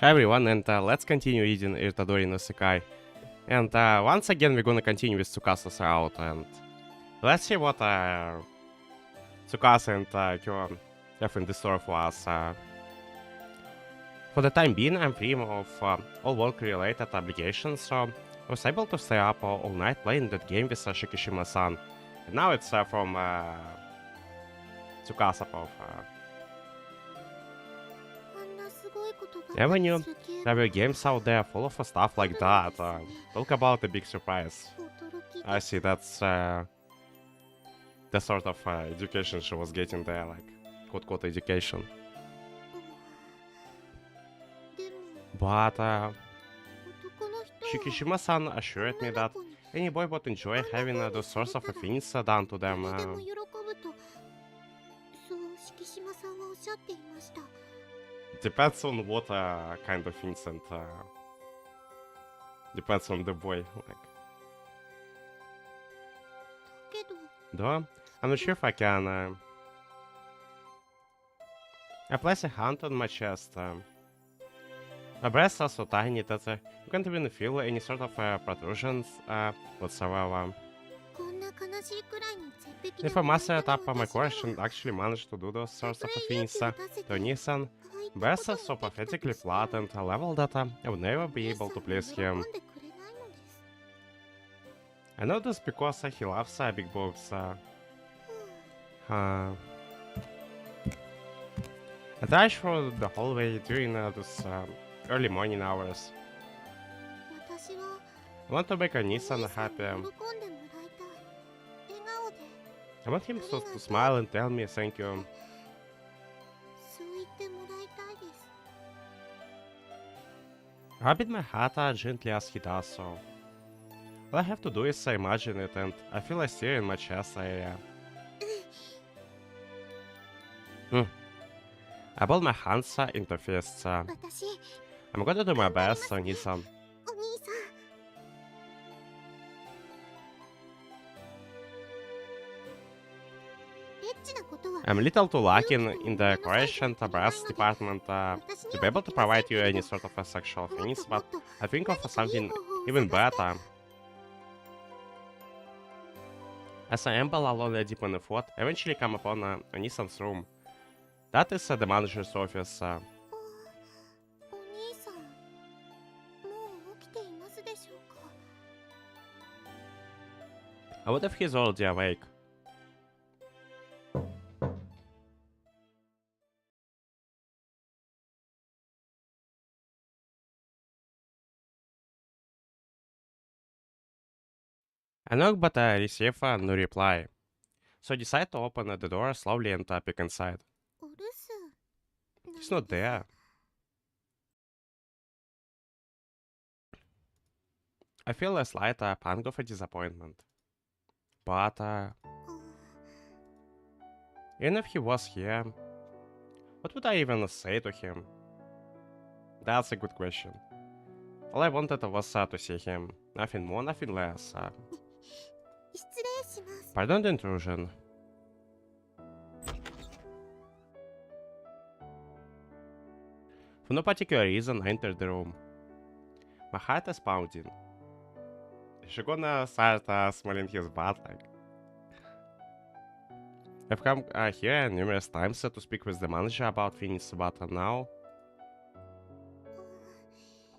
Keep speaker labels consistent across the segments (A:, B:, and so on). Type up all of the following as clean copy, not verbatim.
A: Hi everyone, and let's continue reading Irotoridori no Sekai. And once again, we're gonna continue with Tsukasa's route, and let's see what Tsukasa and Kyo have in the store for us. For the time being, I'm free of all work-related obligations, so I was able to stay up all night playing that game with Shikishima-san. And now it's from Tsukasa of Never knew there were games out there full of stuff like that. Talk about a big surprise. I see, that's the sort of education she was getting there, like quote-quote education. But Shikishima-san assured me that any boy would enjoy having those sorts of things done to them. Depends on what kind of things and depends on the boy. Like. Though, I'm not sure if I can. I place a hand on my chest. My breasts are so tiny that you can't even feel any sort of protrusions whatsoever. If I mastered up my courage and actually managed to do those sorts of things to Nissan, breasts are so pathetically flat and a level that I would never be able to please him. I know this because he loves big boobs. I dash through the hallway during those early morning hours. I want to make Nissan happy. I want him to smile and tell me thank you. Rubbing my hat gently as he does so. All I have to do is imagine it, and I feel a stir in my chest area. I ball my hands into fists. I'm gonna do my best, Nissan. I'm a little too lucky in the courage and breasts department to be able to provide you any sort of sexual things, but I think of something even better. As I amble along deep in the fort, I eventually come upon Nissan's room. That is the manager's office. I wonder if he's already awake. I knock but I receive no reply, so I decide to open the door slowly and peek inside. He's not there. I feel a slight pang of disappointment. But even if he was here, what would I even say to him? That's a good question. All I wanted was to see him. Nothing more, nothing less. Pardon the intrusion. For no particular reason, I entered the room. My heart is pounding. Is she gonna start smelling his butt like? I've come here numerous times to speak with the manager about things, but now...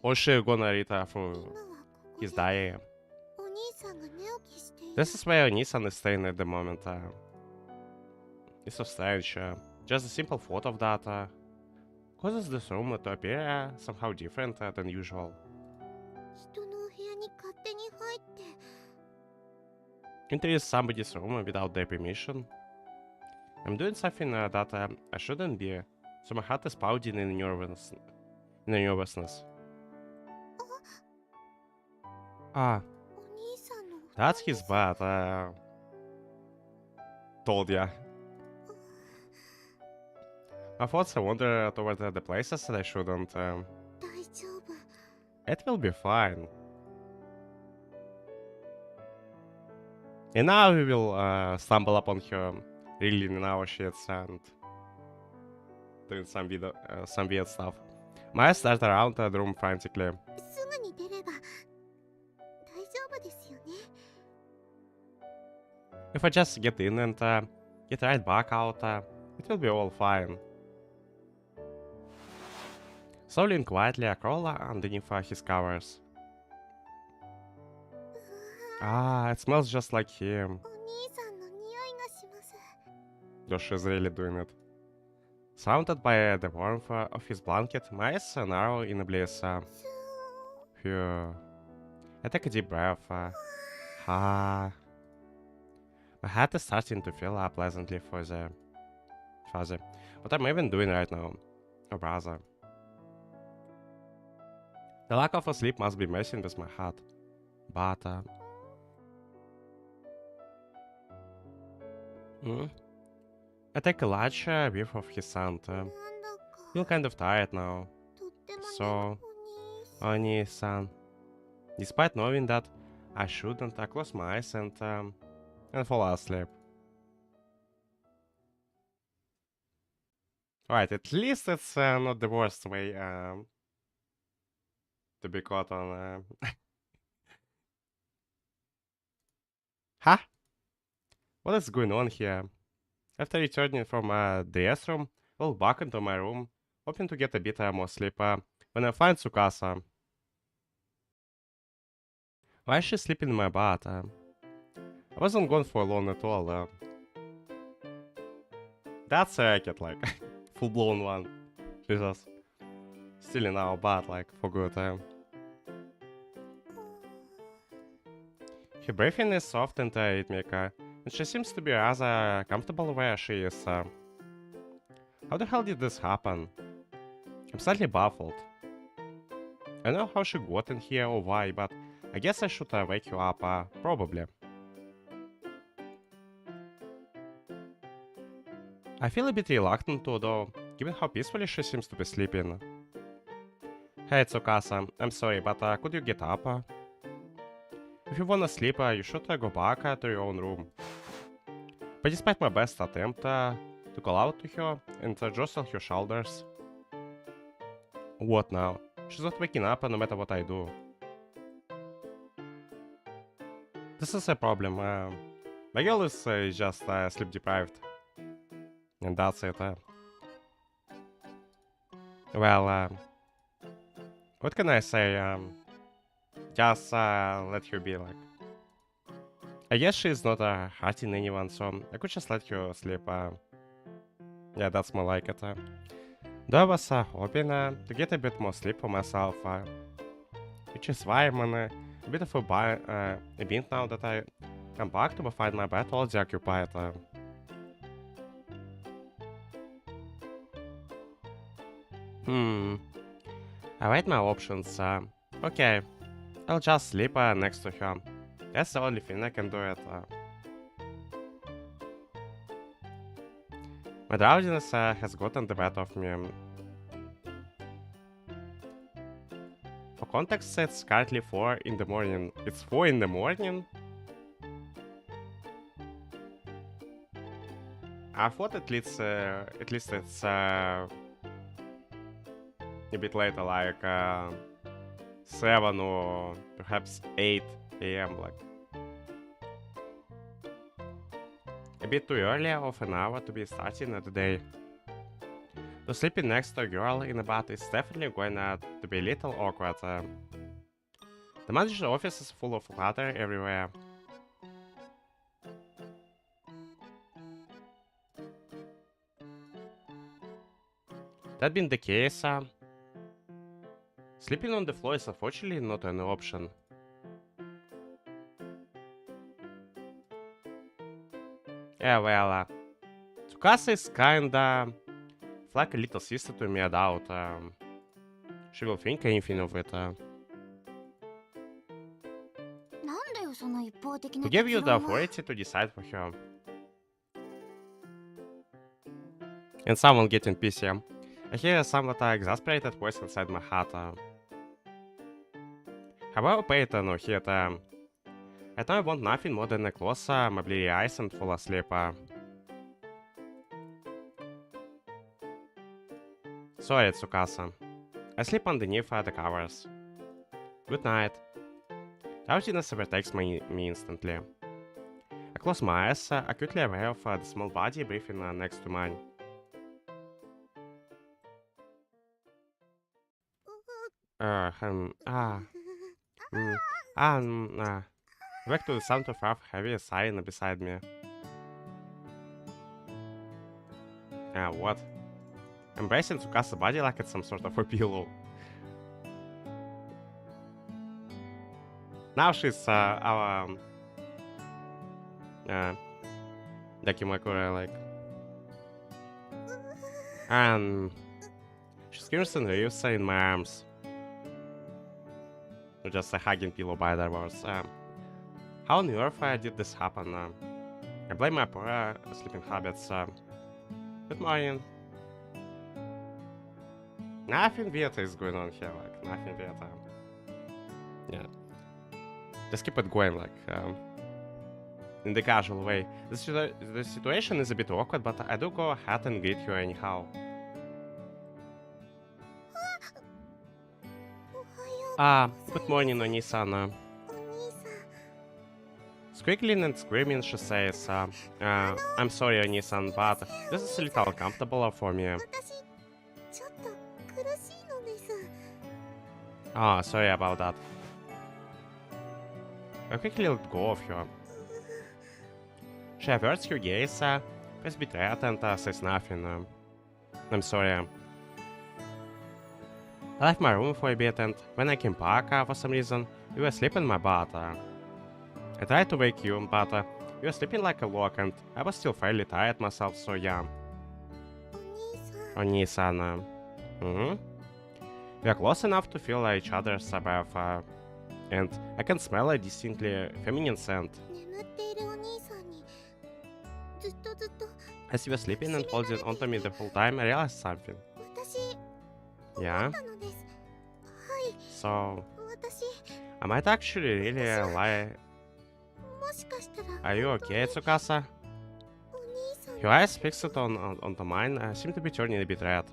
A: Or she gonna read through his diary. This is where Nissan is staying at the moment. It's so strange. Just a simple thought of that causes this room to appear somehow different than usual. Entering somebody's room without their permission. I'm doing something that I shouldn't be, so my heart is pounding in nervousness. Ah, that's his bad. Told ya. My thoughts wander toward the places that I shouldn't. It will be fine. And now we will stumble upon her really in our shits and doing some weird stuff. Maya started around the room frantically.
B: すぐに出れば大丈夫ですよね。
A: If I just get in and get right back out, it will be all fine. Slowly and quietly, I crawl underneath his covers. Ah, it smells just like him.
B: お兄さんの匂いがします。
A: Though she's really doing it. Surrounded by the warmth of his blanket, my eyes narrow in a bliss. Phew. I take a deep breath. My head is starting to feel pleasantly fuzzy. What am I even doing right now? Oh, brother. The lack of sleep must be messing with my head. But, I take a large whiff of his scent.
B: なんだか
A: Feel kind of tired now.
B: とってもね、
A: So,
B: お兄さん。
A: Oni-san. Despite knowing that I shouldn't, I close my eyes and fall asleep. Alright, at least it's not the worst way to be caught on. Huh? What is going on here? After returning from the S room, I walk back into my room, hoping to get a bit more sleep when I find Tsukasa. Why is she sleeping in my bed? I wasn't gone for long at all. That's a racket, like, full-blown one. Jesus. Still in our bed, like, for good. Her breathing is soft and rhythmic, and she seems to be rather comfortable where she is. How the hell did this happen? I'm slightly baffled. I know how she got in here or why, but I guess I should wake you up, probably. I feel a bit reluctant to, though, given how peacefully she seems to be sleeping. Hey, Tsukasa, I'm sorry, but could you get up? If you wanna sleep, you should go back to your own room. But despite my best attempt to call out to her and jostle her shoulders... What now? She's not waking up no matter what I do. This is a problem. My girl is just sleep deprived. And that's it. Well, what can I say? Just let her be, like. I guess she's not hurting anyone, so I could just let her sleep. Yeah, that's more like it. Though I was hoping to get a bit more sleep for myself, which is why I'm on a bit of a bit now that I come back to find my bed already occupied. I weighed my options. Okay, I'll just sleep next to her. That's the only thing I can do it. My drowsiness has gotten the better of me. For context, it's currently 4 in the morning. It's 4 in the morning? I thought at least it's a bit later, like 7 or perhaps 8 AM, like. A bit too early of an hour to be starting the day. So sleeping next to a girl in a bed is definitely going to be a little awkward. The manager's office is full of clutter everywhere. That being the case, sleeping on the floor is unfortunately not an option. Yeah, well, Tsukasa is kinda like a little sister to me, I doubt. She will think anything of it.
B: なんだよその一方的
A: To
B: な
A: give you
B: 結
A: the
B: 論は。
A: authority to decide for her. And someone getting PC. I hear a somewhat exasperated voice inside my head. However, pay it no heed. I know I want nothing more than a close my bleary eyes and fall asleep. Sorry, Tsukasa. I sleep underneath the covers. Good night. Drowsiness overtakes me instantly. I close my eyes, acutely aware of the small body breathing next to mine. Back to the sound of rough, heavy sighing beside me. What? Embracing Tsukasa's body like it's some sort of a pillow. Now she's our Dakimakura, like. And she screams and reels in my arms. Or just a hugging pillow by the words. How on earth did this happen? I blame my poor sleeping habits. Good morning. Nothing weird is going on here, like, nothing weird. Yeah. Just keep it going, like, in the casual way. The situation is a bit awkward, but I do go ahead and greet you anyhow. Good morning, Oni-san. Squiggling and screaming, she says, I'm sorry, Oni-san, but this is a little uncomfortable for me. Oh, sorry about that. I quickly let go of her. She averts her gaze, feels betrayed and says nothing. I'm sorry. I left my room for a bit, and when I came back, for some reason, you were asleep in my bed. I tried to wake you, but you were sleeping like a log, and I was still fairly tired myself, so yeah. Oni-san. We are close enough to feel each other's breath, and I can smell a distinctly feminine scent. As you were sleeping and holding onto me the whole time, I realized something. Yeah? So, I might actually really lie. Are you okay, Tsukasa? Your eyes fixed onto mine seem to be turning a bit red.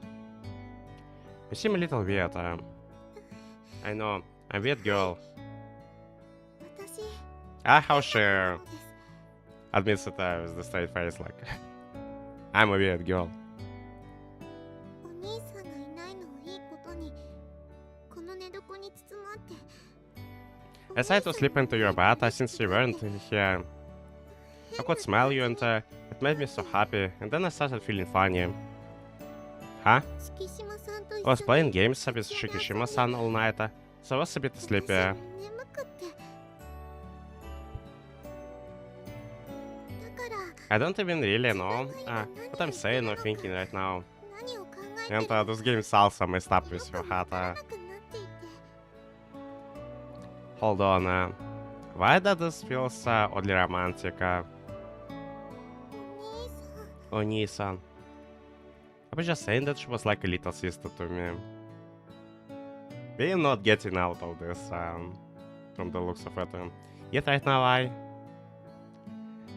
A: You seem a little weird. I know, I'm a weird girl. How she admits it with the straight face, like, I'm a weird girl. I tried to slip into your bed since you weren't here. I could smell you and it made me so happy, and then I started feeling funny. Huh? I was playing games with Shikishima-san all night, so I was a bit sleepy. I don't even really know what I'm saying or thinking right now. And those games also messed up with your head. Hold on, why does this feel oddly romantic? Oni-san. I was just saying that she was like a little sister to me. We're not getting out of this from the looks of it. Yet right now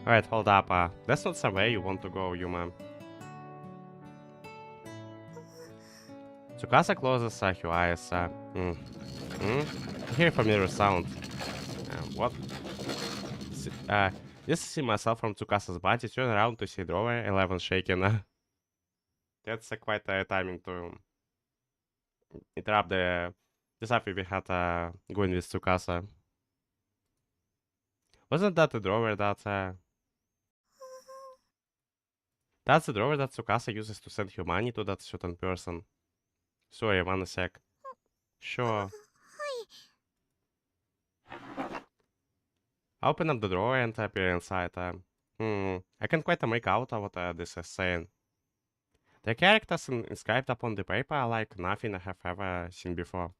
A: Alright, hold up. That's not somewhere you want to go, Yuma. Tsukasa closes her eyes. I hear a familiar sound. What? Just see myself from Tsukasa's body, turn around to see drawer 11 shaking. That's quite a timing to interrupt the selfie we had going with Tsukasa. Wasn't that the drawer that... That's the drawer that Tsukasa uses to send her money to that certain person. Sorry, one sec. Sure. I open up the drawer and appear inside. I can't quite make out what this is saying. The characters inscribed upon the paper are like nothing I have ever seen before.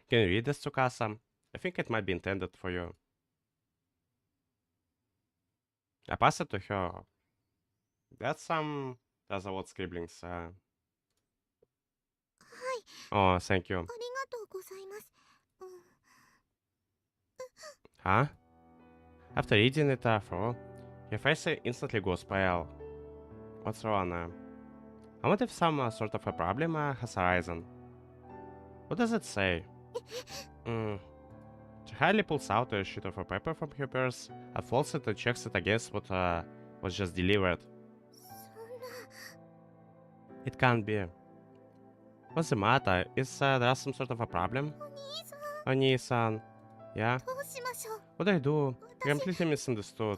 A: Can you read this, Tsukasa? I think it might be intended for you. I pass it to her. That's some... That's a lot scribblings. Oh, thank you. Huh? After reading it through, your face instantly goes pale. What's wrong? I wonder if some sort of a problem has arisen. What does it say? She hardly pulls out a sheet of paper from her purse, unfolds it and checks it against what was just delivered.
B: そんな
A: It can't be. What's the matter? Is there some sort of a problem?
B: お兄さん
A: Oni-san. Yeah?
B: どうしましょう
A: What do I do? I completely misunderstood.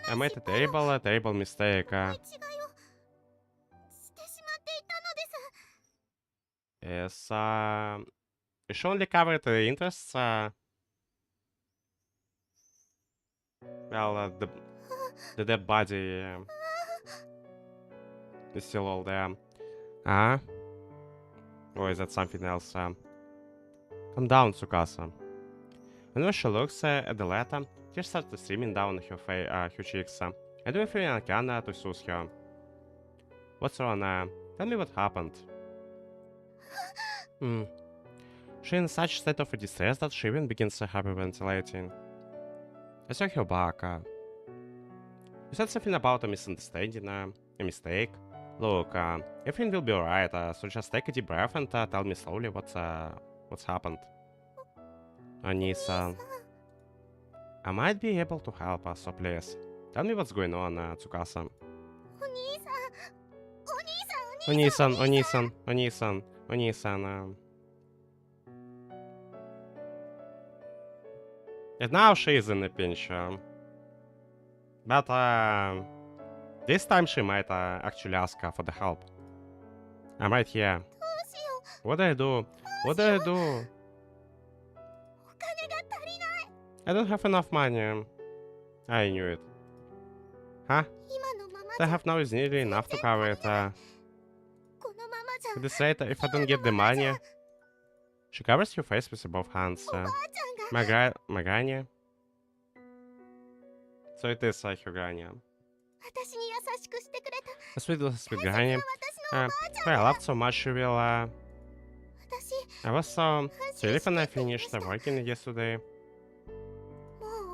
A: I made a terrible mistake.
B: 間違いをしてしまっていたのです
A: Yes, you should only cover the interests. Well, the dead body is still all there. Or is that something else? Calm down, Tsukasa. Whenever she looks at the letter, tears start streaming down her cheeks. I do everything I can to soothe her. What's wrong? Tell me what happened. She's in such a state of distress that she even begins hyperventilating. I saw her back. You said something about a misunderstanding, a mistake. Look, everything will be alright, so just take a deep breath and tell me slowly what's happened. Oni-san. I might be able to help, so please, tell me what's going on, Tsukasa.
B: お兄さん
A: Oni-san. And now she is in a pinch. But this time she might actually ask for the help. I'm right here.
B: どうしよう
A: What do I do? What do I do?
B: お金が足りない
A: I don't have enough money. I knew it. Huh?
B: 今のまま
A: I
B: じゃ
A: have now is nearly enough to cover it.
B: このままじゃ
A: At this rate, if I don't get the money... She covers her face with both hands.
B: おばあちゃんが
A: Maganya. So it is her Grania.
B: 私に優しくしてくれた
A: A sweet little sweet
B: 大
A: Grania.
B: 切な私のおばあちゃん
A: I
B: が
A: loved so much she will...
B: 私
A: I was so relieved when I finished working yesterday.
B: も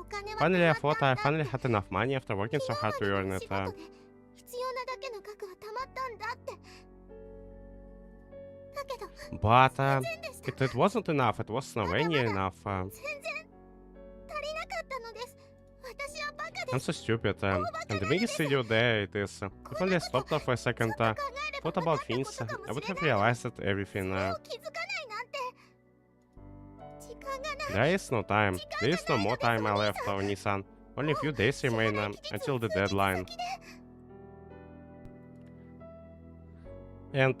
B: うお金は
A: Finally, I
B: 貯ま
A: thought
B: った
A: I
B: んだ
A: finally had enough money after working so
B: 昨
A: hard
B: 日
A: to
B: ま
A: earn
B: での
A: it.
B: 仕事で必要なだけの額は貯まったんだってだけど
A: But
B: 全然でした
A: it wasn't enough. It was nowhere near enough.
B: 全然足りなかったのです私はバカで
A: I'm
B: す
A: so stupid. And the biggest video there it is. If only I stopped her for a second,
B: 考えれば
A: thought about things, I would have realized that everything.
B: それを気づかないなんて時間がない
A: There is no time. There is no more time left, Oni-san. Only a few days remain until the deadline. And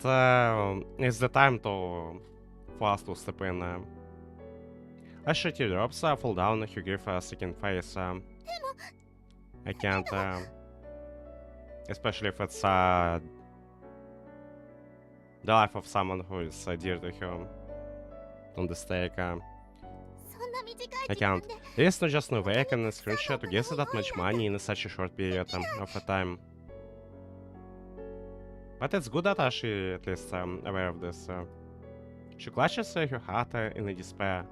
A: it's the time for us to step in. As she teardrops fall down, her grief stricken face. I can't, especially if it's the life of someone who is dear to her on the stake.
B: そんな短い
A: I
B: 期間
A: can't.
B: で
A: There is just no way I can scrunch to get that much money in such a short period of a time. But it's good that she at least aware of this. She clutches her heart in a despair.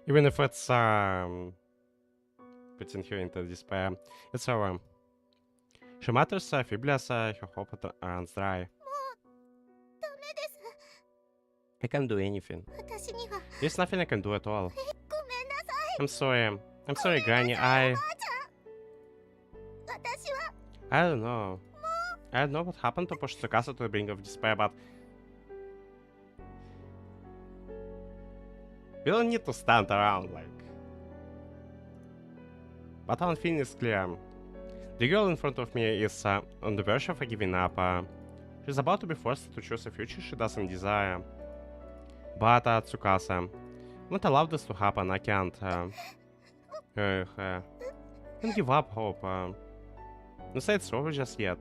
A: Even if it's putting her into despair, it's over. She mutters feebly as her hope runs dry.
B: ダメです
A: I can't do anything.
B: 私には
A: There's nothing I can do at all.
B: ごめんなさい
A: I'm sorry. I'm sorry, Granny.
B: おばあちゃん私は
A: I don't know. I don't know what happened to push Tsukasa to the brink of despair, but... We don't need to stand around, like... But one thing is clear. The girl in front of me is on the verge of giving up. She's about to be forced to choose a future she doesn't desire. But, Tsukasa, I won't allow this to happen. I can't. Don't give up hope. Don't say it's over just yet.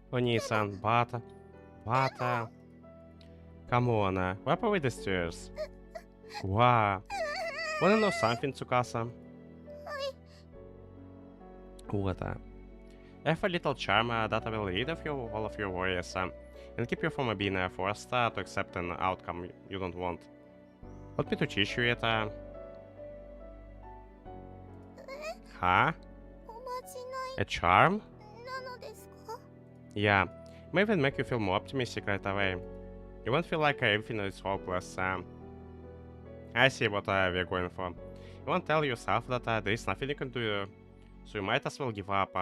B: お兄さん
A: Oni-san, but... Come on, wipe away the tears. Wow. Wanna know something, Tsukasa? What? I have a little charm that will rid of you all of your worries and keep you from being forced to accept an outcome you don't want. Want me to teach you it? Huh?
B: おまじない
A: A charm?
B: なのですか？
A: Yeah, may even make you feel more optimistic right away. You won't feel like everything is hopeless. I see what we're going for. You won't tell yourself that there is nothing you can do, so you might as well give up.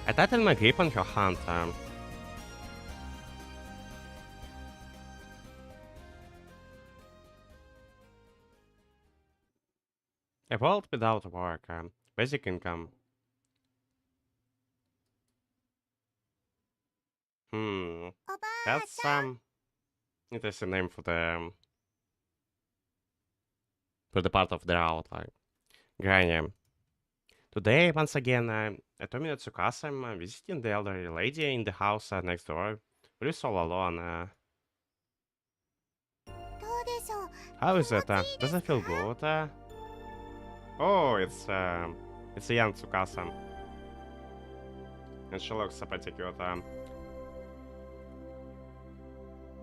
A: I tightened my grip on her hand. A world without work, basic income. Hmm,
B: おばあ
A: that's
B: ちゃん、
A: interesting name for the part of the route, like Granny. Today, once again, Tommy and Tsukasa visiting the elderly lady in the house next door. We're all alone.
B: どうでしょう？
A: How is it?
B: 気持ちいいで
A: Does
B: す
A: it
B: か？
A: feel good? Oh, it's a young Tsukasa, and she looks pretty cute.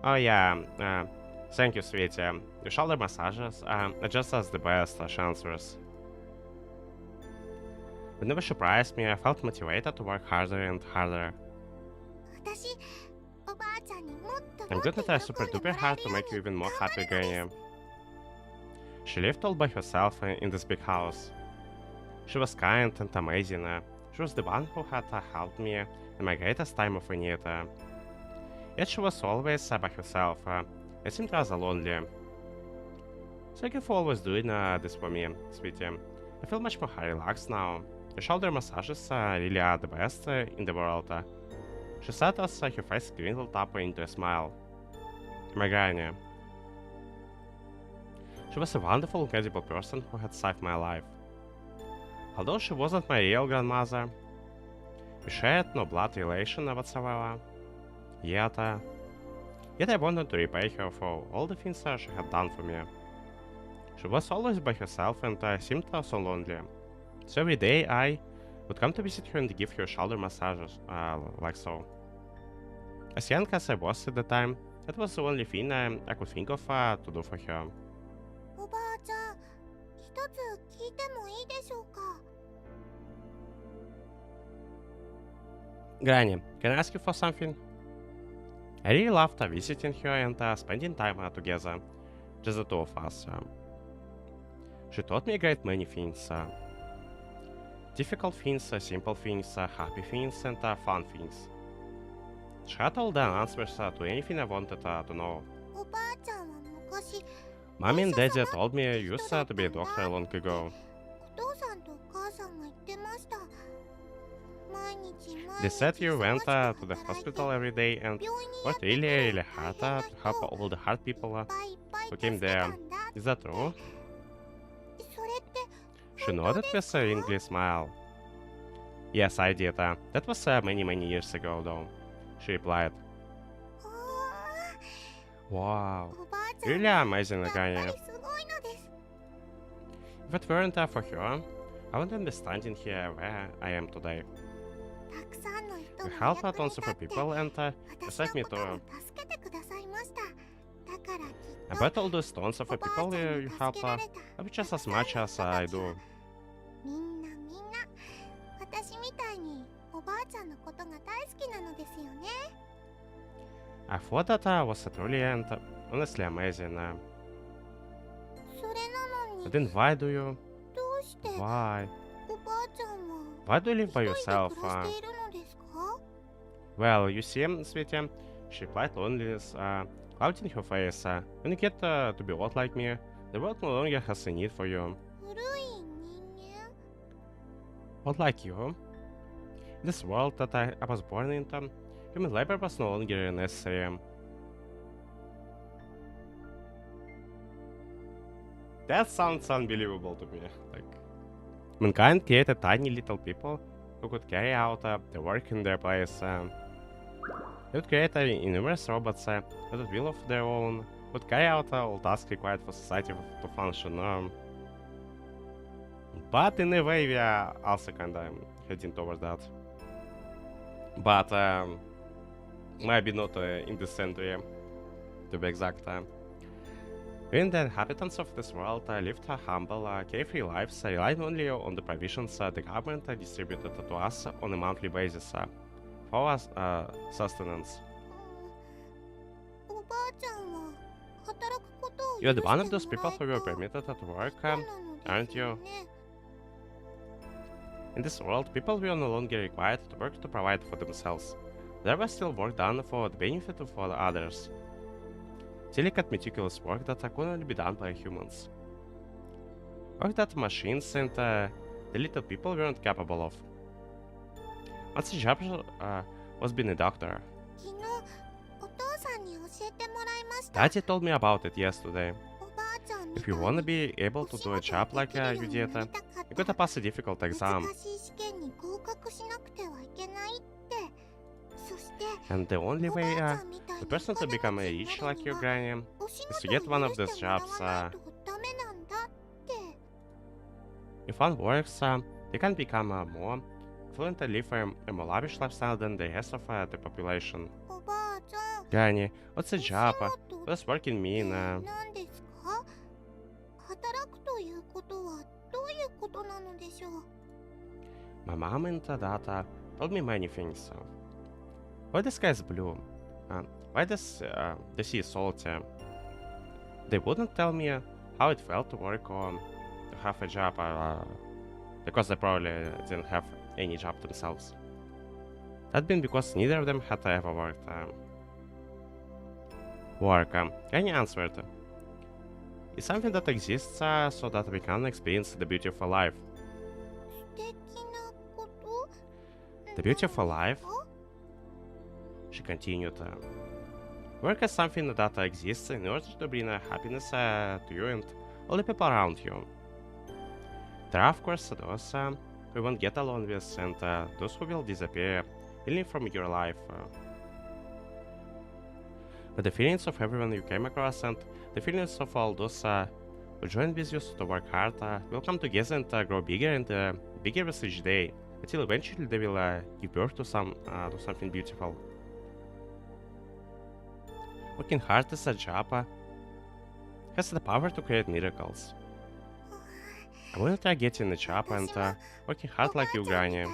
A: Oh yeah, thank you, sweetie. Your shoulder massages are just as the best, she answers. Whenever she surprised me, I felt motivated to work harder and harder.
B: 私、おばあちゃんにもっと
A: I'm
B: もっ
A: gonna
B: と
A: try
B: 喜
A: super
B: んで
A: duper
B: もらえ
A: hard
B: る
A: to
B: よう
A: make you
B: に
A: even more
B: 頑張
A: happy,
B: るので
A: Granny.
B: す。
A: She lived all by herself in this big house. She was kind and amazing. She was the one who had helped me in my greatest time of need. Yet she was always by herself. I seemed rather lonely. Thank you for always doing this for me, sweetie. I feel much more relaxed now. Your shoulder massages really are the best in the world. She said as her face crinkled up into a smile. My granny. She was a wonderful, incredible person who had saved my life. Although she wasn't my real grandmother, we shared no blood relation whatsoever. Yet I wanted to repay her for all the things she had done for me. She was always by herself and seemed so lonely. So every day I would come to visit her and give her shoulder massages, like so. As young as I was at the time, that was the only thing I could think of to do for her.
B: おばあちゃん、一つ聞いてもいいでしょうか？
A: Granny, can I ask you for something? I really loved visiting her and spending time together, just the two of us. She taught me a great many things. Difficult things, simple things, happy things, and fun things. She had all the answers to anything I wanted to know.
B: おばあちゃんは昔、
A: Mommy and Daddy told me you used to be a doctor long ago.
B: お父さんとお母さんが言ってました。毎日毎
A: They
B: 日
A: said you went
B: 忙しく
A: to the
B: 働いて
A: hospital every day and
B: 病院にやっ
A: worked
B: て
A: really,
B: く
A: really
B: る
A: hard
B: 大
A: to
B: 変な
A: help
B: 人を
A: all the hard people
B: いっぱいいっぱい
A: who
B: 助
A: came
B: けた
A: there.
B: んだ。
A: Is that true?
B: それって
A: She
B: 本当
A: nodded
B: で
A: with
B: すか？
A: a wrinkly smile. Yes, I did. That was many, many years ago, though. She replied.
B: おー、
A: Wow,
B: おばあちゃん
A: really
B: は
A: amazing,
B: やっぱ
A: Ganya.
B: りすごいのです。
A: If it weren't for her, I wouldn't be standing here where I am today.
B: たくさんの人
A: You
B: の
A: helped
B: 役に
A: tons
B: 立
A: of
B: って
A: people and
B: 私
A: saved
B: の
A: me
B: ことを
A: too.
B: 助けてくださいました。だからきっ
A: I
B: と
A: bet all those tons of
B: おばあちゃ
A: people
B: ん
A: you
B: に
A: help
B: 助けられた
A: love just
B: た
A: as
B: くさんの
A: much
B: 人
A: as
B: た
A: I
B: ちは
A: do.
B: みんな私みたいにおばあちゃんのことが大好きなのですよね。
A: I thought that was truly and honestly amazing.
B: それなの
A: But
B: に
A: then why do you?
B: どうして
A: Why?
B: おばあちゃんは
A: Why do you live
B: 一
A: by
B: 人で
A: yourself?
B: 暮らしているのですか？
A: Well, you see, sweetie, she replied loneliness, cloud in her face. When you get to be old like me, the world no longer has a need for you.
B: 古い人間
A: Old like you. In this world that I was born into, human labor was no longer necessary. That sounds unbelievable to me. Like, mankind created tiny little people who could carry out the work in their place. They would create numerous robots with a will of their own, would carry out all tasks required for society to function. But in a way, we are also kinda heading towards that. But maybe not in this century. to be exact. Even the inhabitants of this world lived humble, carefree lives, relying only on the provisions the government distributed to us on a monthly basis for our sustenance.
B: おばあちゃんは働くことを許
A: You're
B: して
A: the
B: も
A: one
B: ら
A: of
B: え
A: those
B: た
A: people who were permitted to work,
B: そうなのです
A: aren't
B: よ
A: you?
B: ね
A: In this world, people were no longer required to work to provide for themselves. There was still work done for the benefit of others. Delicate, meticulous work that could only be done by humans. Work that machines and the little people weren't capable of. One such job was being a doctor.
B: 昨日お父さんに教えてもらいました
A: Daddy told me about it yesterday.
B: おばあちゃんみ
A: If
B: た
A: you
B: い
A: wanna
B: に
A: be able to do a job like you did, you gotta pass a difficult exam.
B: 難しい試験に合格しなくてはいけないってそして
A: And the only
B: おばあ
A: way
B: ちゃんみたい
A: the
B: に
A: person to
B: お金
A: become
B: 持ちに
A: rich
B: なる
A: like
B: に
A: your
B: は
A: granny
B: お仕
A: is to
B: 事
A: get
B: を
A: one
B: 許
A: of
B: し
A: those
B: てもら
A: jobs.
B: わないとダメなんだって
A: If one works, they can become more affluent and live a more lavish lifestyle than the rest of the population.
B: おばあちゃん
A: Granny, what's a
B: お仕
A: job?
B: 事
A: What does working
B: って
A: mean?
B: 何ですか働くということはどういうことなのでしょう
A: My mom and dad told me many things. Why the sky is blue? Why the sea is salty? They wouldn't tell me how it felt to work or to have a job because they probably didn't have any job themselves. That'd been because neither of them had ever worked. Work, Granny answered. It's something that exists so that we can experience the beauty of a life.
B: 素敵なこと
A: The beauty of a life,
B: あ
A: she continued. Work is something that exists in order to bring happiness to you and all the people around you. There are, of course, those who won't get along with and those who will disappear, really from your life. But the feelings of everyone you came across and the feelings of all those who joined with you to work hard will come together and grow bigger and bigger with each day, until eventually they will give birth to something beautiful. Working hard as a job has the power to create miracles. I will try getting a job and working hard like you, Granny.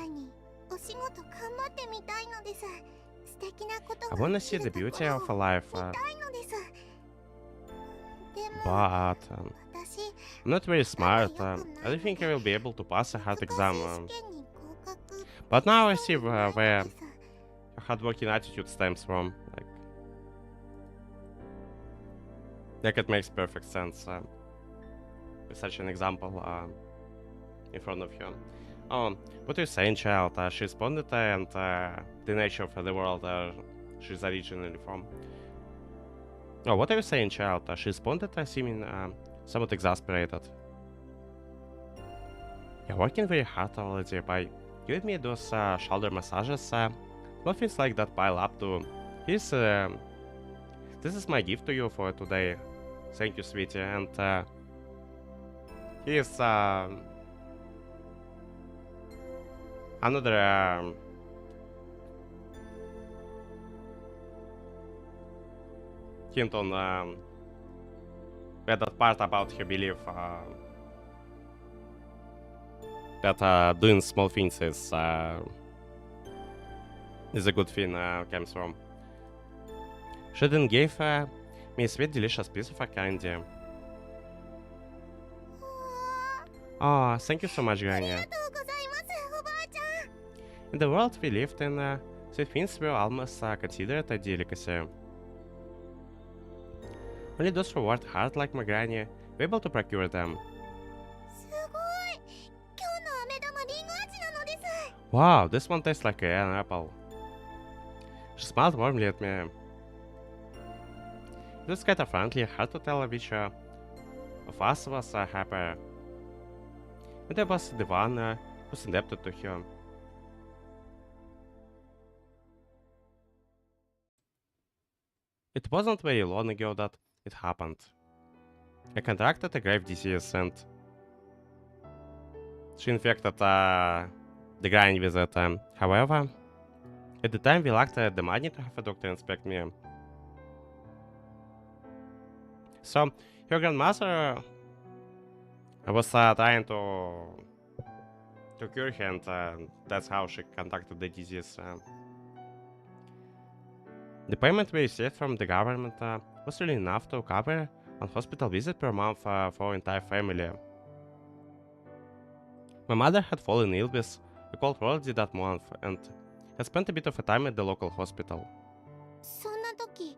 B: お仕事頑張ってみたいのです素敵なこと
A: I
B: が
A: wanna
B: でき
A: see
B: る
A: the
B: と
A: beauty
B: ころ
A: of a
B: を
A: life,
B: 見たいのですでも
A: but
B: 私
A: I'm not very smart. I don't think I will be able to pass a hard
B: 難しい
A: exam.
B: 試験に合格
A: But now I
B: でき
A: see
B: そうにない
A: where
B: のです
A: your hardworking attitude stems from. Like it makes perfect sense with such an example in front of you. Oh, what are you saying, child? She responded, and the nature of the world she's originally from. Oh, what are you saying, child? She responded, seeming somewhat exasperated. You're working very hard already by giving me those shoulder massages. Small things like that pile up to. This is my gift to you for today. Thank you, sweetie. And here's another hint on that part about her belief that doing small things is a good thing comes from. She then gave me a sweet, delicious piece of candy. Oh, thank you so much,
B: あり
A: Granny.
B: がとうございますおばあちゃん
A: In the world we lived in, sweet things were almost considered a delicacy. Only those who worked hard like my granny were able to procure them.
B: すごい今日の飴玉リンゴ味なのです
A: Wow, this one tastes like an apple. She smiled warmly at me. It was kind of friendly, hard to tell which of us was happier. And I was the one who was indebted to her. It wasn't very long ago that it happened. I contracted a grave disease and she infected the granny with it. However, at the time we lacked the money to have a doctor inspect me. So, your grandmother was trying to cure her, and that's how she contacted the disease. The payment we received from the government was really enough to cover one hospital visit per month for our entire family. My mother had fallen ill with a cold already that month and had spent a bit of a time at the local hospital.
B: そんな時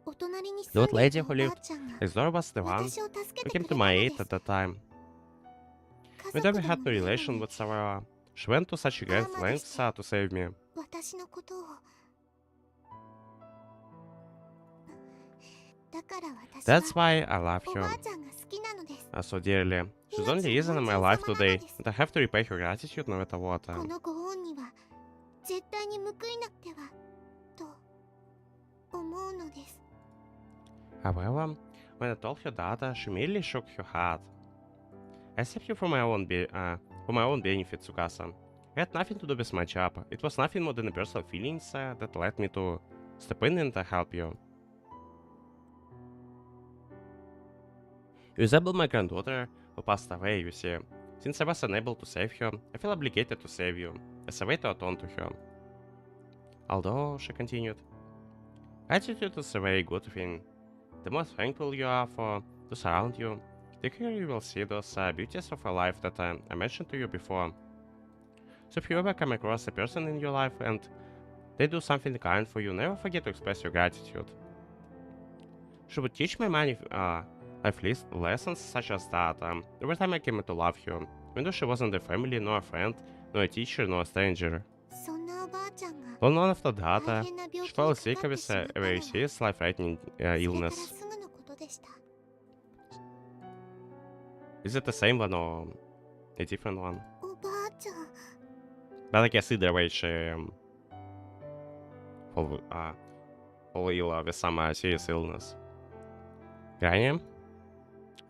B: お隣に
A: The
B: 住ん
A: old
B: でい
A: lady
B: た
A: who
B: おば
A: lived
B: あちゃんが
A: next door was the one
B: 私を助け
A: who
B: て
A: came
B: く
A: to
B: れ
A: my
B: たの
A: aid
B: です
A: at that time.
B: 家
A: We
B: 族
A: never
B: で
A: had
B: も
A: no
B: ないの
A: relation
B: に
A: whatsoever. She went to such great lengths to save me.
B: 私のことをだから私
A: That's
B: は
A: why I love
B: お
A: her
B: ばあちゃんが好きなのです
A: so dearly. She's the only reason in my life today, and I have to repay her gratitude no matter what.
B: このご恩には絶対に報いなくてはと思うのです
A: However, when I told her that, she merely shook her head. I accept you for my own benefit, Tsukasa. I had nothing to do with my job. It was nothing more than the personal feelings that led me to step in and help you. You resemble my granddaughter who passed away, you see. Since I was unable to save her, I feel obligated to save you, as a way to atone to her. Although, she continued, gratitude is a very good thing. The more thankful you are for those around you, the clearer you will see those beauties of a life that I mentioned to you before. So if you ever come across a person in your life and they do something kind for you, never forget to express your gratitude. She would teach me many life lessons such as that every time I came to love her, even though she wasn't a family, nor a friend, nor a teacher, nor a stranger.
B: そんなおばあちゃんが
A: Well known after that,
B: 大変な病
A: she
B: 気に
A: fell
B: か
A: sick
B: かって
A: with
B: しまっ
A: a
B: たの
A: very
B: は
A: serious life-threatening
B: それから
A: illness.
B: すぐのことでした
A: Is it the same one or a different one?
B: おばあちゃん
A: But I guess either way she fall ill with some serious illness. Granny?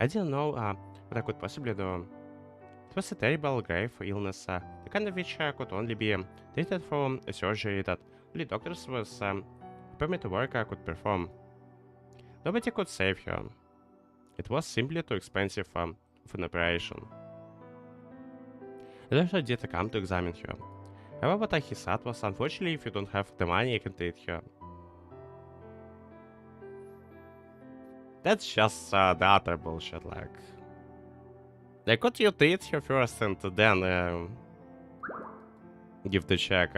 A: I didn't know what I could possibly do. It was a terrible, grave illness, the kind of which could only be treated through a surgery that only doctors with permit to work could perform. Nobody could save her. It was simply too expensive of an operation. The doctor did come to examine her. However, what he said was, unfortunately, if you don't have the money, you can treat her. That's just the utter bullshit, like, could you treat her first and then give the check?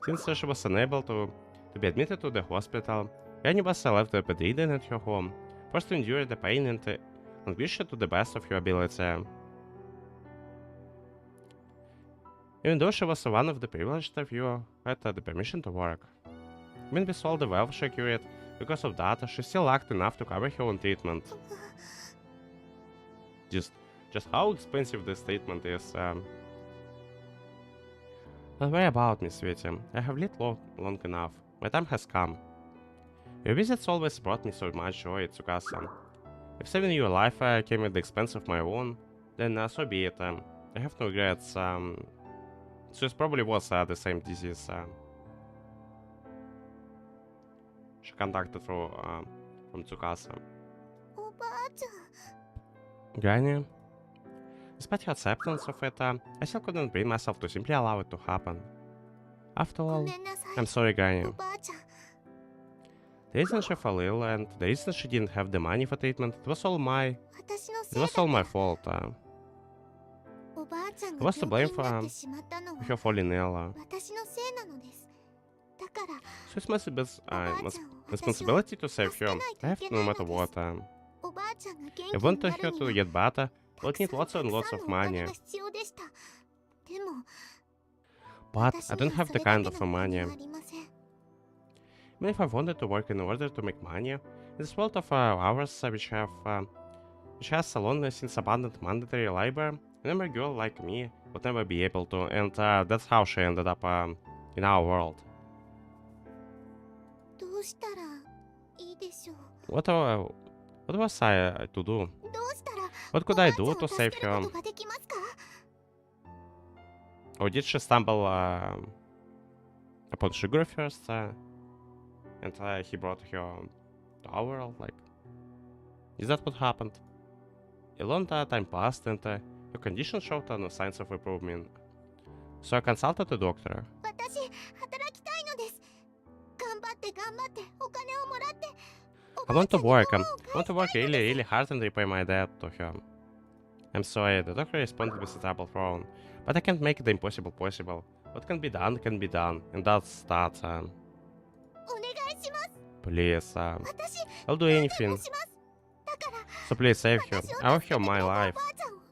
A: Since she was unable to be admitted to the hospital, Granny was left bedridden at her home, forced to endure the pain and anguish to the best of her ability. Even though she was one of the privileged few who had the permission to work. Even with all the wealth she accrued, because of that, she still lacked enough to cover her own treatment. Just how expensive this treatment is. Don't worry about me, sweetie. I have lived long enough. My time has come. Your visits always brought me so much joy, Tsukasa. If saving your life came at the expense of my own, then so be it. I have no regrets. So it probably was the same disease. She contacted from Tsukasa.
B: おばあちゃん
A: Granny, despite her acceptance of it, I still couldn't bring myself to simply allow it to happen. After
B: ご
A: all,
B: めんなさい
A: I'm sorry, Granny.
B: おばあちゃん
A: The reason she fell ill and the reason she didn't have the money for treatment, it was all my fault.
B: おばあちゃん
A: I
B: が
A: was to
B: 病
A: blame
B: 気になってしまったのは
A: her falling ill.
B: 私のせいなのですだから
A: So it's my responsibility to save her. I have to no matter what.
B: おばあちゃんが元気
A: I
B: に
A: want
B: な
A: her
B: るに
A: to
B: は
A: get better,
B: た
A: but
B: く
A: need
B: さん
A: lots and
B: た
A: lots
B: くさん
A: of
B: のお金
A: money.
B: が必要でしたでも
A: But
B: 私
A: I
B: に
A: don't
B: は
A: have
B: そ
A: the
B: れだ
A: kind
B: け
A: of
B: のお金
A: money.
B: はありません
A: Even if I wanted to work in order to make money, in this world of ours, which has alone since abundant mandatory labor, a member girl like me would never be able to, and that's how she ended up in our world.
B: どうしたらいいでしょう
A: What was I to do?
B: どうしたら
A: What
B: お
A: could
B: ば
A: I
B: あちゃん
A: do
B: を
A: to
B: 助
A: save
B: けるこ
A: her?
B: とができますか
A: Or did she stumble upon sugar first? and he brought her to our world. Like, is that what happened? A long time passed, and her condition showed no signs of improvement. So I consulted a doctor.
B: 私働きたいのです。頑張ってお金をもらって
A: I want to work. I want to work really hard and repay my debt to her. I'm sorry, the doctor responded with a trouble frown, but I can't make the impossible possible. What can be done can be done, and that's that.
B: お願いします。
A: Please,
B: 私
A: I'll do
B: 何で
A: anything.
B: もします。だから
A: So please save her.
B: 私を
A: I owe
B: 助け
A: her
B: てく
A: my
B: れたおば
A: life.
B: あちゃんを助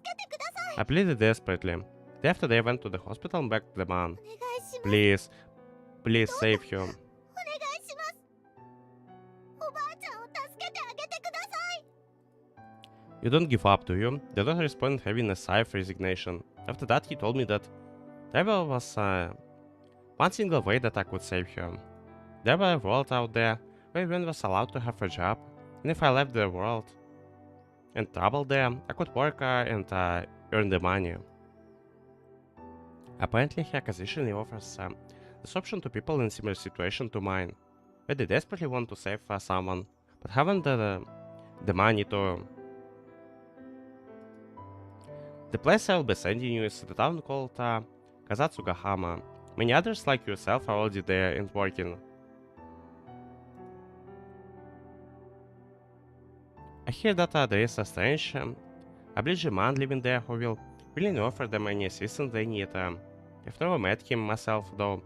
B: けてください。
A: I pleaded desperately. Day after day I went to the hospital and begged the man.
B: お願いします。
A: Please save her.
B: お願いします。おばあちゃんを助けてあげてください。
A: You don't give up, do you? The doctor responded having a sigh of resignation. After that he told me that there was one single way that I could save her. There were a world out there where everyone was allowed to have a job, and if I left the world and traveled there, I could work and earn the money. Apparently he occasionally offers this option to people in similar situation to mine, where they desperately want to save someone, but haven't the money to. The place I will be sending you is the town called Kazatsugahama. Many others like yourself are already there and working. I hear that there is a strange, obliging man living there who will willingly offer them any assistance they need. I've never met him myself, though.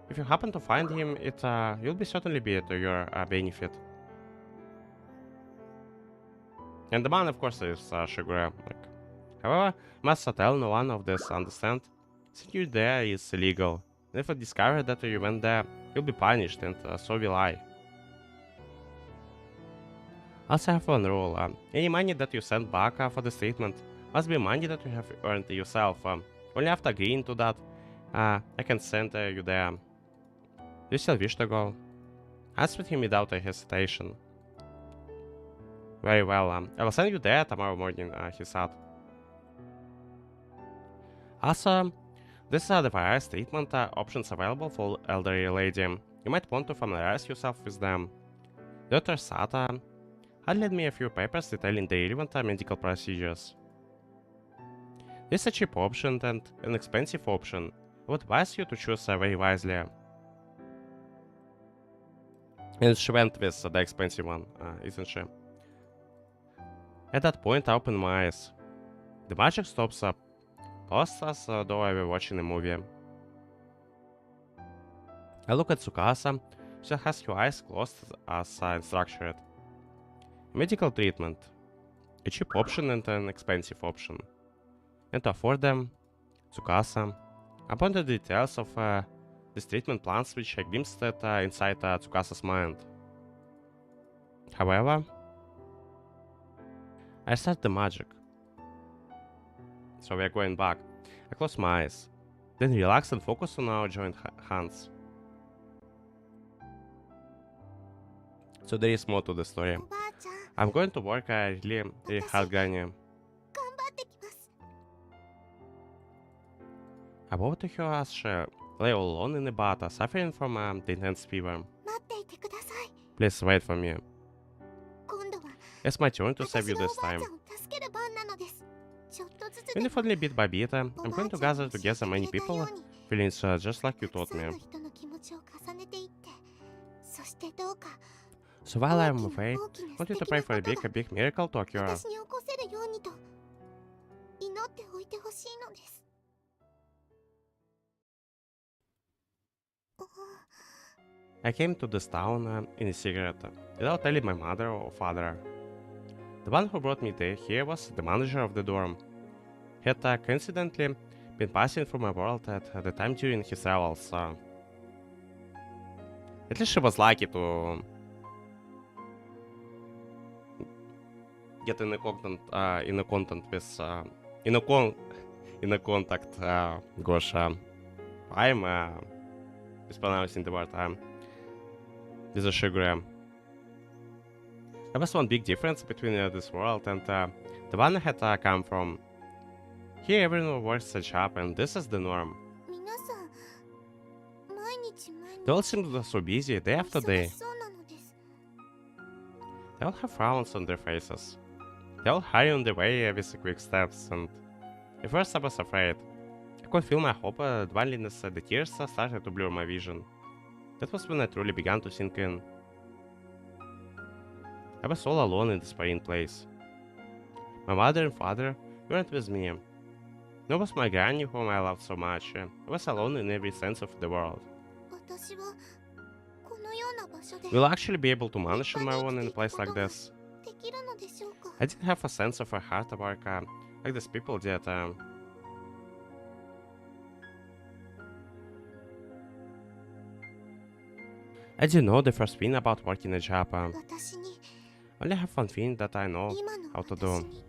A: If you happen to find him, it will be certainly be to your benefit. And the man, of course, is Shigure. Like, however, must tell no one of this. Understand? Seeing you there is illegal. And if I discover that you went there, you'll be punished, and so will I. Also have one rule. Any money that you send back for this treatment must be money that you have earned yourself. Only after agreeing to that, I can send you there. Do you still wish to go? Answered him without a hesitation. Very well, I will send you there tomorrow morning, he said. Also, these are the various treatment options available for elderly lady. You might want to familiarize yourself with them. Dr. Sata had lent me a few papers detailing the relevant medical procedures. This is a cheap option and an expensive option. I would advise you to choose very wisely. And she went with the expensive one, isn't she? At that point, I opened my eyes. The magic stops up. Paused as though I were watching a movie. I look at Tsukasa. She has her eyes closed as instructed. Medical treatment. A cheap option and an expensive option. And to afford them, Tsukasa. I pointed the details of these treatment plans which I glimpsed at inside Tsukasa's mind. However, I started the magic. So we are going back. I close my eyes, then relax and focus on our joint hands. So there is more to the story.
B: おばあちゃん
A: I'm going to work really hard, Granny.
B: 頑張ってきます。
A: I bowed to her as she lay all alone in the bed, suffering from the intense fever.
B: 待っていてください。
A: Please wait for me.
B: 今度は
A: It's my turn to save
B: 私
A: you
B: がお
A: this
B: ばあ
A: time.
B: ちゃんを助ける番なのです。ちょっとずつで
A: And
B: も
A: if only bit by bit,
B: お
A: I'm
B: ば
A: going
B: あ
A: to
B: ちゃん
A: gather
B: に教
A: together
B: え
A: many
B: てくれた
A: people
B: ように
A: feeling just like you
B: たく
A: taught
B: さん
A: me.
B: の人の気持ちを重ねていってそしてどうか
A: So while
B: 大
A: I'm
B: きな
A: away,
B: 大きな
A: I
B: 素
A: want you to
B: 敵
A: pray
B: な
A: for a
B: こと
A: big,
B: が
A: big miracle to occur.
B: 私に起こせるようにと祈っておいてほしいのです。
A: I came to this town in a cigarette, without telling my mother or father. The one who brought me here was the manager of the dorm. He had coincidentally been passing through my world at the time during his travels. At least she was lucky to get in a contact with gosh, I'm mispronouncing the word. With a sugar. There was one big difference between this world and the one I had come from. Here everyone works a job and this is the norm.
B: 皆さん毎日毎
A: They all seem so busy day after
B: 忙
A: day.
B: しそうなのです。
A: They all have frowns on their faces. They all hurry on their way with quick steps, and at first I was afraid. I could feel my hope, loneliness, the tears started to blur my vision. That was when I truly began to sink in. I was all alone in this foreign place. My mother and father weren't with me. Nor was my granny whom I loved so much. I was alone in every sense of the world.
B: 私はこのような場所で
A: Will I actually be able to manage on my own in a place like this?
B: できるのでしょうか。
A: I didn't have a sense of a heart work like these people did. I didn't know the first thing about working a job.
B: 私に
A: Only have one thing that I know
B: 今の
A: how to
B: 私
A: do.
B: に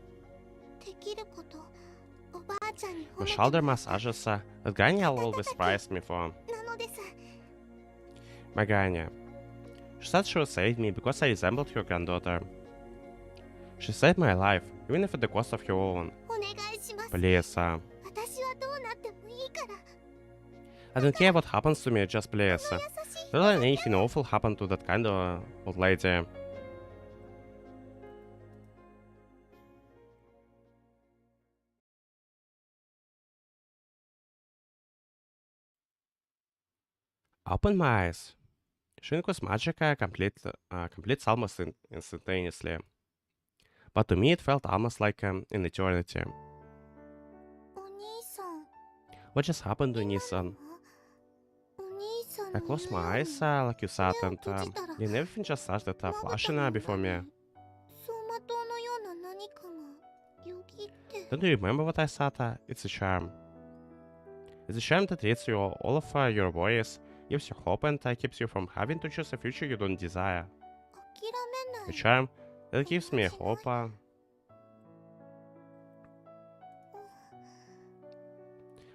B: できること、おばあちゃんに
A: My
B: 褒めて
A: shoulder
B: もらった
A: massages that Granny always prized me for.
B: なのです。
A: My Granny. She said she would save me because I resembled her granddaughter. She saved my life, even if at the cost of her own.
B: お願いします。
A: Please,
B: 私はどうなってもいいから。
A: I don't care what happens to me, just please.
B: 優しい
A: Don't let anything awful happen to that kind of old lady. I opened my eyes. Shinko's magic completes almost instantaneously. But to me it felt almost like an eternity.
B: お兄さん。
A: What just happened to Nissan?
B: お兄さん
A: I
B: の
A: closed
B: 夢
A: my
B: を
A: eyes like you said, and then everything just started
B: まぶた
A: flashing
B: の
A: before
B: 裏
A: me.
B: に走馬灯のような何かがよぎって。
A: Don't you remember what I said? It's a charm. It's a charm that reads you all of your worries, gives you hope, and keeps you from having to choose a future you don't desire.
B: 諦めな
A: A
B: い。
A: charm that gives me hope.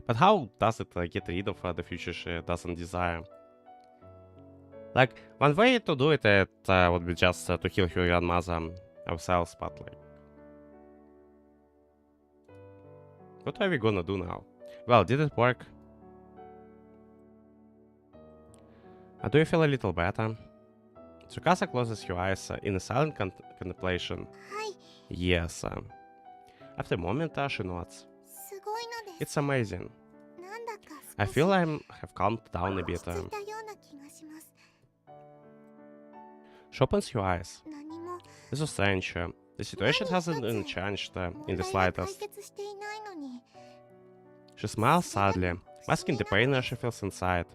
A: But how does it get rid of the future she doesn't desire? Like, one way to do it, would be just to kill her grandmother ourselves, but like... What are we gonna do now? Well, did it work? Do you feel a little better? Tsukasa closes her eyes in a silent contemplation.
B: はい、
A: Yes. After a moment, she nods.
B: すごいのです。
A: It's amazing.
B: なんだか
A: I
B: 少
A: feel
B: し
A: I have calmed down a
B: 落
A: bit.
B: ち着いたような気がします。
A: She opens her eyes.
B: 何も
A: This is strange. The situation hasn't been changed in the
B: 問題が解
A: slightest.
B: 決していないのに、
A: She smiles sadly, masking the pain she feels inside.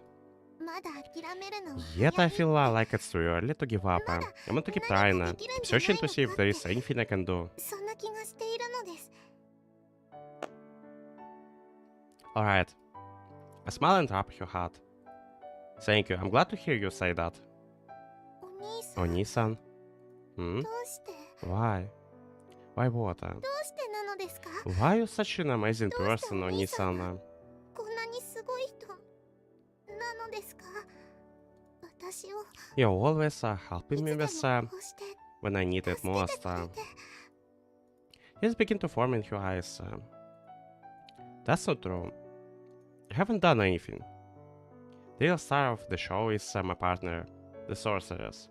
B: まだ諦めるのは
A: Yet
B: 早
A: I
B: い。
A: feel like it's too early to give up. I want to keep trying, keep searching to see if there is anything I can do.
B: そんな気がしているのです。
A: Alright. I smile and tap her heart. Thank you. I'm glad to hear you say that.
B: お兄さん、
A: Oni-san? Hmm?
B: どうして
A: Why? Why what?
B: どうしてなのですか？
A: Why are you such an amazing person, Oni-san?
B: こんなにすごい人なのですか？私を
A: You're always
B: い
A: helping
B: つ
A: me
B: で
A: with
B: もこうして
A: when I need
B: 助
A: it
B: けて
A: most.
B: くれて。
A: Tears begin to form in her eyes. That's not true. I haven't done anything. The real star of the show is my partner, the sorceress.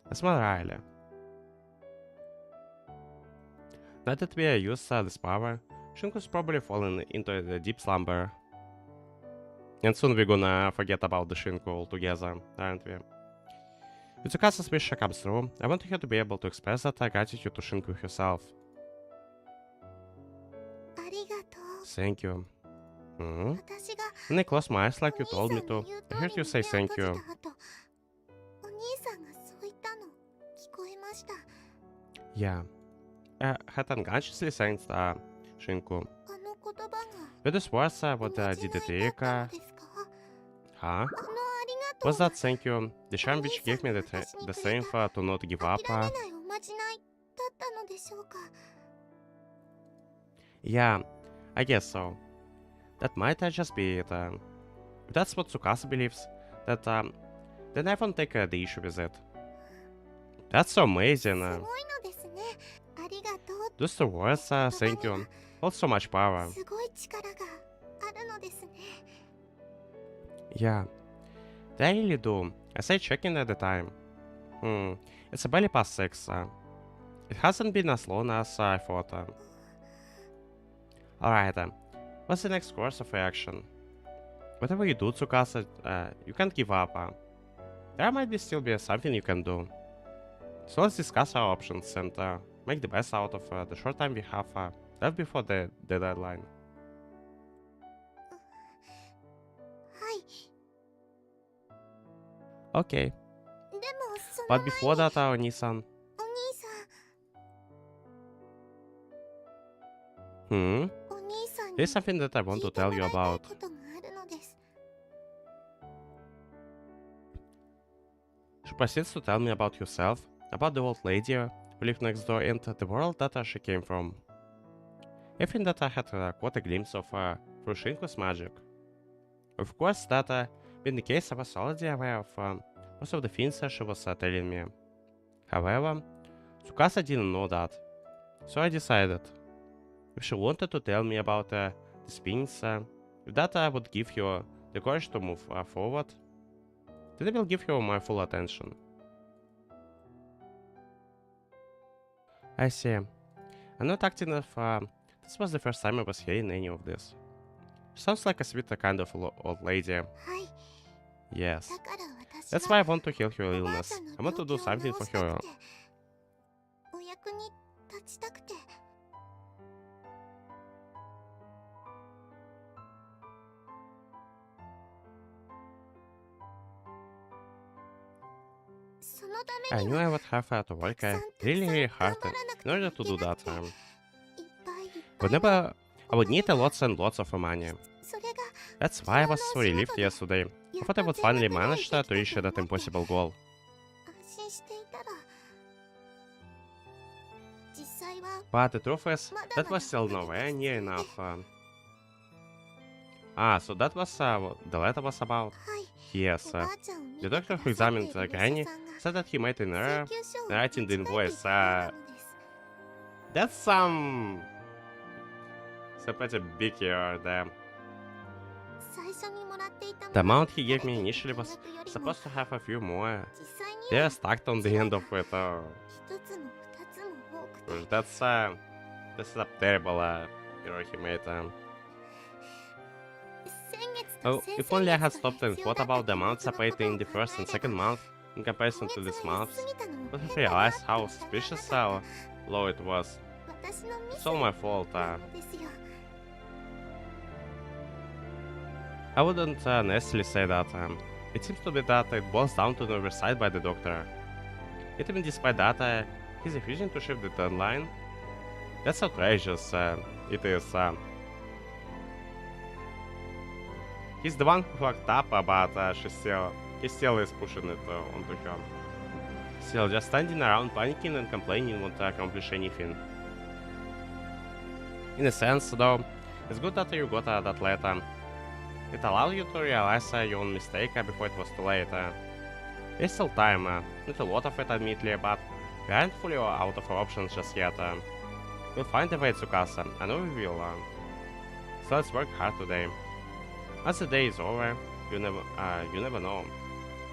A: I smile wryly. Now that we use this power, Shinko's probably fallen into a deep slumber. And soon we're gonna forget about the Shinku altogether, aren't we? If Tsukasa's wish comes true, I want her to be able to express that gratitude to Shinku herself.
B: ありがとう。
A: Thank you. Hmm?
B: 私が
A: When I close my eyes like you
B: お
A: told
B: 兄
A: me
B: さんの
A: to,
B: 言う
A: I
B: 通
A: heard
B: り
A: you
B: に
A: say
B: 目を
A: thank
B: 閉じ
A: you.
B: た後、お兄さんがそう言ったの聞こえました。
A: Yeah. I had unconsciously thanked Shinku.
B: あの言葉が
A: With these words,
B: お
A: what
B: 間違
A: did
B: い
A: it
B: だった
A: take?
B: のですか？
A: Huh?
B: あのありがとう
A: Was that thank you? The charm which gave me the strength to not give
B: 諦
A: up?
B: めないおまじないだったのでしょうか？
A: Yeah, I guess so. That might just be it. If that's what Tsukasa believes, that then I won't take the issue with it. That's so
B: す
A: amazing.
B: ごいのですね。ありがとう。
A: Those two words, thank you, hold so much power.
B: すごい力があるのですね。
A: Yeah, They really do. I say checking at the time. It's barely past 6. It hasn't been as long as I thought. Alright, what's the next course of action? Whatever you do, Tsukasa, you can't give up. There might still be something you can do. So let's discuss our options and make the best out of the short time we have left before the deadline.
B: はい。
A: Okay,
B: でもその
A: but
B: 前
A: before
B: に
A: that, Oni-san.
B: お兄さ
A: Hmm?
B: ん、お兄さん
A: There's
B: に
A: something that I want
B: 聞
A: to
B: いても
A: tell
B: らい
A: you
B: たい
A: about.
B: ことがあるのです。
A: She proceeds to tell me about herself, about the old lady who lived next door, and the world that she came from. I think that I had caught a glimpse of through Shinko's magic. Of course, that being the case, I was already aware of most of the things she was telling me. However, Tsukasa didn't know that, so I decided if she wanted to tell me about these things, if that would give her the courage to move forward, then I will give her my full attention. I see. I'm not acting as if this was the first time I was hearing any of this. Sounds like a sweet kind of old lady.
B: はい。
A: Yes.
B: だから私
A: That's
B: は
A: why I want to heal her
B: おばあ
A: illness.
B: ちゃんの
A: I want to
B: 病
A: do
B: 気を
A: something
B: 治
A: for
B: した
A: her.
B: くてお役に立ちたくて。 そのた
A: I
B: め
A: knew
B: に
A: I
B: は
A: would have to
B: た
A: work
B: くさん
A: really, really
B: 頑
A: hard
B: 張らなく
A: in
B: てはい
A: order to
B: け
A: do
B: な
A: that.
B: くていっぱいいっぱい
A: Whenever I would need
B: お
A: lots
B: 金
A: and lots of money.
B: それが
A: That's why I was so relieved yesterday. I thought I would finally manage to reach that impossible goal.
B: 安心していたら実際は
A: But the truth is, that was still nowhere near enough. So that was what the letter was about?
B: はい
A: Yes.
B: おばあちゃんを見
A: The
B: て
A: doctor
B: く
A: who
B: ださって
A: examined
B: いるお医者
A: Granny
B: さんが
A: said that he made an error
B: 請求書を
A: writing the
B: 間違えて
A: invoice.
B: いたようなのです
A: That's some... It's a pretty big error there.
B: 最初にもらっていた
A: The
B: もの
A: amount he gave me initially was
B: 金額よりも
A: supposed to have a few more.
B: 実際に
A: They're
B: は
A: stuck on the end of it.
B: 一つも二つも多くて
A: That's a terrible error he made.
B: 先月
A: Oh,
B: と先
A: if
B: 々
A: only I
B: 月
A: had
B: と
A: stopped and
B: 必要
A: thought
B: だった
A: about the
B: 金
A: amount
B: 額の
A: separated
B: こと
A: in
B: を
A: the
B: 考
A: first and
B: えれ
A: second
B: ば
A: month in comparison
B: 今
A: to
B: 月
A: this
B: が
A: month,
B: 安すぎたのも
A: would
B: 変
A: have
B: だな
A: realized
B: って
A: how
B: 疑わな
A: suspicious
B: かった
A: low it was.
B: 私のミ
A: It's
B: ス
A: all my fault.
B: なのですよ
A: I wouldn't necessarily say that. It seems to be that it boils down to the oversight by the doctor. Yet even despite that, he's refusing to shift the deadline. That's outrageous. It is. He's the one who fucked up, but he still is pushing it onto her. Still, just standing around panicking and complaining won't accomplish anything. In a sense, though, it's good that you got that letter. It allowed you to realize your own mistake before it was too late. There's still time, not a lot of it admittedly, but we aren't fully out of options just yet. We'll find a way, Tsukasa. I know we will. So let's work hard today. As the day is over, you never know.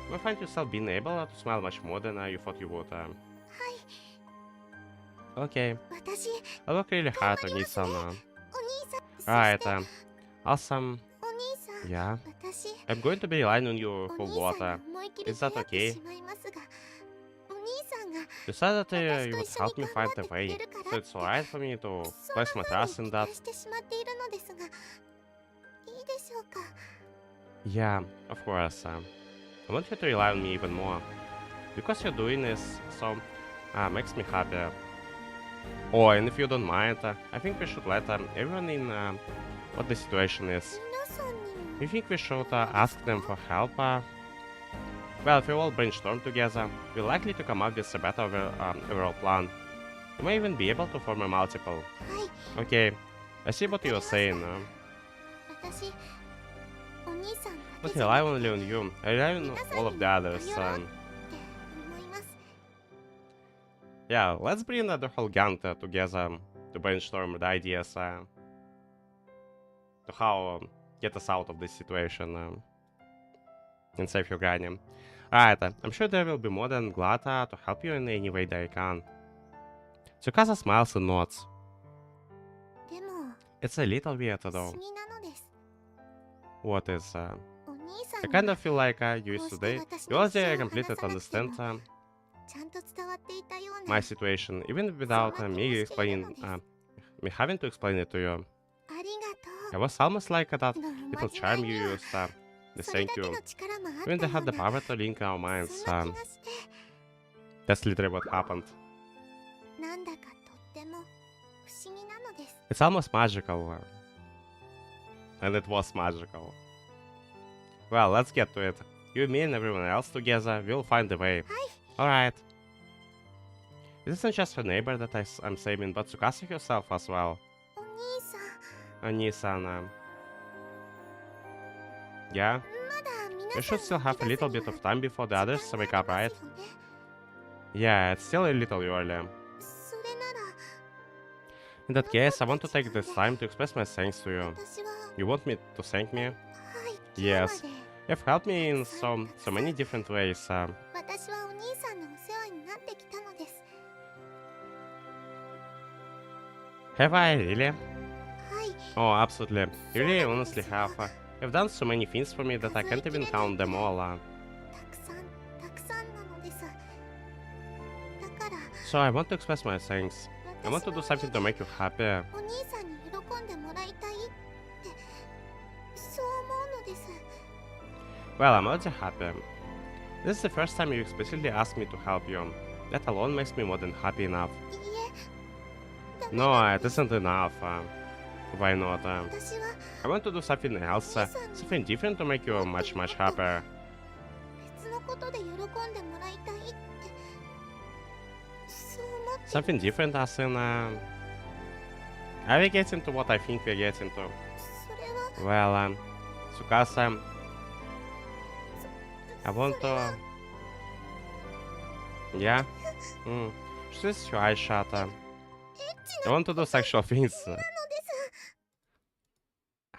A: You will find yourself being able to smile much more than you thought you would.
B: はい
A: Okay,
B: 私
A: I'll work really hard on this one.
B: お兄さん
A: Alright,
B: そして
A: awesome.
B: お兄さん
A: Yeah,
B: 私
A: I'm going to be relying on you
B: お
A: for
B: 兄さん
A: water.
B: に思い切り
A: Is that
B: 出会って
A: okay?
B: しまいますがお兄さんが
A: You said that
B: 私
A: you
B: と
A: would
B: 一緒
A: help
B: に
A: me
B: 頑
A: find
B: 張って
A: a
B: くれ
A: way,
B: るか
A: so
B: ら
A: it's alright for me to
B: そん
A: place
B: な
A: my
B: 風
A: trust
B: に
A: in
B: 期
A: that.
B: 待してしまっているのですがいいでしょうか
A: Yeah, of course. I want you to rely on me even more. Because you're doing this, so makes me happy. Oh, and if you don't mind, I think we should let everyone in what the situation is.
B: 皆さんにも
A: You think we should ask them for help? Well, if we all brainstorm together, we're likely to come up with a better overall plan. We may even be able to form a multiple.
B: はい
A: Okay, I see what you're saying.
B: 私お兄さんだ
A: But
B: けじゃ
A: rely
B: なく
A: only on you. I rely on all of the others.
B: って思います
A: Yeah, let's bring the whole gang together to brainstorm the ideas to how get us out of this situation. and save your granny. Alright, I'm sure they will be more than glad to help you in any way they can. Tsukasa smiles and nods.
B: でも
A: It's a little weird
B: 不
A: though.
B: 思議なのです。
A: What is,
B: お兄さ
A: I
B: ん
A: kind
B: が
A: of feel like you used today. You already completely understand
B: ちゃんと伝わっていたような
A: my situation, even without me me having to explain it to you.
B: ありがと
A: It was almost like that
B: うのお
A: little
B: まじない
A: charm you
B: には
A: used, the
B: それ
A: thank
B: だけ
A: you.
B: の力もあっ
A: Even
B: た
A: they
B: よ
A: had
B: う
A: the
B: な
A: power to link our minds.
B: そんな気がして
A: That's literally what happened.
B: なんだかとっても不思議なのです。
A: It's almost magical. And it was magical. Well, let's get to it. You, me, and everyone else together, we'll find a way. Alright. This isn't just her neighbor that I'm saving, but Tsukasa herself as well.
B: お兄さん
A: Oni-san, yeah?
B: まだ皆
A: We
B: さん
A: should still
B: の
A: have a
B: 気が
A: little
B: する
A: bit of time before the others
B: 時間が
A: wake
B: あ
A: up,
B: り
A: right?
B: ますよね。
A: Yeah, it's still a little early.
B: それなら
A: In that case, I want to take this time to express my thanks to you.
B: 私は
A: You want me to thank me?
B: はい今日ま
A: Yes.
B: で
A: You've helped me in so many different ways.
B: 私はお兄さんのお世話になってきたのです。
A: Have I really?
B: はい
A: Oh, absolutely. You really honestly have. You've done so many things for me that I can't even count them all.
B: たくさんなのです。だから
A: So I want to express my thanks. I want to do something to make you happy.
B: お兄さんに喜んでもらいたいってそう思うのです。
A: Well, I'm already happy. This is the first time you explicitly asked me to help you. That alone makes me more than happy enough.
B: いいえ、ダメ
A: No,
B: なん
A: it
B: です。
A: isn't enough. Why not?
B: 私は
A: I want to do something else, something different to make you much happier.
B: 別のことで喜んでもらいたいってそう思って
A: Something different as in... Are we getting to what I think we're getting to?
B: それは
A: Well, Tsukasa, I want
B: それは
A: to... Yeah? Что is your eye shut?
B: エッ
A: I
B: チな
A: want to do sexual things.
B: のです。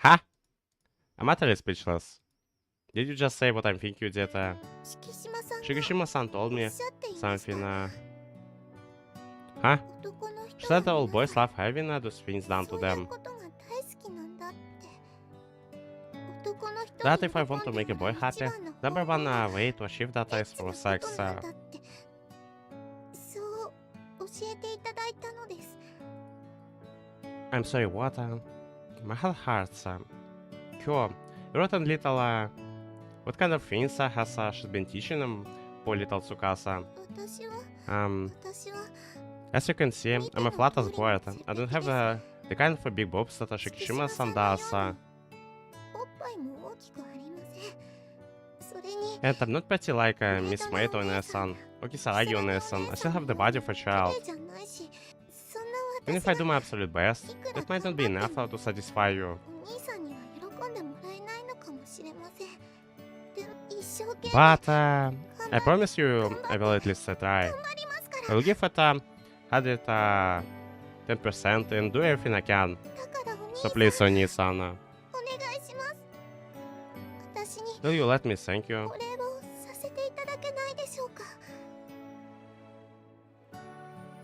A: Huh? I'm utterly speechless. Did you just say what I think you did?
B: 敷島さんが
A: Shigishima-san told
B: お
A: me
B: っしゃっていました
A: something, Huh?
B: 男の
A: She
B: 人
A: said that
B: は
A: all
B: 皆
A: boys
B: さん
A: love having those things done
B: そ
A: to
B: ういう
A: them.
B: ことが大好きなんだって男の人
A: That
B: に
A: if I want
B: 喜
A: to
B: んで
A: make a
B: もら
A: boy
B: う
A: happy,
B: 一番の
A: number
B: 方
A: one
B: 法は
A: way to achieve that
B: エッ
A: is
B: チな
A: through
B: こと
A: sex.
B: なんだってそう教えていただいたのです。
A: I'm sorry, what? My heart hurts. Cool. You wrote a little, what kind of things has she been teaching them, poor little Tsukasa?
B: 私は
A: As
B: 私は
A: you can see, I'm a flat as board. I don't have the kind of big boobs that
B: 敷
A: Shikishima-san
B: 島さんのよ
A: does.
B: うにおっぱいも大きくありません。それに
A: And I'm not pretty like Miss Maito Onesan or Kisaragi Onesan. I still have the body of a
B: 綺
A: child.
B: 麗じゃないしそんな
A: Even
B: 私
A: if I do
B: が
A: my absolute best, it might not be enough to satisfy you.
B: お兄さんには喜んでもらえないのかもしれません。でも一生懸命
A: But
B: 頑
A: I
B: 張
A: promise you, I will at least try.
B: りますか
A: I
B: ら。
A: will give it 10% and do everything I can.
B: だからお兄
A: So
B: さん
A: please, Oni-san,
B: お願いします。私に
A: will you let me thank you?
B: お礼をさせていただけないでしょうか。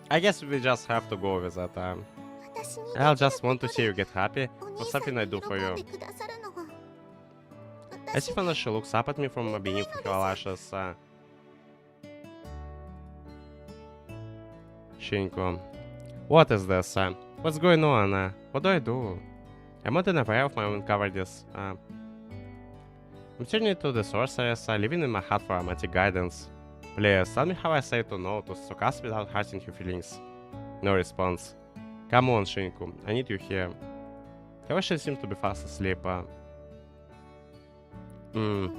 A: I guess we just have to go with that.
B: 私に
A: I'll
B: できる
A: just want to
B: こと
A: see
B: で
A: you get happy
B: お
A: for
B: 兄さん
A: something
B: に
A: I
B: 喜
A: do for
B: ん
A: you.
B: でくださるのは
A: As
B: 私
A: if she looks up at me from beneath her lashes. Shinko. What is this? What's going on? What do I do? I'm not even aware of my own cowardice. I'm turning to the sorceress, living in my heart for romantic guidance. Please, tell me how I say to no to Tsukasa without hurting her feelings. No response. Come on, Shinku, I need you here. However, she seems to be fast asleep.
B: お兄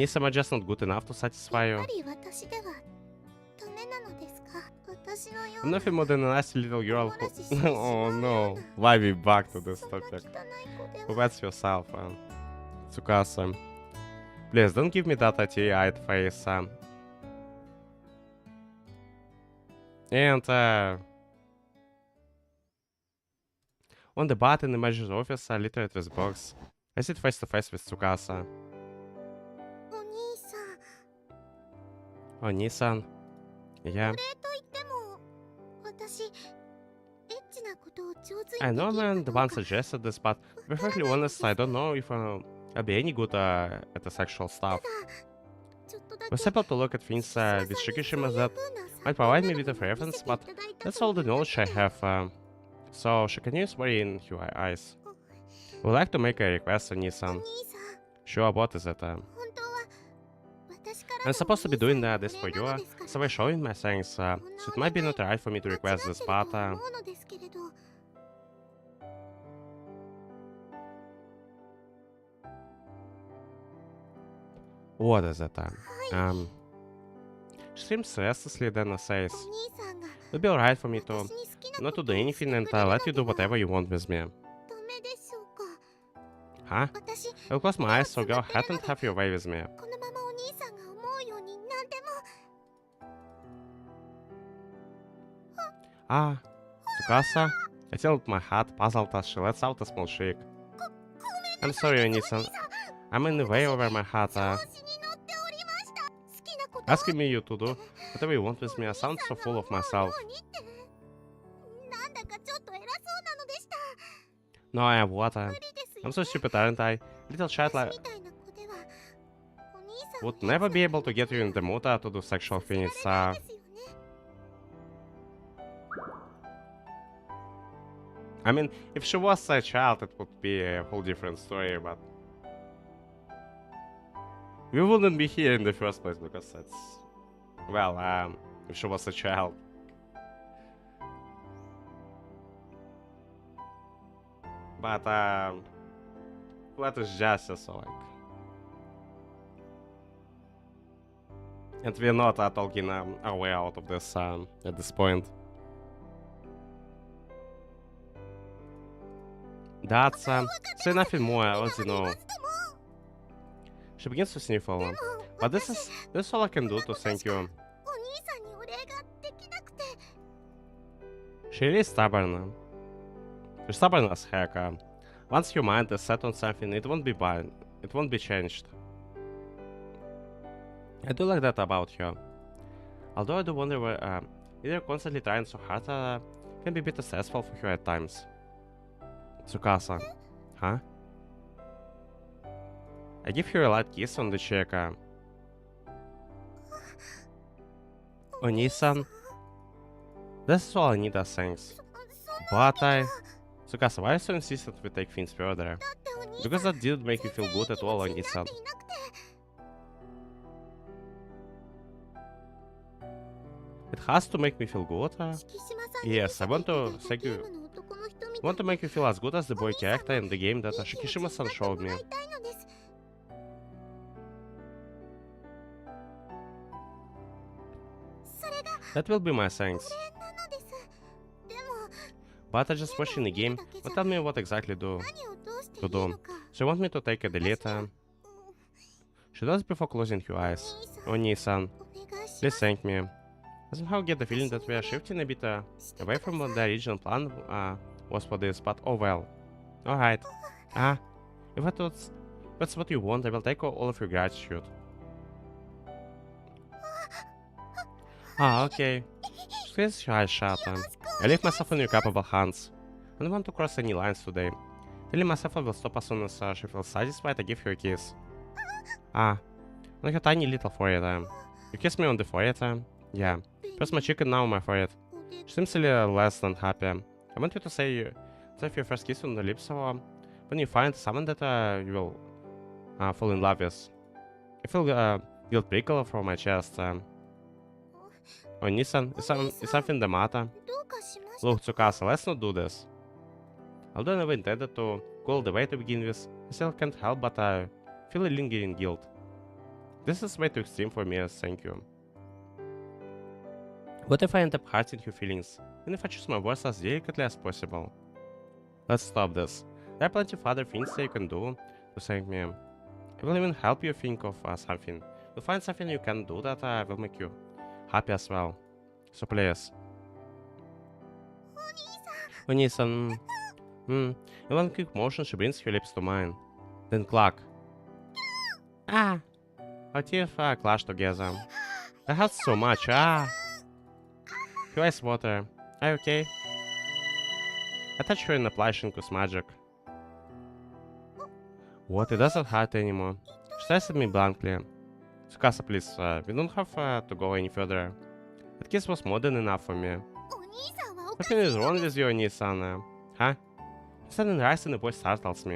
B: さん
A: Onisama just not good enough to satisfy
B: や
A: you.
B: っぱり私ではダメなのですか。私のよ
A: I'm
B: うな
A: nothing more than a nice little girl
B: 漏らし
A: who...
B: してしまう
A: Oh
B: よう
A: no.
B: な
A: Why we back to this
B: そんな
A: topic?
B: 汚い子で
A: Who
B: は
A: that's yourself, Tsukasa. Please don't give me that teary-eyed face. And on the button in the manager's office, littered with books. I sit face to face with Tsukasa.
B: お
A: Oh, Nissan. Yeah.
B: と言っても私エッチなことを上手
A: I
B: にで
A: know,
B: きる
A: man,
B: か
A: the
B: どう
A: one
B: か
A: suggested this, but to be perfectly honest, I don't know if I'll be any good at the sexual stuff.
B: ちょっとだ
A: It
B: け
A: was simple to look at things with Shikishimas that might provide me with reference, but that's all the knowledge I have. So she continues worrying in her eyes. Would like to make a request on Nissan.
B: 兄さん
A: Sure, what is it?
B: 本当は私から
A: I'm supposed to be doing this
B: お
A: for
B: 礼
A: you,
B: なのですから
A: so by showing my thanks, so it might be not right for me to
B: 間違
A: request
B: って
A: this,
B: る
A: but
B: とは思うのですけれど
A: what is it? She seems restlessly, then
B: お
A: says,
B: 兄さんが
A: it'll be alright for me to
B: 私に好きな
A: not
B: こ
A: to
B: と
A: do
B: を
A: anything
B: して
A: and
B: くれる
A: let you
B: の
A: do
B: では
A: whatever you want with me.
B: ダメでしょうか
A: Huh?
B: 私
A: I'll close my eyes so go ahead and have your way with me.
B: このままお兄さんが思うように何でも
A: Ah, Tsukasa? I tilted my hat, puzzled as she lets out a small shriek. I'm sorry, Onisan. I'm in the way over my hat.
B: 調子に乗っておりました好きなことを
A: Asking me you to do whatever you want with me, I sound so full of myself.
B: なんだかちょっと偉そうなのでした
A: No, I have what?
B: 無理ですよ
A: I'm so stupid, aren't I? Little chat
B: 私
A: like
B: みたいな子ではお兄さん
A: would never be able to get you in the mood to do sexual things.
B: ですよね
A: I mean, if she was a child, it would be a whole different story, but we wouldn't be here in the first place because it's, well, if she was a child. But that is just so like, and we're not talking our way out of this at this point. That's say nothing more, I'll let you know. She begins to sniffle, but this is all I can do to thank you.
B: お兄さんにお礼ができなくて
A: She really stubborn. She's stubborn as heck. Once your mind is set on something, it won't be bad. It won't be changed. I do like that about her. Although I do wonder where either constantly trying so hard can be a bit stressful for her at times. Tsukasa. Huh? I give her a light kiss on the cheek. Onisan. This is all I need as thanks.
B: そんな
A: But I... Tsukasa, why are you so insistent we take things further?
B: だってお兄さん
A: Because that didn't make you feel good at all,
B: 全然いい気持
A: Onisan.
B: ちになっていなくて
A: It has to make me feel good?
B: 敷島さんに
A: Yes, I want to
B: 見せて
A: thank
B: いただいたゲ
A: you.
B: ームの男の人み
A: I
B: たい
A: want to make you feel as good as the boy character in the game that
B: いい気持ち
A: Shikishima-san
B: になって
A: showed
B: も
A: me.
B: らいたいのです それが
A: That will be my thanks.
B: お礼なのですでも
A: But I just watched in the game, but tell me what exactly do.
B: 何をどうしてい
A: To
B: い
A: do.
B: のか
A: So you want me to take a delete? She does before closing her eyes.
B: お兄さん
A: Oni-san,
B: お願いし
A: please
B: ます
A: thank me. I somehow get the feeling that we are shifting a bit away from what the original plan was for this, but oh well. Alright. If that's what you want, I will take all of your gratitude. Okay. Squeeze your eyes shut. I leave myself in your capable hands. I don't want to cross any lines today. Telling myself I will stop as soon as she feels satisfied, I give her a kiss. On her tiny little forehead. You kiss me on the forehead? Yeah. Press my cheek and now my forehead. She seems a little less than happy. I want you to say your first kiss on the lips, so when you find someone that you will fall in love with. I feel guilt prickle from my chest. Oh, Nissan, is something the matter?
B: どうかしました
A: Look, Tsukasa, let's not do this. Although I never intended to go all the way to begin with, I still can't help but feel a lingering guilt. This is way too extreme for me, thank you. What if I end up hurting your feelings, and if I choose my words as delicately as possible? Let's stop this. There are plenty of other things that you can do to thank me. I will even help you think of something. We'll find something you can do that will make you happy as well. So please.
B: お兄さん
A: Onisan. In one quick motion, she brings her lips to mine. Then cluck. Our teeth clash together. That hurts so much. Ah! Feel ice water. Are you okay? I touched her and applied Shinku's magic. What? It doesn't hurt anymore. She stares at me blankly. Tsukasa, please, we don't have to go any further. That kiss was more than enough for me.
B: お兄さんはおかし
A: Nothing
B: い
A: is
B: の
A: wrong
B: です
A: with you, Nissan. Huh? He suddenly rise and the voice startles me.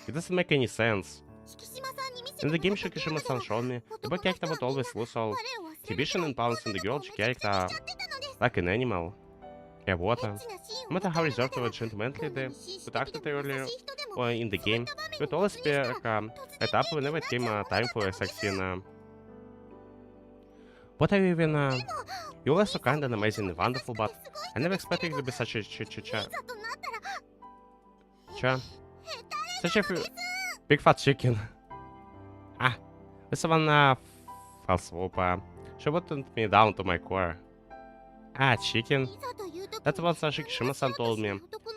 A: It doesn't make any sense.
B: 敷島さんに見せ
A: In
B: て
A: the
B: も
A: game
B: らったゲームで
A: Shikishima-san
B: は
A: showed me, the boy
B: 男の人
A: character
B: は
A: would
B: みんな
A: always lose all
B: 我を忘れる
A: inhibition and balance in the girl
B: と
A: character
B: 同じ気持ちにしちゃってたのです
A: like an animal. Yeah, what?
B: エッチなシーン
A: No
B: を
A: matter
B: 見
A: how
B: たい
A: reserved
B: 中
A: or
B: で
A: gentlemanly
B: どんな
A: they
B: に紳士
A: would
B: 的
A: act
B: でも
A: earlier
B: 優しい人でも
A: or in the
B: そういっ
A: game,
B: た場面
A: it would
B: で
A: always
B: 気
A: be
B: にしたら
A: at
B: 突然
A: up
B: ゲーム
A: whenever
B: に
A: it
B: なっ
A: came
B: ちゃうもの
A: time
B: だ
A: for
B: った
A: a
B: のです
A: sex scene. What are you even? You're always so kind and amazing and wonderful, but I never expected you to be such a
B: いざとなったら
A: cha.
B: 下
A: Such a big fat chicken. Ah, this one fell swoop. She buttoned me down to my core. Ah, chicken.
B: いざという時
A: That's what Shikishima-san told me.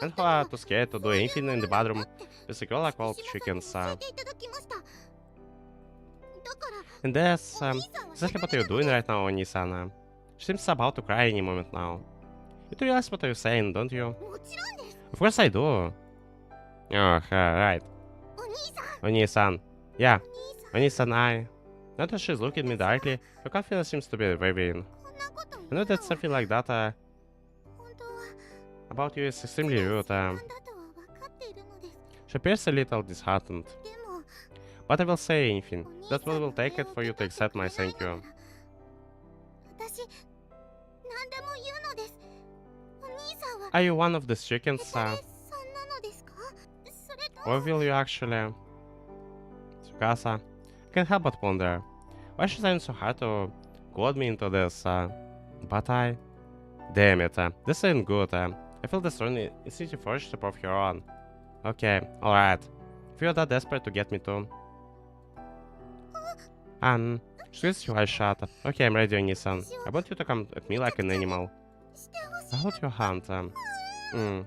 A: And how to scare to do anything in the bedroom with a girl I called chickens.
B: 教えていただきましただから
A: And that's
B: お兄さんは
A: exactly what you're doing right now, Onisana. She seems about to cry any moment now. You do realize what you're saying, don't you?
B: もちろんです
A: Of course I do. Oh, right.
B: お兄さん
A: Oni-san. Yeah,
B: お兄さん
A: Oni-san, I. Not that she's looking at me directly, her confidence seems to be wavering.
B: こんなこと
A: I know that something like that
B: 本当は
A: about you is extremely rude.
B: なんだとは分かっているのです
A: She appears a little disheartened.
B: でも
A: But I will say anything.
B: お兄
A: That
B: さん
A: will
B: の
A: take
B: 目
A: it
B: を
A: for you
B: 受
A: to
B: け取
A: accept my
B: ってくれ
A: thank
B: ない
A: you.
B: なら私何でも言うのですお兄さんは
A: Are you one of these chickens?
B: ヘタレさんなのですかそれと
A: Or will you actually? Tsukasa. I can't help but wonder. Why she's trying so hard to goad me into this? But I. Damn it. This ain't good. I feel the strong instinctive urge to prove her on. Okay, alright. If you're that desperate to get me to. She gets your eyes shut. Okay, I'm ready, Onisan. I want you to come at me like an animal.
B: してほし
A: I hold your hand. I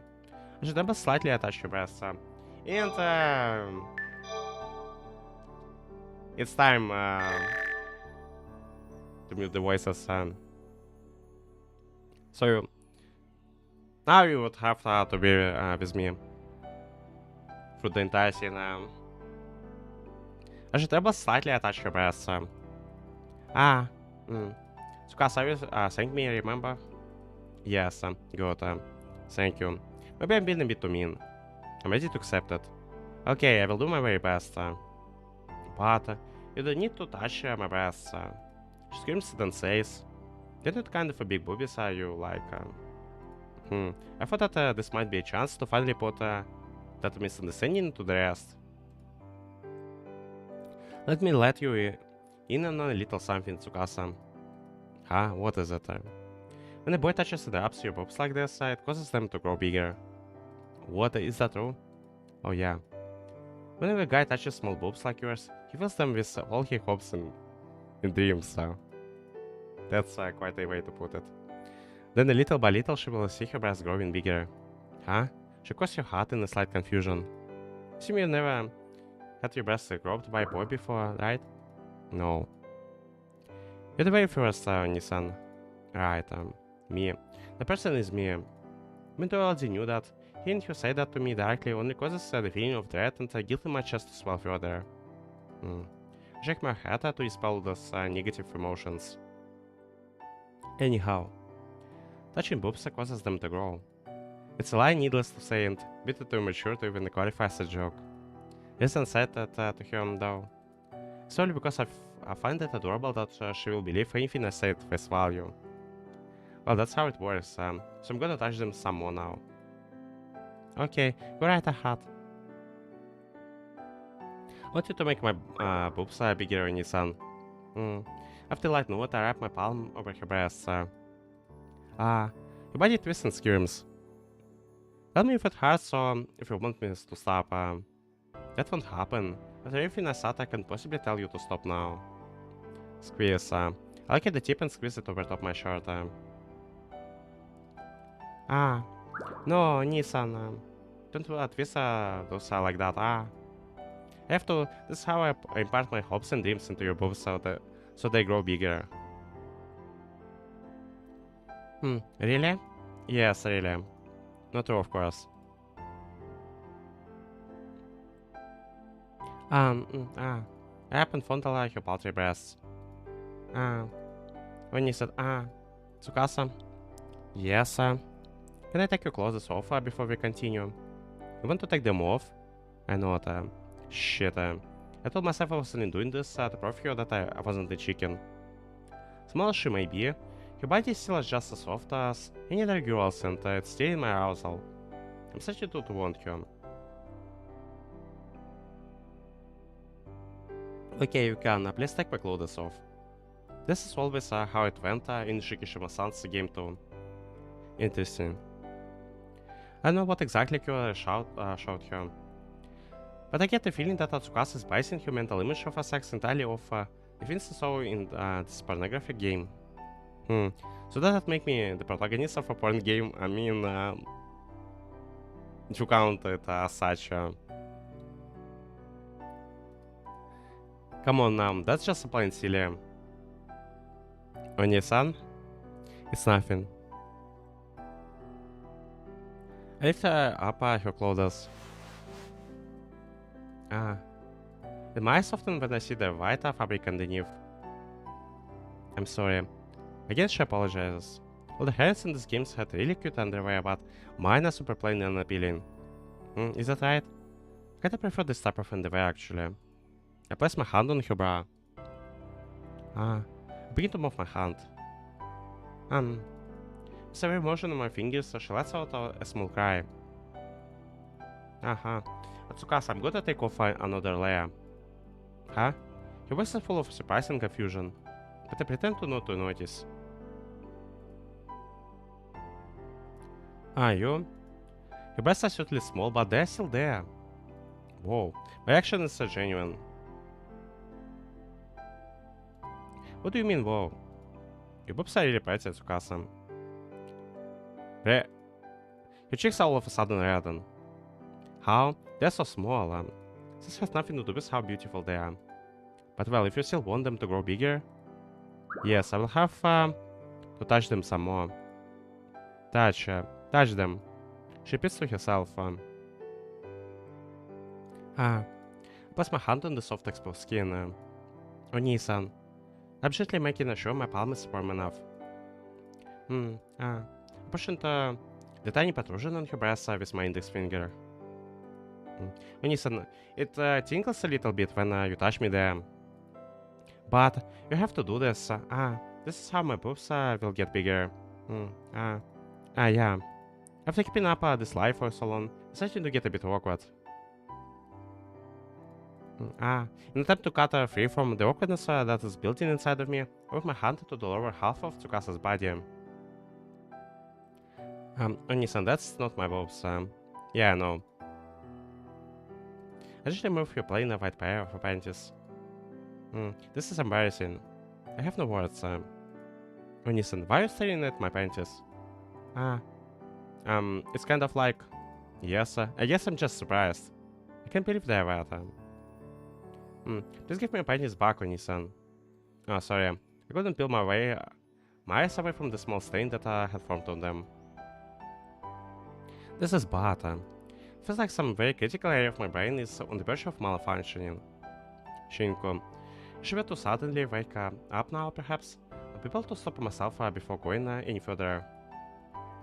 A: should ever slightly attach your breast. And it's time to mute the voices. So now you would have to be with me through the entire scene. I should ever slightly attach your breast. Tsukasa, you thank me, remember? Yes, good. Thank you. Maybe I'm being a bit too mean. I'm ready to accept it. Okay, I will do my very best. But you don't need to touch my breasts. She screams and says, "They're not kind of a big boobies, are you? Like, I thought that this might be a chance to finally put that misunderstanding to the rest. Let me let you in on a little something, Tsukasa." Huh? What is it? When a boy touches the ups your boobs like this, it causes them to grow bigger. What? Is that true? Oh yeah. Whenever a guy touches small boobs like yours, he fills them with all he hopes and dreams. That's quite a way to put it. Then little by little she will see her breasts growing bigger. Huh? She crossed your heart in a slight confusion. Assume you never had your breasts groped by a boy before, right? No. You're the very first, Nissan. Right, me. The person is me. Minto already knew that. Hearing you say that to me directly only causes the feeling of dread and guilt in my chest to swell further. I shake my head to dispel those negative emotions. Anyhow, touching boobs causes them to grow. It's a lie needless to say and a bit too immature to even qualify as a joke. Listen said that to her though. Solely because I find it adorable that she will believe anything I say at face value. Well, that's how it works, so I'm gonna touch them some more now. Okay, go right ahead. I want you to make my boobs bigger, Nissan. After light note, I wrap my palm over her breasts. Your body twists and screams. Tell me if it hurts or if you want me to stop. That won't happen. After everything I said, I can possibly tell you to stop now. Squeeze. I look at the tip and squeeze it over top my shirt. No, Nissan. Don't twist those like that. I have to. This is how I impart my hopes and dreams into your boobs so they grow bigger. Really? Yes, really. Not true, of course. I haven't fondled your paltry breasts. When you said, Tsukasa? Yes, can I take your clothes off before we continue? You want to take them off? I know it, shit, I told myself I wasn't doing this to prove you that I wasn't the chicken. Small as she may be, her body is still just as soft as any other girl's and it's still in my arousal. I'm such a dude to want her. Okay, you can, please take my clothes off. This is always how it went in Shikishima-san's game too. Interesting. I don't know what exactly Kyo showed her, but I get the feeling that Tsukasa is basing her mental image of sex entirely off events saw in this pornographic game. So does that make me the protagonist of a porn game? I mean, if you count it as such. Come on, that's just plain silly. Oni-san? It's nothing. I lift up her clothes. The mice often when I see the white fabric underneath. I'm sorry. Again, she apologizes. All the hairs in these games had really cute underwear, but mine are super plain and appealing. Is that right? I kinda prefer this type of underwear, actually. I place my hand on her bra. I begin to move my hand. With every motion of my fingers, she lets out a small cry. Tsukasa, I'm gonna take off another layer. Huh? Her voice is full of surprise and confusion, but I pretend to not to notice. You? Your breasts are certainly small, but they're still there. Whoa, my reaction is so genuine. What do you mean, whoa? Your boobs are really pretty, Tsukasa. Your cheeks are all of a sudden redden. How? They're so small. This has nothing to do with how beautiful they are. But well, if you still want them to grow bigger, yes, I will have to touch them some more. Touch them. She repeats to herself. I place my hand on the soft exposed skin. Oni-san, I'm gently making sure my palm is warm enough. Pushing the tiny protrusion on her breast with my index finger. Oni-san, it tingles a little bit when you touch me there. But you have to do this. This is how my boobs will get bigger. Yeah. After keeping up this life for so long, it's starting to get a bit awkward. In an attempt to cut free from the awkwardness that is built in inside of me, I move my hand to the lower half of Tsukasa's body. Oni-san, that's not my boobs. Yeah, I know. I just remove your plain white pair of panties. This is embarrassing. I have no words. Oni-san, why are you staring at my panties? It's kind of like... Yes, I guess I'm just surprised. I can't believe they're wet. Please give me my panties back, Oni-san. Oh, sorry. I couldn't peel my eyes away from the small stain that had formed on them. This is bad. Feels like some very critical area of my brain is on the verge of malfunctioning. Shinku, should I to suddenly wake up now, perhaps? I'll be able to stop myself before going any further.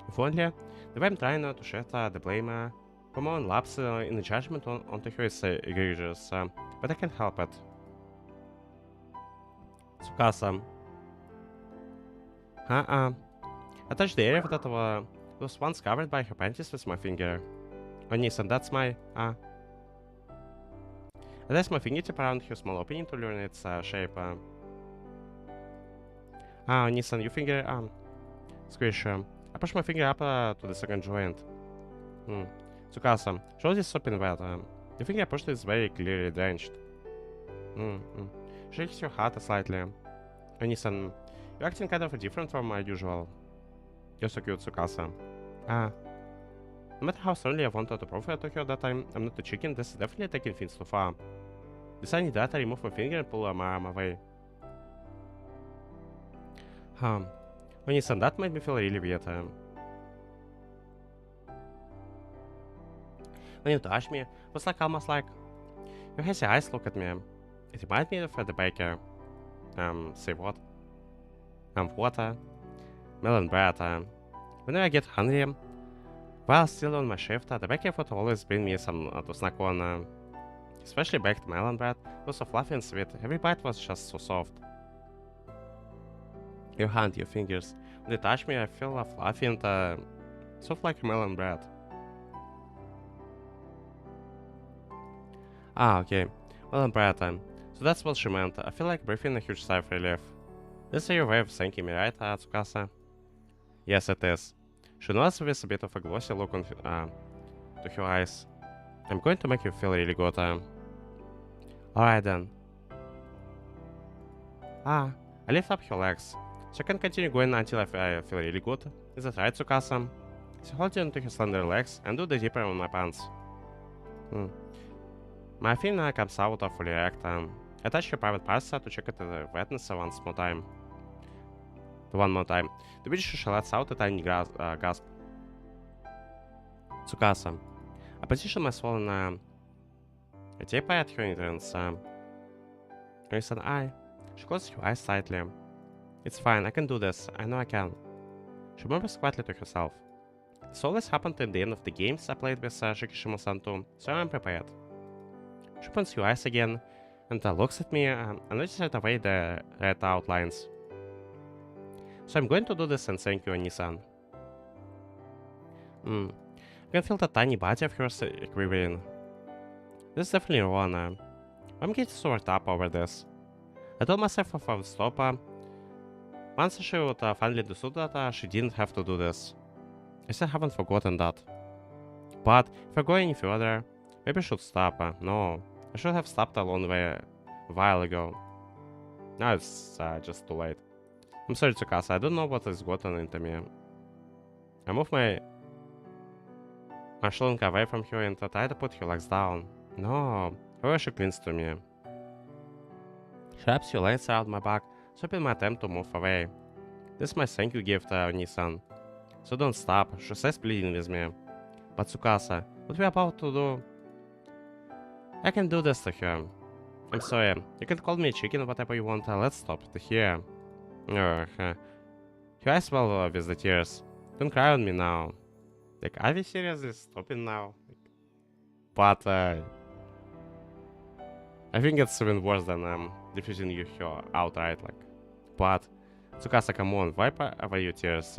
A: If only, the way I'm trying to shed the blame for my own lapse in the judgment onto her is egregious, but I can't help it. Tsukasa. I touched the area that was once covered by her panties with my finger. Oni-san, that's my... I place my fingertip around her small opening to learn its shape. Oni-san, your finger... Squish. I push my finger up to the second joint. Tsukasa, show this sopping wet. The finger I pushed is very clearly drenched. Shakes your head slightly. Oni-san, you're acting kind of different from usual. You're so cute, Tsukasa. No matter how strongly I wanted to prove to her that I'm not a chicken, this is definitely taking things too far. Deciding that, I remove my finger and pull my arm away. Oni-san, that made me feel really weird. When you touched me, it was like almost like your hazy eyes look at me. It reminded me of the baker. Say what? Water, melon bread. Whenever I get hungry, while still on my shift, the baker would always bring me some to snack on. Especially baked melon bread. It was so fluffy and sweet. Every bite was just so soft. Your hand, your fingers. When they touch me, I feel fluffy and soft like melon bread. Ah, okay. Melon bread. So that's what she meant. I feel like breathing a huge sigh of relief. This is your way of thanking me, right, Tsukasa? Yes, it is. She nods with a bit of a glossy look on to her eyes. I'm going to make you feel really good. Alright then. I lift up her legs, so I can continue going until I feel really good. Is that right, Tsukasa? She holds onto her slender legs and do the zipper on my pants. My fin comes out of fully erect. I touch her private parts to check the wetness one more time. To which she lets out a tiny gasp. Tsukasa. I position my swollen tip at her entrance. There's an eye. She closes her eyes slightly. It's fine, I can do this. I know I can. She murmurs quietly to herself. This always happened at the end of the games I played with Shikishima-san too, so I'm prepared. She opens her eyes again and looks at me and notices right away the red outlines. So I'm going to do this and thank you, Oni-san. I can feel the tiny body of hers quivering. This is definitely wrong. I'm getting so worked up over this. I told myself if I would stop, once she would finally understood that she didn't have to do this. I still haven't forgotten that. But if I go any further, maybe I should stop. No, I should have stopped a long way a while ago. Now it's just too late. I'm sorry, Tsukasa, I don't know what has gotten into me. I move my shoulder away from her and try to put her legs down. No, however she clings to me. She wraps her legs around my back, stopping my attempt to move away. This is my thank you gift, Oni-san. So don't stop, she says pleading with me. But Tsukasa, what we're about to do? I can do this to her. I'm sorry, you can call me a chicken, whatever you want, let's stop it here. Her eyes well with the tears. Don't cry on me now. Like, are we seriously stopping now? But I think it's even worse than diffusing you here outright. Like, but Tsukasa, come on, wipe away your tears.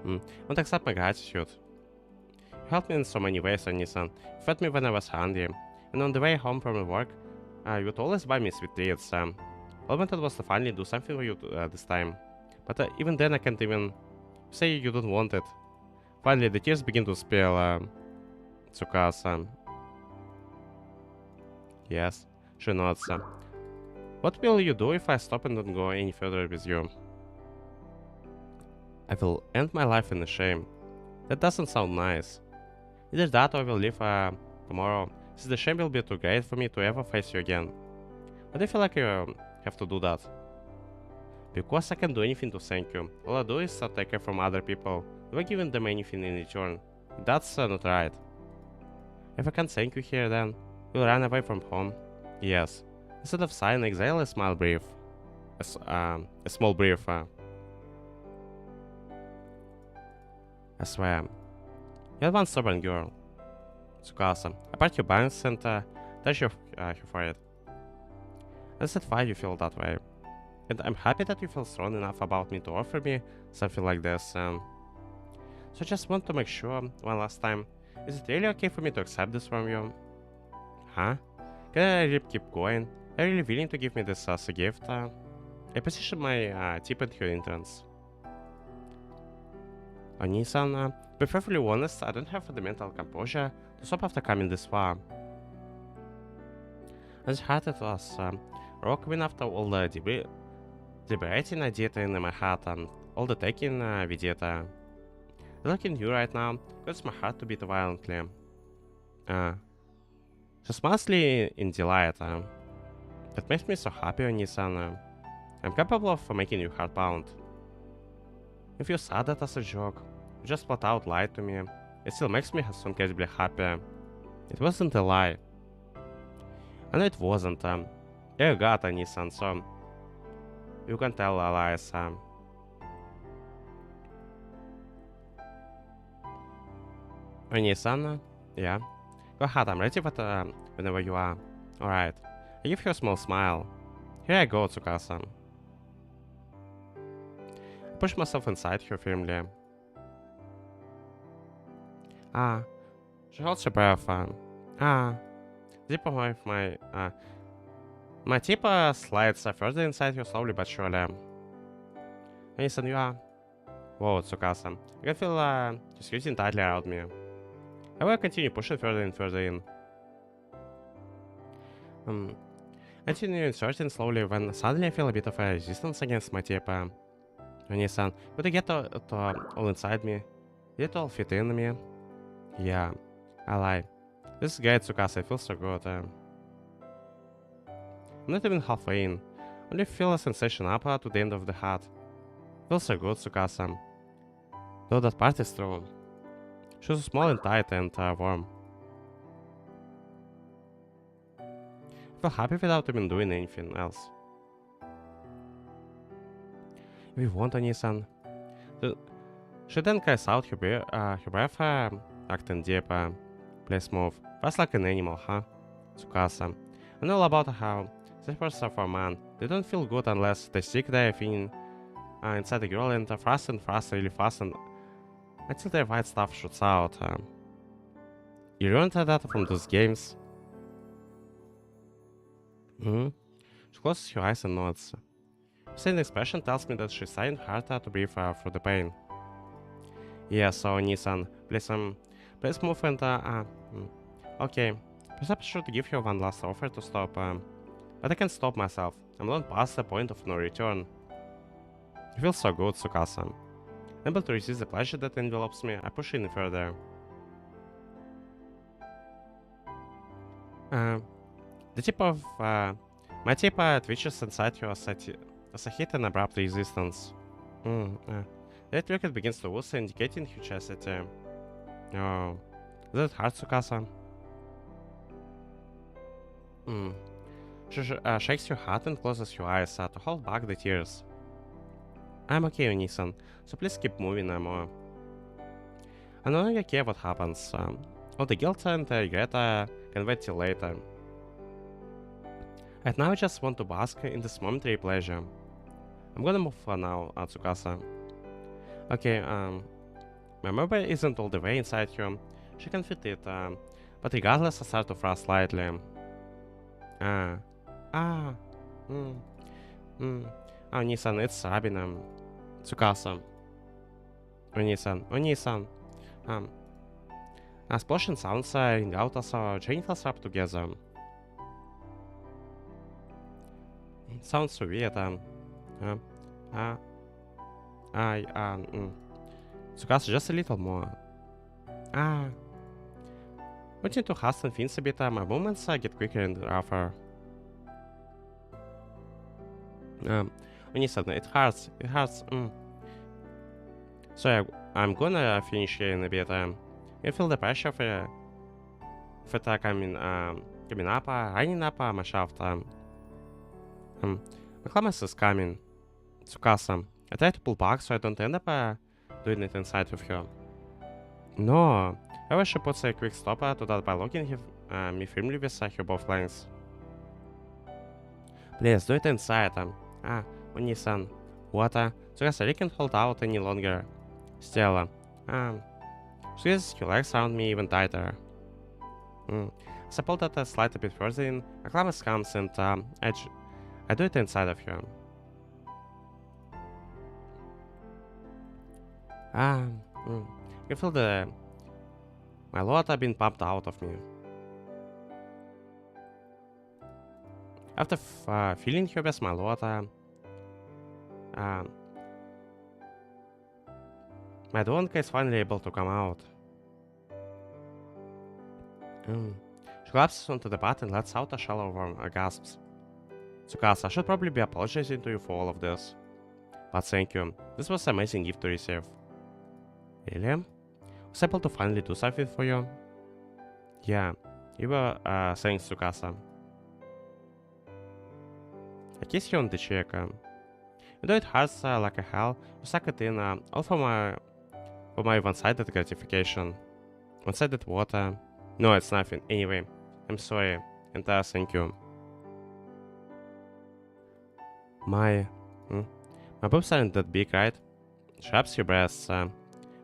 A: Don't accept my gratitude. You helped me in so many ways, Oni-san. You fed me when I was hungry, and on the way home from work, you would always buy me sweet treats. All I wanted was to finally do something for you this time. But even then I can't even say you don't want it. Finally, the tears begin to spill, Tsukasa. Yes, she nods. What will you do if I stop and don't go any further with you? I will end my life in shame. That doesn't sound nice. Either that or I will leave tomorrow, since the shame will be too great for me to ever face you again. But I feel like you have to do that. Because I can't do anything to thank you. All I do is take care from other people, never giving them anything in return. That's not right. If I can't thank you here, then you'll run away from home. Yes. Instead of sigh and exhale, a small breath. A small breath. I swear. You're one stubborn girl. Tsukasa, I pat your bangs and touch your forehead. I said why you feel that way. And I'm happy that you feel strong enough about me to offer me something like this. So I just want to make sure, one last time, is it really okay for me to accept this from you? Huh? Can I really keep going? Are you really willing to give me this as a gift? I position my tip at your entrance. Oni-san, to be perfectly honest, I don't have the mental composure to stop after coming this far. As hard as it was, rocking after all the deliberating I did in my heart and all the taking we did. Looking at you right now causes my heart to beat violently. Just mostly in delight. That makes me so happy, Oni-san. I'm capable of making you heart pound. If you saw that as a joke, you just flat out lied to me. It still makes me so incredibly happy. It wasn't a lie. I know it wasn't. You got a Nissan, so you can tell a lie, Nissan? Yeah. Go ahead, I'm ready whenever you are. Alright. I give you a small smile. Here I go, Tsukasa. I push myself inside her firmly. She holds her breath. Deep away from my tip slides further inside her slowly but surely. Listen, you are. Whoa, Tsukasa. I can feel you squeezing tightly around me. I will continue pushing further and further in. Continue inserting slowly when suddenly I feel a bit of a resistance against my tip. Nissan, would you get to all inside me? Did it all fit in me? Yeah, I lie. This is great, Tsukasa. It feels so good. I'm not even halfway in. Only feel a sensation up to the end of the heart. Feels so good, Tsukasa. Though that part is true. She was small and tight and warm. I feel happy without even doing anything else. If you want, Nissan. She then cries out her breath, acting deep. Please move. Fast like an animal, huh? Tsukasa. I know all about how zippers are for a man. They don't feel good unless they stick their thing inside the girl and thrust, really fast, and until their white stuff shoots out. You learned that from those games? She closes her eyes and nods. Her same expression tells me that she's trying hard to breathe through the pain. Yeah, so Nissan, please move and okay. Perhaps I should give her one last offer to stop, but I can't stop myself. I'm long past the point of no return. It feels so good, Tsukasa. Able to resist the pleasure that envelops me, I push in further. The tip of my tip twitches inside her as I hit an abrupt resistance. That liquid begins to ooze, indicating her chastity. Oh, is that hard, Tsukasa? She shakes her head and closes her eyes to hold back the tears. I'm okay, Nissan, so please keep moving more. I no longer care what happens. All the guilt and regret can wait till later. Right now I just want to bask in this momentary pleasure. I'm gonna move for now, Tsukasa. Okay, my mobile isn't all the way inside her. She can fit it, but regardless I start to thrust slightly. Oh, Nissan, it's Sabina. Tsukasa. Nissan. Splashing sounds ring out as our genitals rub together. Sounds so weird. Tsukasa, just a little more. Wanting to hasten things a bit, my movements get quicker and rougher. Nissan, it hurts. So I'm gonna finish here in a bit. You feel the pressure of it coming up, running up my shaft. My climax is coming. Tsukasa. I try to pull back so I don't end up doing it inside of her. No. However, she puts a quick stop to that by locking me firmly with her both legs. Please, do it inside. Nissan. What? Tsukasa, I can't hold out any longer. Still, squeezes her legs around me even tighter. As I pull that slight a bit further in, a climax comes and I do it inside of her. You feel my lot being pumped out of me. After feeling her best, my lot, my Donka is finally able to come out. She collapses onto the butt and lets out a shallow warm gasps. Tsukasa, I should probably be apologizing to you for all of this. But thank you. This was an amazing gift to receive. Really? I was able to finally do something for you? Yeah, you were saying Tsukasa. I kiss you on the cheek. Though it hurts like a hell, you suck it in, all for my one-sided gratification. One-sided water. No, it's nothing. Anyway, I'm sorry, and thank you. My boobs aren't that big, right? Straps your breasts.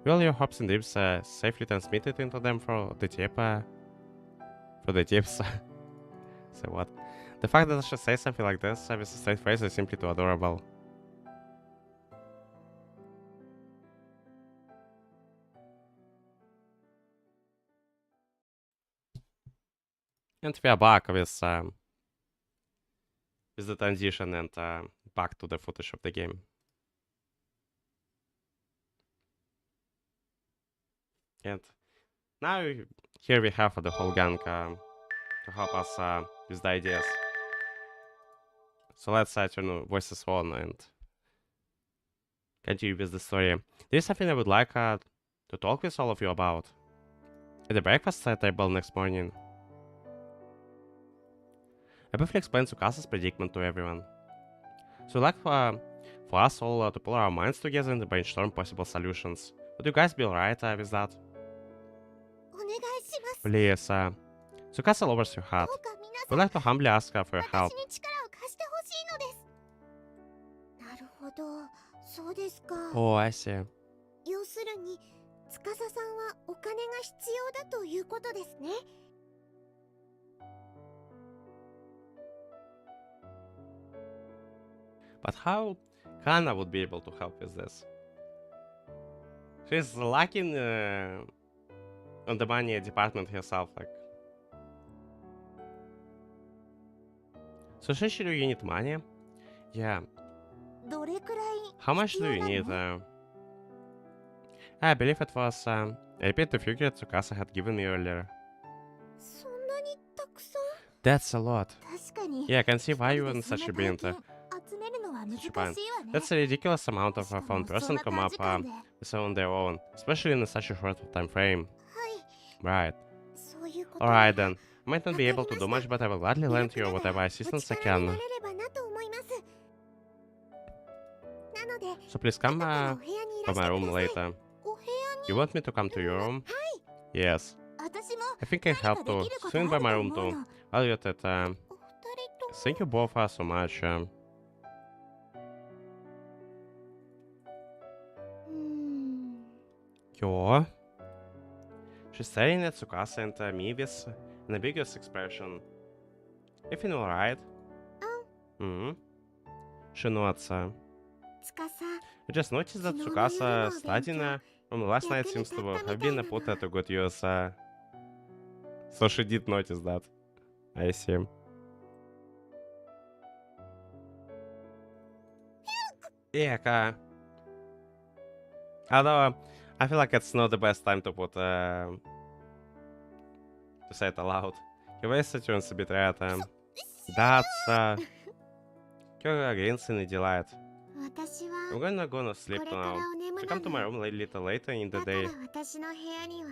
A: Will your hopes and dreams safely transmitted into them for the tip? For the tips? Say what? The fact that I should say something like this with a straight face is simply too adorable. And we are back with the transition and back to the footage of the game. And now here we have the whole gang to help us with the ideas. So let's turn voices on and continue with the story. There is something I would like to talk with all of you about. At the breakfast table next morning, I briefly explained Tsukasa's predicament to everyone. So I'd like for us all to pull our minds together and brainstorm possible solutions. Would you guys be alright with that? Please, Tsukasa lowers your heart. We'd like to humbly ask her for your help. Oh, I see.
B: 要するに、司さんはお金が必要だということですね。
A: But how Kana would be able to help with this? She's lacking on the money department herself, like. So Shishiru, you need money? Yeah.
B: どれくらい
A: How much do you need? I believe it was I repeat the figure Tsukasa had given me earlier.
B: そんなにたくさん
A: That's a lot.
B: 確かに
A: Yeah, I can see why you were in such a bind.
B: 集めるのは難しいわね
A: That's a ridiculous amount of a found person come up with on their own, especially in such a short time frame.
B: はい
A: Right.
B: そういうこと
A: Alright then. I might not be able to do much, but I will gladly lend you whatever assistance I
B: お力に
A: can.
B: なれればなと思いますなので
A: So please come
B: お部屋にいら
A: by
B: して
A: my
B: く
A: room
B: ださい
A: later.
B: お部屋に
A: You want me to come to your room? Yes.
B: 私も
A: I think I
B: 何か
A: help
B: で
A: to
B: きること
A: swing
B: あ
A: by
B: る
A: my
B: と
A: room
B: 思う
A: too.
B: の
A: While you're at it,
B: お二人とも
A: thank you both so much. 今日 She's staring at Tsukasa and me with an ambiguous expression. You feeling alright? She nods.
B: 司
A: I just noticed that Tsukasa studying from last night seems to have been put to good use. So she did notice that. I see. Yeah, although I feel like it's not the best time to put to say it aloud. Your voice tunes a bit red. That's Kyoga не делает.
B: 私
A: I'm
B: は
A: gonna go to
B: こ
A: sleep
B: れから
A: now.
B: お眠
A: So
B: な
A: come to
B: の
A: my room a little later in the
B: だか
A: day.
B: ら私の部屋には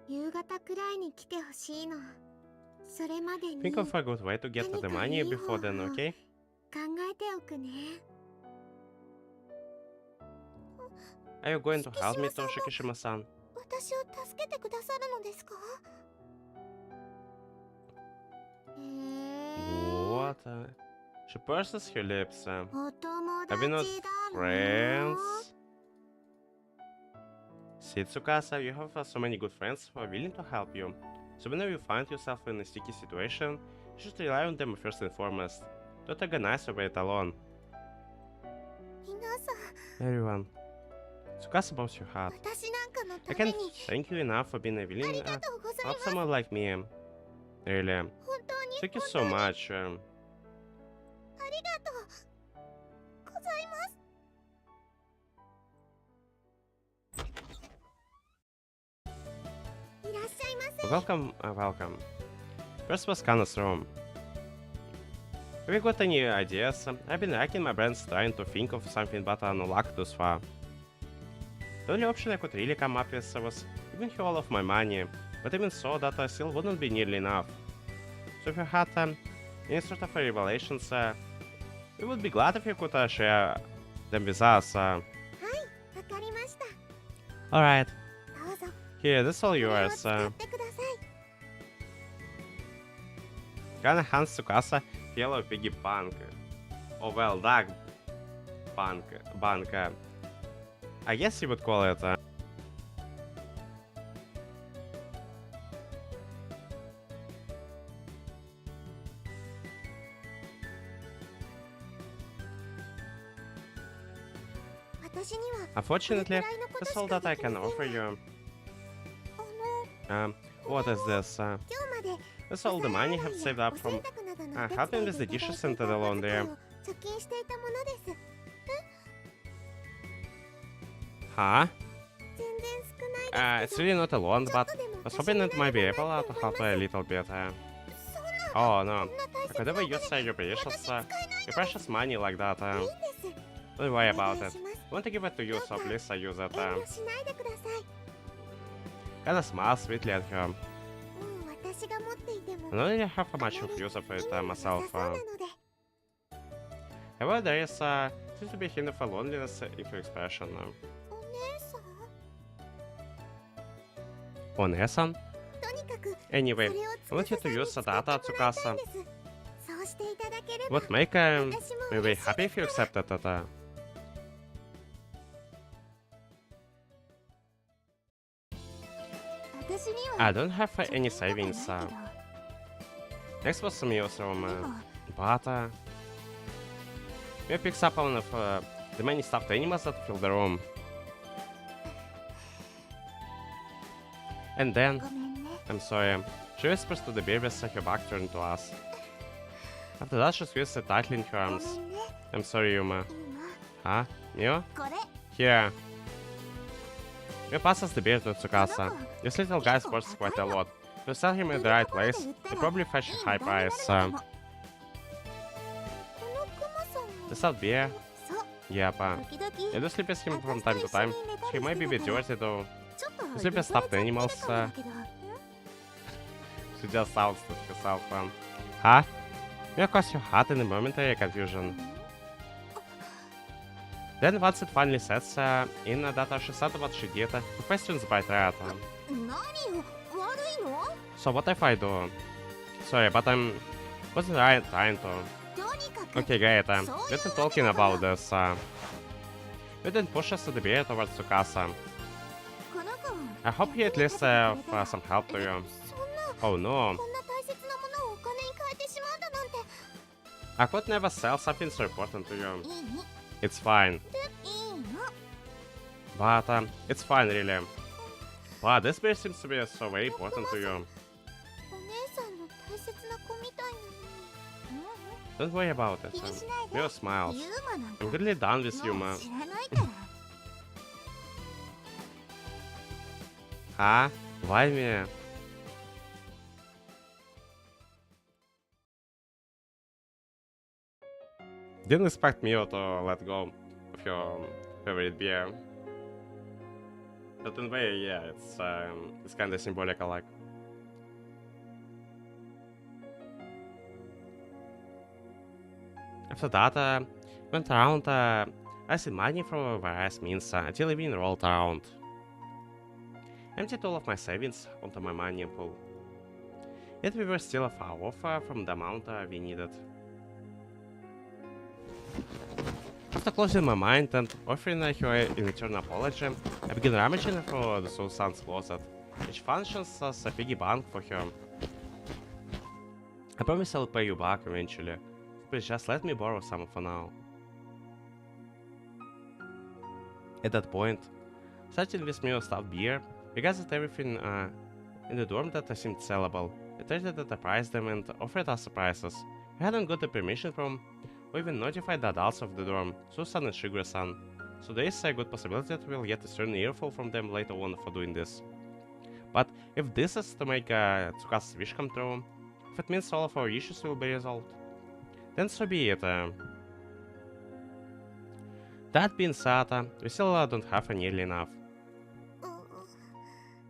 B: 夕方くらいに来てほしいのそれまでに
A: Think of a good way to get the money before then, okay?
B: 考えておくね
A: Are you going to help me, Toshikishima-san?
B: 私を助けてくださるのですか
A: What? She purses her lips.
B: お友
A: Are we not
B: 達だもん
A: friends? See, Tsukasa, you have so many good friends who are willing to help you. So whenever you find yourself in a sticky situation, you should rely on them first and foremost. Don't agonize over it alone.
B: 皆さん
A: Everyone. Tsukasa bows your heart.
B: 私なんかの
A: I
B: ため
A: can't
B: に
A: thank you enough for being
B: あ
A: willing
B: り
A: to
B: がとうござい
A: help
B: ます
A: someone like me. Really.
B: 本当に
A: Thank you so much.
B: ありがとうございます いらっしゃいませ
A: Welcome, welcome. First was Kana's room. Have you got any ideas? I've been racking my brains trying to think of something, but no luck thus far. The only option I could really come up with was giving you all of my money, but even so, that still wouldn't be nearly enough. So if you had any sort of revelations, we would be glad if you could share them with us.
B: はい、わかりました。
A: Alright,
B: どうぞ。
A: here, this is all
B: これを
A: yours.
B: 使ってください。
A: Kinda hands Tsukasa yellow piggy bank. Oh well, dog bank. I guess you would call it.
B: 私には
A: Unfortunately,
B: これくらいのこと
A: that's
B: し
A: all
B: か
A: that I
B: できま
A: can
B: せん
A: offer
B: わ。
A: you.
B: あの、
A: What is this?
B: 今日まで
A: That's all the money you have saved up
B: お
A: from
B: 洗濯などのお手
A: helping
B: 伝い
A: with
B: で
A: the
B: いただい
A: dishes
B: てい
A: into
B: た
A: the
B: お小
A: laundry.
B: 遣いを貯金していたものです。
A: Huh?
B: 全然少ないです
A: It's
B: け
A: really
B: ど、
A: not a loan,
B: ちょっ
A: but
B: とでも
A: I was
B: 足
A: hoping
B: にな
A: it
B: れ
A: might be
B: ば
A: able
B: な
A: to
B: って思い
A: help
B: ます。
A: a little bit.
B: そんな
A: Oh
B: こ
A: no.
B: んな大
A: I
B: 切
A: could
B: な
A: never
B: お金
A: use your precious,
B: 私使えない
A: your precious money like that.
B: いいんです。
A: Don't
B: お
A: worry
B: 願
A: about
B: い
A: it.
B: します。
A: I want to give it to you, so please use it.
B: 遠慮しないでください。
A: Kinda smile sweetly at her.
B: もう私が持っていても
A: I don't really have
B: あ
A: much
B: ま
A: of
B: り
A: use of
B: 意
A: it
B: 味がなさ
A: myself.
B: そうなので。
A: However, there is seems to be a hint of a loneliness in your expression.
B: お姉さん、
A: Onesan?
B: とにかく
A: Anyway,
B: それを
A: I want you to use
B: 使
A: the
B: って
A: data
B: もらいたい
A: Tsukasa.
B: んです。そうしていただければ
A: Would make
B: 私も
A: me
B: 嬉
A: very
B: しい
A: happy
B: で
A: if
B: す
A: you
B: から。
A: accepted it. I don't have any savings. Next was some news from but we picks up one of the many stuffed animals that fill the room. And then,
B: ごめんね。
A: I'm sorry, she whispers to the baby as her back turned to us. After that, she squeezes it tightly in her
B: ご
A: arms.
B: めんね。
A: I'm sorry, Yuma.
B: 今
A: Huh? Mio?
B: これ
A: Here. Mio passes the beer to Tsukasa. This little guy sports quite a lot. If you sell him in the right place, he'll probably fetch a high price.
B: このクマさんも
A: The stuffed beer?
B: そう
A: Yep.
B: 時々
A: I do sleep with him from time to time. He might be a bit dirty though.
B: ちょっと
A: sleep with stuffed animals,
B: かもだけど
A: She just sounds to herself. Huh? Mio crossed her heart in a momentary confusion. Then once it finally sets in that she said what she did, the questions bite right.
B: 何よ悪いの
A: So what if I do? Sorry, but wasn't right trying to.
B: とにかく
A: Okay, great. We've been talking about this. We didn't push us to the beer towards Tsukasa.
B: この子
A: I hope he at least offer some help to you.
B: そんな
A: Oh no,
B: こんな大切なものをお金に変えてしまうんだなんて
A: I could never sell something so important to you.
B: いい
A: It's fine.
B: いいの
A: But it's fine, really. But this beer seems to be so very important to you.
B: お姉さんの大切な子みたいなのに
A: Don't worry about it.
B: 気にしないで
A: Mio smiles.
B: ユーマなんか
A: I'm really done with you,
B: も
A: ma.
B: う知らないから
A: Huh? Why me? Didn't expect Mio to let go of your favorite beer. But in a way, yeah, it's kind of symbolic, like. After that, went around raising money from various means until even rolled around. Emptied all of my savings onto my money pool. Yet we were still far off from the amount we needed. After closing my mind and offering her in return apology, I began rummaging through the Susan's closet, which functions as a piggy bank for her. I promise I'll pay you back eventually. Please just let me borrow some for now. At that point, searching with me stuffed beer, we gathered everything in the dorm that seemed sellable. I traded at the price them and offered us surprises. We hadn't got the permission from or even notified the adults of the dorm, Susan and Shigure-san, so there is a good possibility that we'll get a certain earful from them later on for doing this. But if this is to make Tsukasa's wish come true, if it means all of our issues will be resolved, then so be it. That being said, we still don't have nearly enough.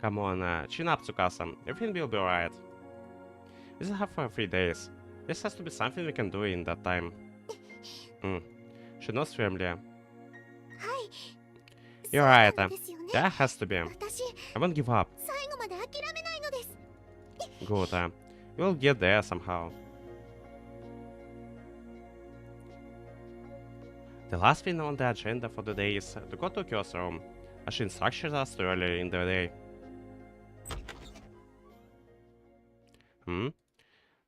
A: Come on, chin up, Tsukasa. Everything will be alright. We still have 3 days. This has to be something we can do in that time. She nods firmly. You're right. That has to be. I won't give up. Good. We'll get there somehow. The last thing on the agenda for the day is to go to Kyo's room, as she instructed us earlier in the day.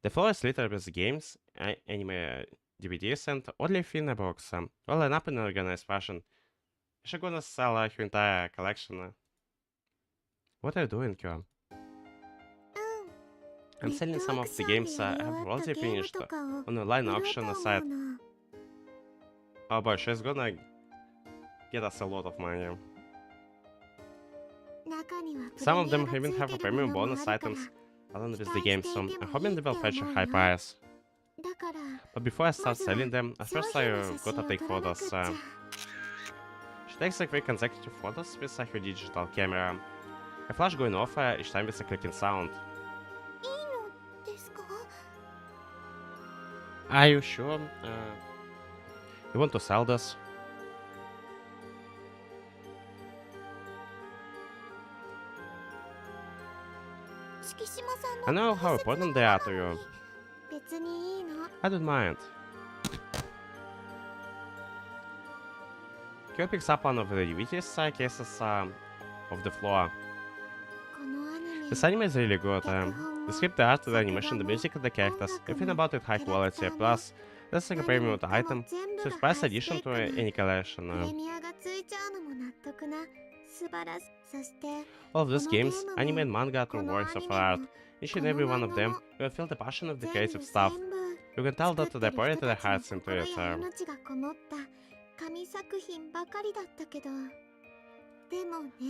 A: The floor is littered with games, anime DVDs, and oddly thin books, all lined up in an organized fashion. Is she gonna sell her entire collection? What are you doing, Kyo? I'm selling some of the games I have already finished on an online auction site. Oh boy, she's gonna get us a lot of money. Some of them even have a premium bonus items along with the game, so I'm hoping they will fetch a high price. But before I start selling them, at first I gotta take photos. She takes like 3 consecutive photos with her digital camera. A flash going off each time with a clicking sound. Are you sure? You want to sell this? I know how important they are to you. I don't mind. Kyo picks up one of the DVDs cases off the floor. This anime is really good. The script, the art, the animation, the music, the characters, everything about it high quality. Plus, this is like a premium item, so it's price addition to any collection. All of these games, anime and manga are works of art. Each and every one of them, you will feel the passion of the creative stuff. You can tell that they poured their hearts into it.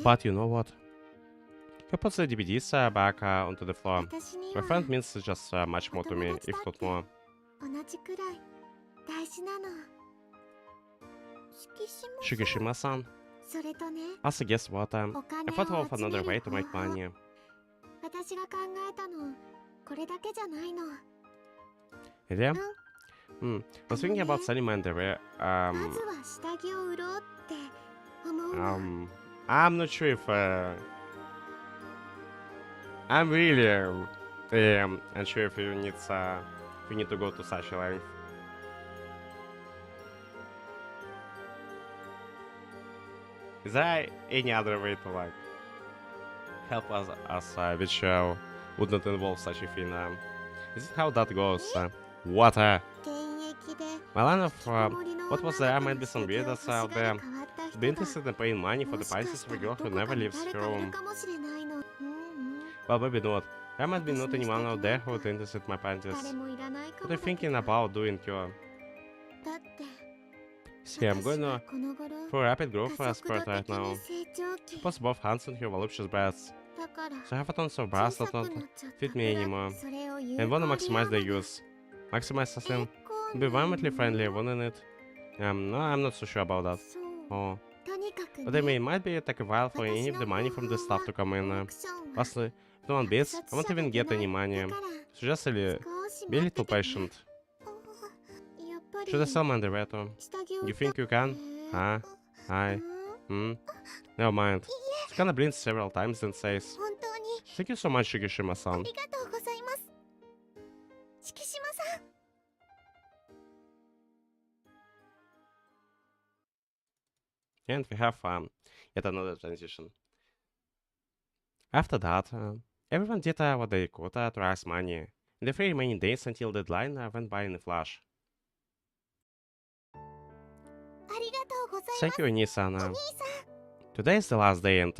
A: But you know what? He puts the DVDs back onto the floor. My friend means just much more to me, if not more. Shikishima-san. Also, guess what? I thought of another way to make money. Yeah? I was thinking about selling my underwear. I'm not sure if I'm really unsure if you need to go to such a length. Is there any other way to like help us which would not involve such a thing? Is it how that goes? What? My line of what was there might be some weirdos out there. Be interested in paying money for the prices of a girl who never leaves her room. Well, maybe not. There might be not anyone out there who would interested in my panties. What are you thinking about doing, Kyo? See, I'm going for a rapid growth spurt right now. Puts both hands on her voluptuous breasts. So I have a tons of bras that don't fit me anymore. And wanna maximize their use. Maximize them. Be violently friendly, wouldn't it? No, I'm not so sure about that. Oh. But I mean, it might be take a while for any of the money from this stuff to come in. Lastly, if no one bids, I won't even get any money. So just be a little patient. Should I sell my underwear too? You think you can? Huh? Hi. Never mind. Tsukasa blinks several times and says, "Thank you so much, Shikishima-san." And we have yet another transition. After that, everyone did what they could to raise money. In the 3 remaining days until the deadline went by in a flash. Thank you, Onisan. Today is the last day, and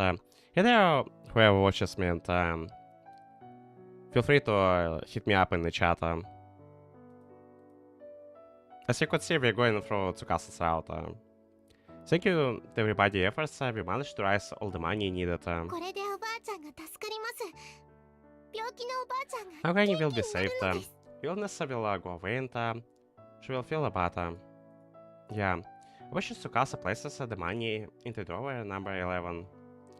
A: hey there, whoever watches me, and feel free to hit me up in the chat. As you could see, we're going through Tsukasa's route. Thank you to everybody's efforts, we managed to raise all the money needed. Our granny will be saved, illness will go away, and She will feel better. Yeah. I wish Tsukasa places the money into drawer number 11.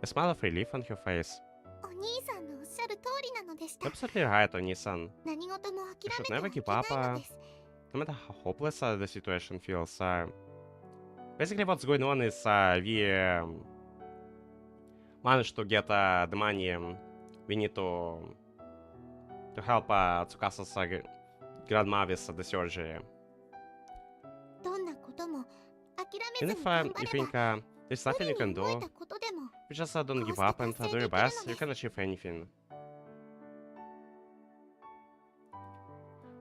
A: A smile of relief on her face.
B: お兄さんのおっしゃる通りなのでした。
A: You're absolutely right, Oni-san.
B: 何事も
A: You
B: 諦
A: should
B: めて
A: never
B: はいけ
A: give
B: ない
A: up,
B: のです。
A: no matter how hopeless the situation feels. Basically, what's going on is we managed to get the money we need to help Tsukasa's grandma with the surgery.
B: どんなことも諦
A: And
B: めず
A: if
B: に頑
A: you
B: 張れ
A: think
B: ば、
A: there's
B: 無
A: nothing
B: 理
A: you
B: に
A: can
B: 動い
A: do,
B: たことでも
A: you just don't give up and do your best, you can achieve anything.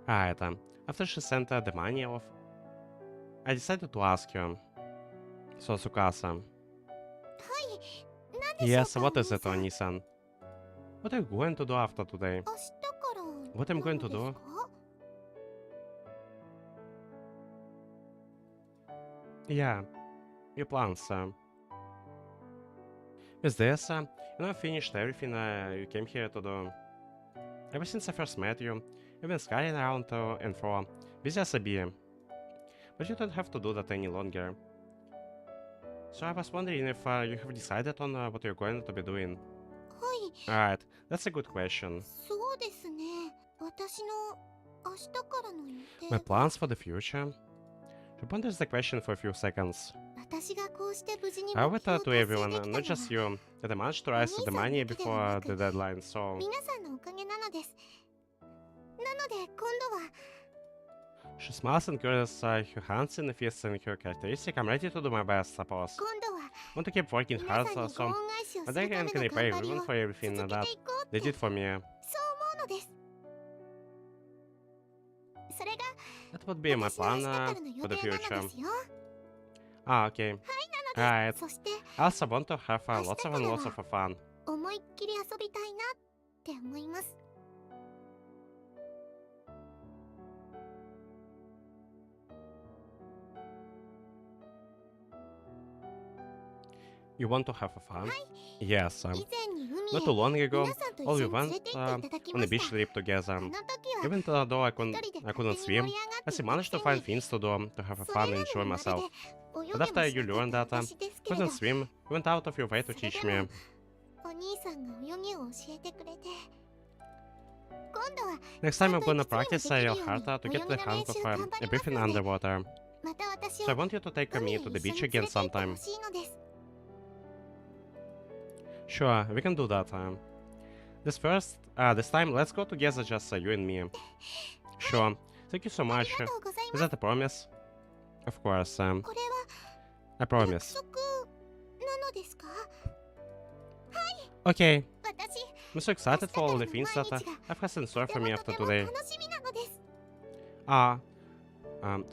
A: Right, after she sent the money off, I decided to ask you. So, Tsukasa.
B: 何でしょう
A: Yes,
B: か、
A: what
B: お
A: is
B: 兄
A: it,
B: さん。
A: Oni-san? What are you going to do after today?
B: 明日から
A: What I'm going to
B: なの
A: do?
B: ですか？
A: Yeah, your plans. With this, I finished everything you came here to do. Ever since I first met you, you've been scurrying around to and fro, busy as a bee. But you don't have to do that any longer. So I was wondering if you have decided on what you're going to be doing.
B: はい、
A: Alright, that's a good question.
B: そうですね。私の明日からの予定
A: My
B: は、
A: plans for the future? She ponders the question for a few seconds.
B: 私がこうして無事に
A: I
B: 目
A: will
B: 標
A: tell
B: を
A: to
B: 達成
A: everyone,
B: できた
A: not
B: の
A: just
B: は
A: you, that I managed to raise the money before the deadline, so...
B: 皆さんのおかげなのです。なので今度は
A: She smiles and curls her hands in the fists in her characteristic. I'm ready to do my best, suppose.
B: 今度は
A: Want to keep working
B: 皆
A: hard,
B: さんにご
A: so
B: 恩返しをす
A: and
B: る
A: I
B: た
A: can
B: めの
A: repay
B: 頑張り
A: everyone
B: を
A: for everything
B: 続け
A: that
B: ていこう
A: they
B: って
A: did for me.
B: そう思うのです。それが
A: That would be my
B: 私の
A: plan
B: 明日からの予
A: for the
B: 定なの
A: future.
B: ですよ。
A: Ah, okay.
B: なので
A: Right.
B: そして
A: I also want to have lots of and lots of fun.
B: 思いっきり遊びたいなって思います。
A: You want to have fun? Yes.
B: 以前に海
A: Not
B: へ
A: too long ago,
B: 皆さんと
A: all
B: 一
A: we
B: 緒に連れ
A: went
B: て行っていただき
A: on
B: ま
A: a
B: し
A: beach
B: た。
A: trip together.
B: あの時は
A: Even though I
B: 一人で
A: couldn't
B: 勝手
A: swim,
B: に盛り上が
A: I
B: って
A: still managed to
B: い
A: find
B: たくせに
A: things to do to have
B: そ
A: fun
B: れ
A: and
B: な
A: enjoy
B: のにまる
A: myself.
B: で泳げ
A: But
B: も
A: after
B: し
A: you
B: な
A: learned
B: かった
A: that
B: 私ですけれど、
A: couldn't swim, you went out of your way to teach me.
B: お兄さんが泳ぎを教えてくれて、今度は
A: Next time I'm gonna practice real hard to get the hang of breathing underwater.
B: また私
A: So I
B: を
A: want you to take
B: 海へ
A: me to
B: 一
A: the
B: 緒に
A: beach
B: 連れ
A: again
B: て行って
A: sometime.
B: ほしいのです。
A: Sure, we can do that. This time, let's go together, just you and me. Sure. Thank you so
B: あ
A: much.
B: りがとうござい
A: Is
B: ます。
A: that a promise? Of course.
B: これは
A: I
B: 約
A: promise.
B: 束なのですか？
A: Okay.
B: 私、
A: I'm so excited for all the things that I've has in store
B: と
A: for
B: て
A: me
B: もと
A: after
B: ても
A: today.
B: 楽しみなのです。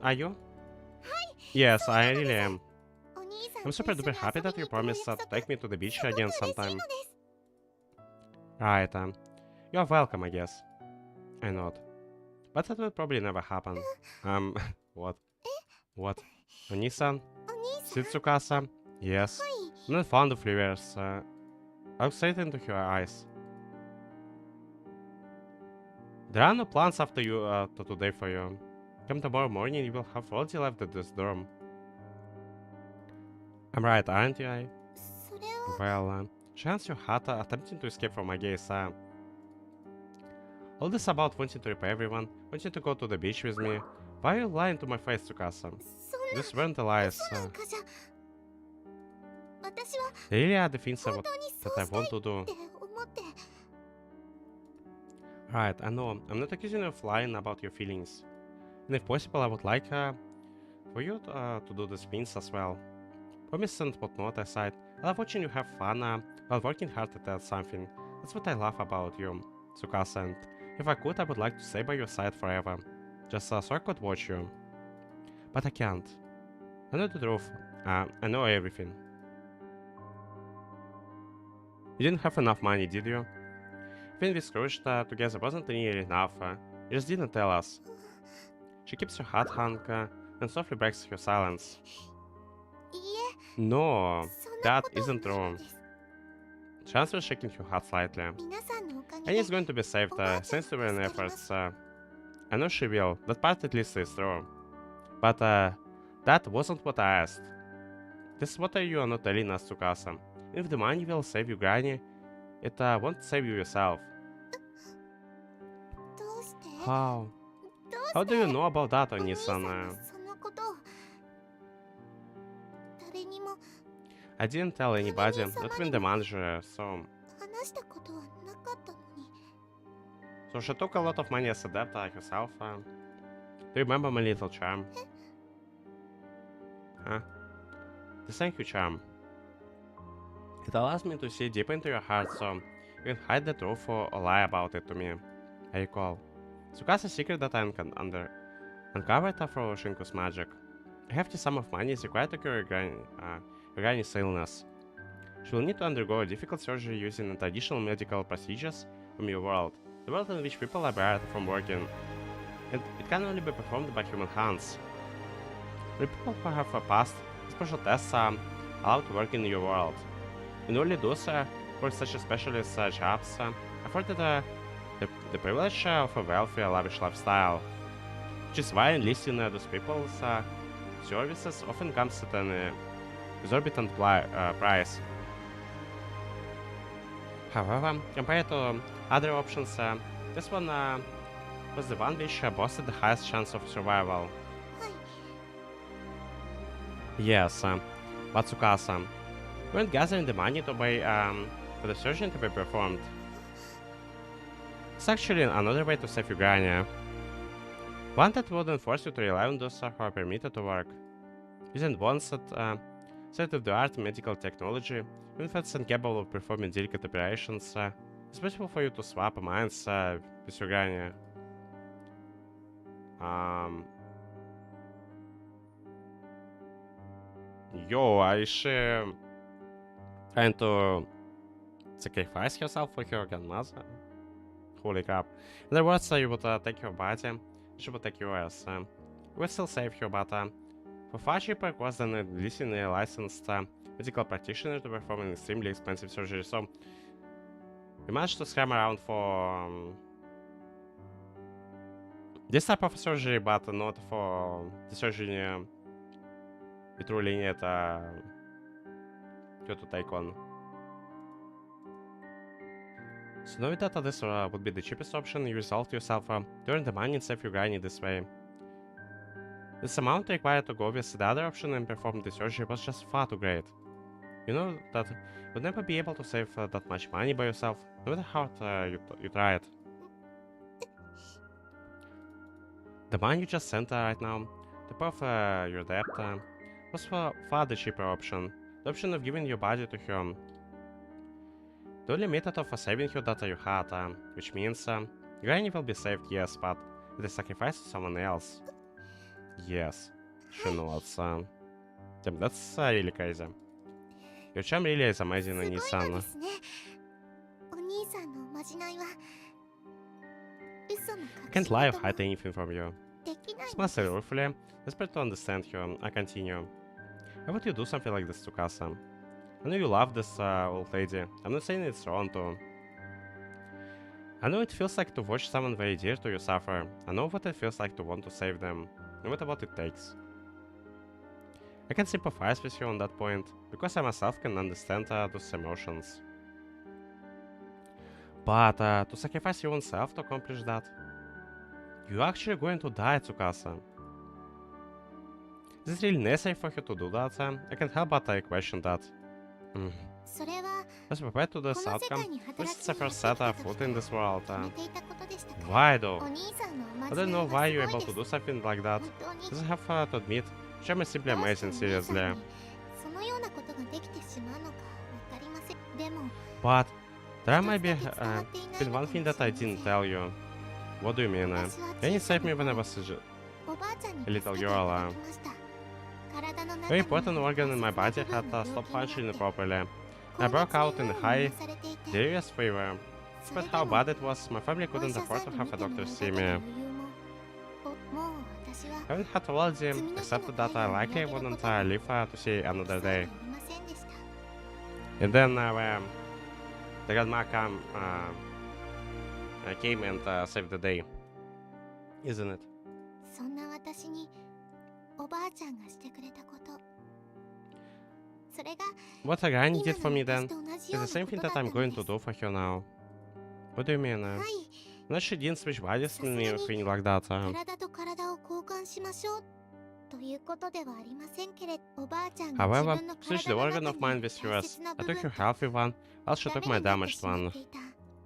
A: Are you? Yes, I really am.
B: お兄さん
A: I'm
B: と
A: super
B: 一緒
A: duper
B: に
A: happy
B: 遊び
A: that
B: に
A: you
B: 行くお
A: promised
B: 約
A: to
B: 束、
A: take me to the beach
B: すごく
A: again
B: 嬉しい
A: sometime.
B: のです。
A: Right, you're welcome, I guess. I know it. But that will probably never happen. What? What? Oni-san?
B: お兄さん、
A: Tsukasa? Yes.
B: はい、
A: I'm not fond of rivers. I'll straight into her eyes. There are no plans after you to today for you. Come tomorrow morning, you will have already left this dorm. I'm right, aren't I?
B: それは
A: Well, she hands your hat, attempting to escape from my gaze. All this about wanting to repay everyone, wanting to go to the beach with me. Why are you lying to my face, Tsukasa?
B: そんな
A: These weren't the lies.
B: 嘘なんかじゃ、私は
A: They really are the things
B: 本当にそ
A: that
B: う
A: I
B: したい
A: want to do.
B: って思って、
A: Right, I know. I'm not accusing you of lying about your feelings. And if possible, I would like for you to do these things as well. Promise and whatnot aside, I love watching you have fun while working hard at something. That's what I love about you, Tsukasa, and if I could, I would like to stay by your side forever. Just so I could watch you. But I can't. I know the truth. I know everything. You didn't have enough money, did you? When we scrounged together wasn't nearly enough. You just didn't tell us. She keeps her heart hung and softly breaks her silence.
B: いい
A: No,
B: え、そんな
A: that
B: ことは
A: isn't
B: ない
A: true.
B: のです。
A: She answers, shaking her head slightly.
B: 皆さんのおか
A: And
B: げで
A: is going to be saved thanks to your efforts. I know she will. That part at least is true. But that wasn't what I asked. This is what you are not telling us, Tsukasa. If the money will save you, Granny, it won't save you yourself.
B: どうして
A: How?
B: ど
A: How
B: う
A: do you
B: して
A: know about that,
B: お兄さん
A: Onisan?
B: がそのことを誰にも
A: I didn't tell anybody, not even the manager, so...
B: 話したことはなかったのに
A: So she took a lot of money as a debt herself. Do you remember my little charm? Huh? The thank you charm. It allows me to see deep into your heart, so you can hide the truth or lie about it to me. I recall. Tsukasa's secret that I uncovered through Shinku's magic. A hefty sum of money is required to cure Granny's illness. She will need to undergo a difficult surgery using traditional medical procedures from your world, the world in which people are barred from working, and it can only be performed by human hands. The people who have passed special tests are allowed to work in your world. And only those who are such a specialist jobs afforded the privilege of a wealthy, lavish lifestyle. Which is why enlisting those people's services often comes at an exorbitant price. However, compared to other options, this one was the one which boasted the highest chance of survival.
B: はい
A: Yes, but Tsukasa, we weren't gathering the money to buy for the surgery to be performed. It's actually another way to save Ugania. One that wouldn't force you to rely on those who are permitted to work. Using ones that state-of-the-art medical technology, even if it's incapable of performing delicate operations, it's possible for you to swap minds with Ugania. Is she trying to sacrifice herself for her grandmother? Holy crap. In other words, you would take her body, she would take yours. You would still save her, but for far cheaper cost than enlisting a licensed medical practitioner to perform an extremely expensive surgery. So, we managed to scram around for this type of surgery, but not for the surgery we truly need you to take on. So knowing that this would be the cheapest option, you resolve to yourself to earn the money and save your Granny this way. This amount required to go with the other option and perform the surgery was just far too great. You know that you'd never be able to save that much money by yourself, no matter how hard you tried. The money you just sent right now, to pay off your debt, was far the cheaper option. The option of giving your body to her. The only method of saving her that you had, which means Granny will be saved, yes, but with the sacrifice of someone else. Yes, she knows. Damn, that's really crazy. Your charm really is amazing,
B: すごいの
A: Onisan.
B: ですねお兄さんのおまじないは嘘の
A: I
B: 隠し
A: can't lie or
B: 事も
A: hide anything from you.
B: できないの
A: Smile
B: です
A: ruefully, desperate to understand her, I continue. Why would you do something like this, Tsukasa? I know you love this old lady. I'm not saying it's wrong to. I know it feels like to watch someone very dear to you suffer. I know what it feels like to want to save them, no matter what it takes. I can sympathize with you on that point, because I myself can understand those emotions. But to sacrifice your own self to accomplish that? You're actually going to die, Tsukasa. Is it really necessary for you to do that? I can't help but question that.
B: それは
A: Was prepared to
B: こ
A: this
B: の世界
A: outcome?
B: に
A: This
B: 働
A: is
B: き
A: the
B: にやっ
A: first
B: て
A: set
B: きた
A: of
B: 時
A: foot in this world.
B: 決めていたことでしたから
A: Why though?
B: お兄さんのおま
A: I
B: じ
A: don't
B: ない
A: know
B: は
A: why
B: す
A: you're
B: ごい
A: able
B: で
A: to
B: す
A: do something like that.
B: 本当に
A: Just have to admit, Charm is simply
B: どうして
A: amazing,
B: お兄さん
A: seriously.
B: にそのようなことができてしまうのかわかりませんでも
A: But there
B: 一
A: might
B: つ
A: be
B: だけ伝わっていない
A: been
B: の
A: one
B: か
A: thing
B: も
A: that I
B: しれませ
A: didn't
B: ん
A: tell you. What do you mean?
B: 私は
A: Can you
B: 小さ
A: save me
B: な
A: when I
B: 頃
A: was
B: おばあちゃんに
A: a
B: 助
A: little
B: けてい
A: girl?
B: ただきました体の
A: Very
B: 中
A: important
B: に
A: organ in my
B: 大切
A: body
B: な
A: had
B: 部分が
A: stopped
B: 病気に
A: functioning
B: なって
A: properly.
B: 高
A: I
B: 熱
A: broke
B: に
A: out in
B: 入院
A: high
B: されていて
A: serious fever.
B: それ
A: Despite
B: で
A: how
B: も
A: bad it was, my family
B: お医
A: couldn't
B: 者さ
A: afford
B: ん
A: to
B: に
A: have
B: 見
A: a
B: ても
A: doctor
B: らう
A: see
B: だけの
A: me.
B: 余裕ももう私は
A: I had already
B: 次の日の
A: accepted
B: 太
A: that I
B: 陽を見
A: likely
B: 上げるこ
A: wouldn't
B: とに
A: live to see
B: 副
A: another
B: 作用
A: day.
B: ありませんでした
A: And then the grandma came and saved the day. Isn't it?
B: そんな私におばあちゃんがしてくれたこと、それが
A: What a Granny
B: 今
A: did for
B: の
A: me
B: 私
A: then
B: と同じ
A: is
B: よう
A: the
B: な
A: same
B: こ
A: thing
B: とだ
A: that
B: った
A: I'm
B: の
A: going
B: で
A: to
B: す。
A: do for her now. What do you mean?
B: はい、
A: No, she didn't switch bodies
B: さすが
A: with
B: に
A: me or anything like that.
B: 体と体を交換しましょうということではありませんけれど、おばあちゃんが自
A: However,
B: 分の
A: switch
B: 体
A: the
B: の
A: organ
B: 中
A: of
B: に
A: mine
B: ある
A: with
B: 大
A: yours.
B: 切な
A: I
B: 部
A: took
B: 分
A: your
B: と
A: healthy one, while she
B: ダ
A: took
B: メ
A: my
B: になって
A: damaged
B: しまっ
A: one.
B: ていた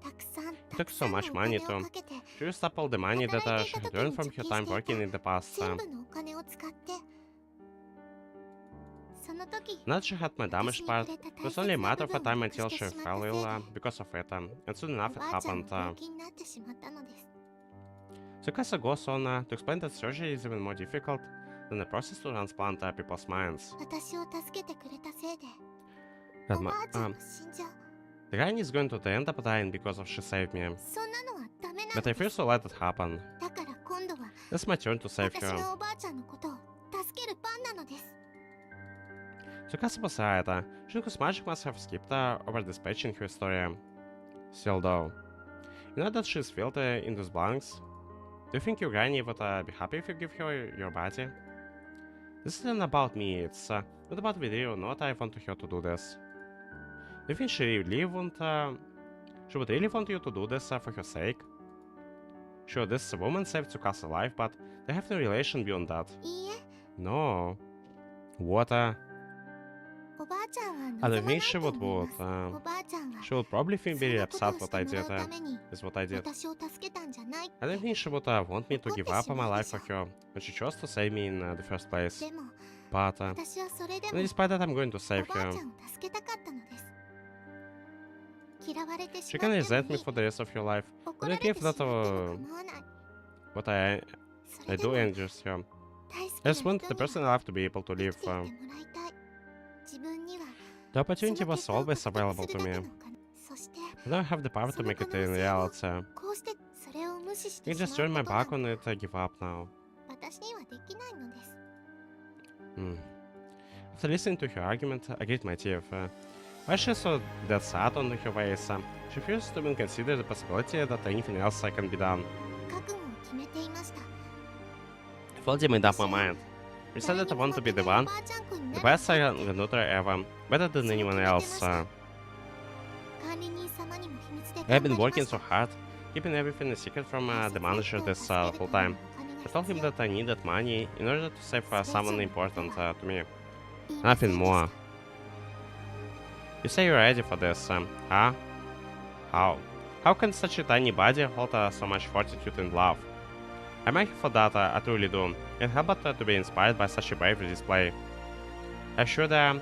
B: たくさん
A: She
B: た
A: took
B: く
A: so
B: さんの
A: much
B: お
A: money
B: 金を
A: too.
B: かけて
A: She used up all the money that
B: 働いてい
A: she
B: た
A: had
B: 時
A: earned
B: に
A: from
B: 貯
A: her
B: 金
A: time
B: してい
A: working
B: た
A: in the past.
B: 全部のお金を使ってその時
A: Now that she had my
B: 私
A: damaged
B: に
A: part,
B: くれた
A: it
B: 大
A: was
B: 切
A: only a
B: な
A: matter
B: 部
A: of
B: 分
A: time
B: をな
A: until
B: くして
A: she
B: しまった
A: fell
B: せい
A: ill
B: で
A: because of it. And soon
B: お
A: enough it
B: ばあちゃんは
A: happened.
B: 病気になってしまったのです。
A: Tsukasa goes on to explain that surgery is even more difficult than the process to transplant people's minds.
B: 私を助けてくれたせいで
A: That
B: お
A: my,
B: ばあちゃんは死んじゃう。
A: the Granny is going to end up dying because of she saved me.
B: そんなのはダメな
A: But
B: の
A: I
B: です
A: refuse to let it happen.
B: だから今度は
A: It's my turn to save
B: 私
A: her.
B: がおばあちゃんのことを助ける番なのです。
A: Tsukasa was right. Shinko's magic must have skipped over this page in her story. Still though, you know that she's filled in those blanks? Do you think your Granny would be happy if you give her your body? This isn't about me, it's not about whether or not I want her to do this. Do you think she would really want you to do this for her sake? Sure, this woman saved Tsukasa's life, but they have no relation beyond that.
B: いいえ、
A: No. What?
B: おばあちゃんは
A: I
B: 望
A: don't
B: まない
A: think she
B: と
A: would
B: 思います。
A: would.
B: おばあちゃんは
A: She would probably
B: そ
A: feel
B: ん
A: very
B: なこと
A: upset
B: をし
A: what
B: て
A: I
B: もら
A: did.
B: うために
A: Is what I did.
B: 私を助けたんじゃないって
A: I don't think she would want me to give up on my life for her when she chose to save me in the first place.
B: でも
A: But
B: 私はそれでも
A: despite that, I'm going to
B: お
A: save
B: ばあ
A: her.
B: ちゃんを助けたかったのです。嫌われてし
A: She
B: ま
A: can
B: っても
A: resent
B: い
A: me
B: い。
A: for the rest of your life.
B: 怒
A: I
B: ら
A: don't
B: れ
A: care
B: て
A: if
B: しまっても
A: that
B: 構わない。
A: what I
B: それで
A: do
B: も
A: injures her.
B: 大好き
A: I
B: な
A: just
B: 人
A: want
B: に
A: the
B: は
A: person I love to be able to
B: 生
A: live.
B: きていてもらいたい。自分には
A: The
B: そ
A: opportunity
B: の
A: was
B: 結果を
A: always
B: 確定
A: available
B: す
A: to
B: るだけ
A: me.
B: のかな。そして
A: I don't have the power to make it in reality.
B: こうしてそれを無視して
A: I
B: し
A: just
B: まう
A: turn my
B: ことが
A: back on it and give up now.
B: 私にはできないのです。
A: After listening to her argument, I grit my teeth. Why she so dead sad on her face? She refuses to even consider the possibility that anything else can be done.
B: 覚悟を決めていました。
A: I've already made up my mind. I decided that I want to be the one, the best Granddaughter ever, better than anyone else. I have been working so hard, keeping everything a secret from the manager this whole time. I told him that I needed money in order to save someone important to me. Nothing more. You say you're ready for this, huh? How? How can such a tiny body hold so much fortitude and love? I'm happy for that, I truly do. Can't help but to be inspired by such a brave display. I'm sure there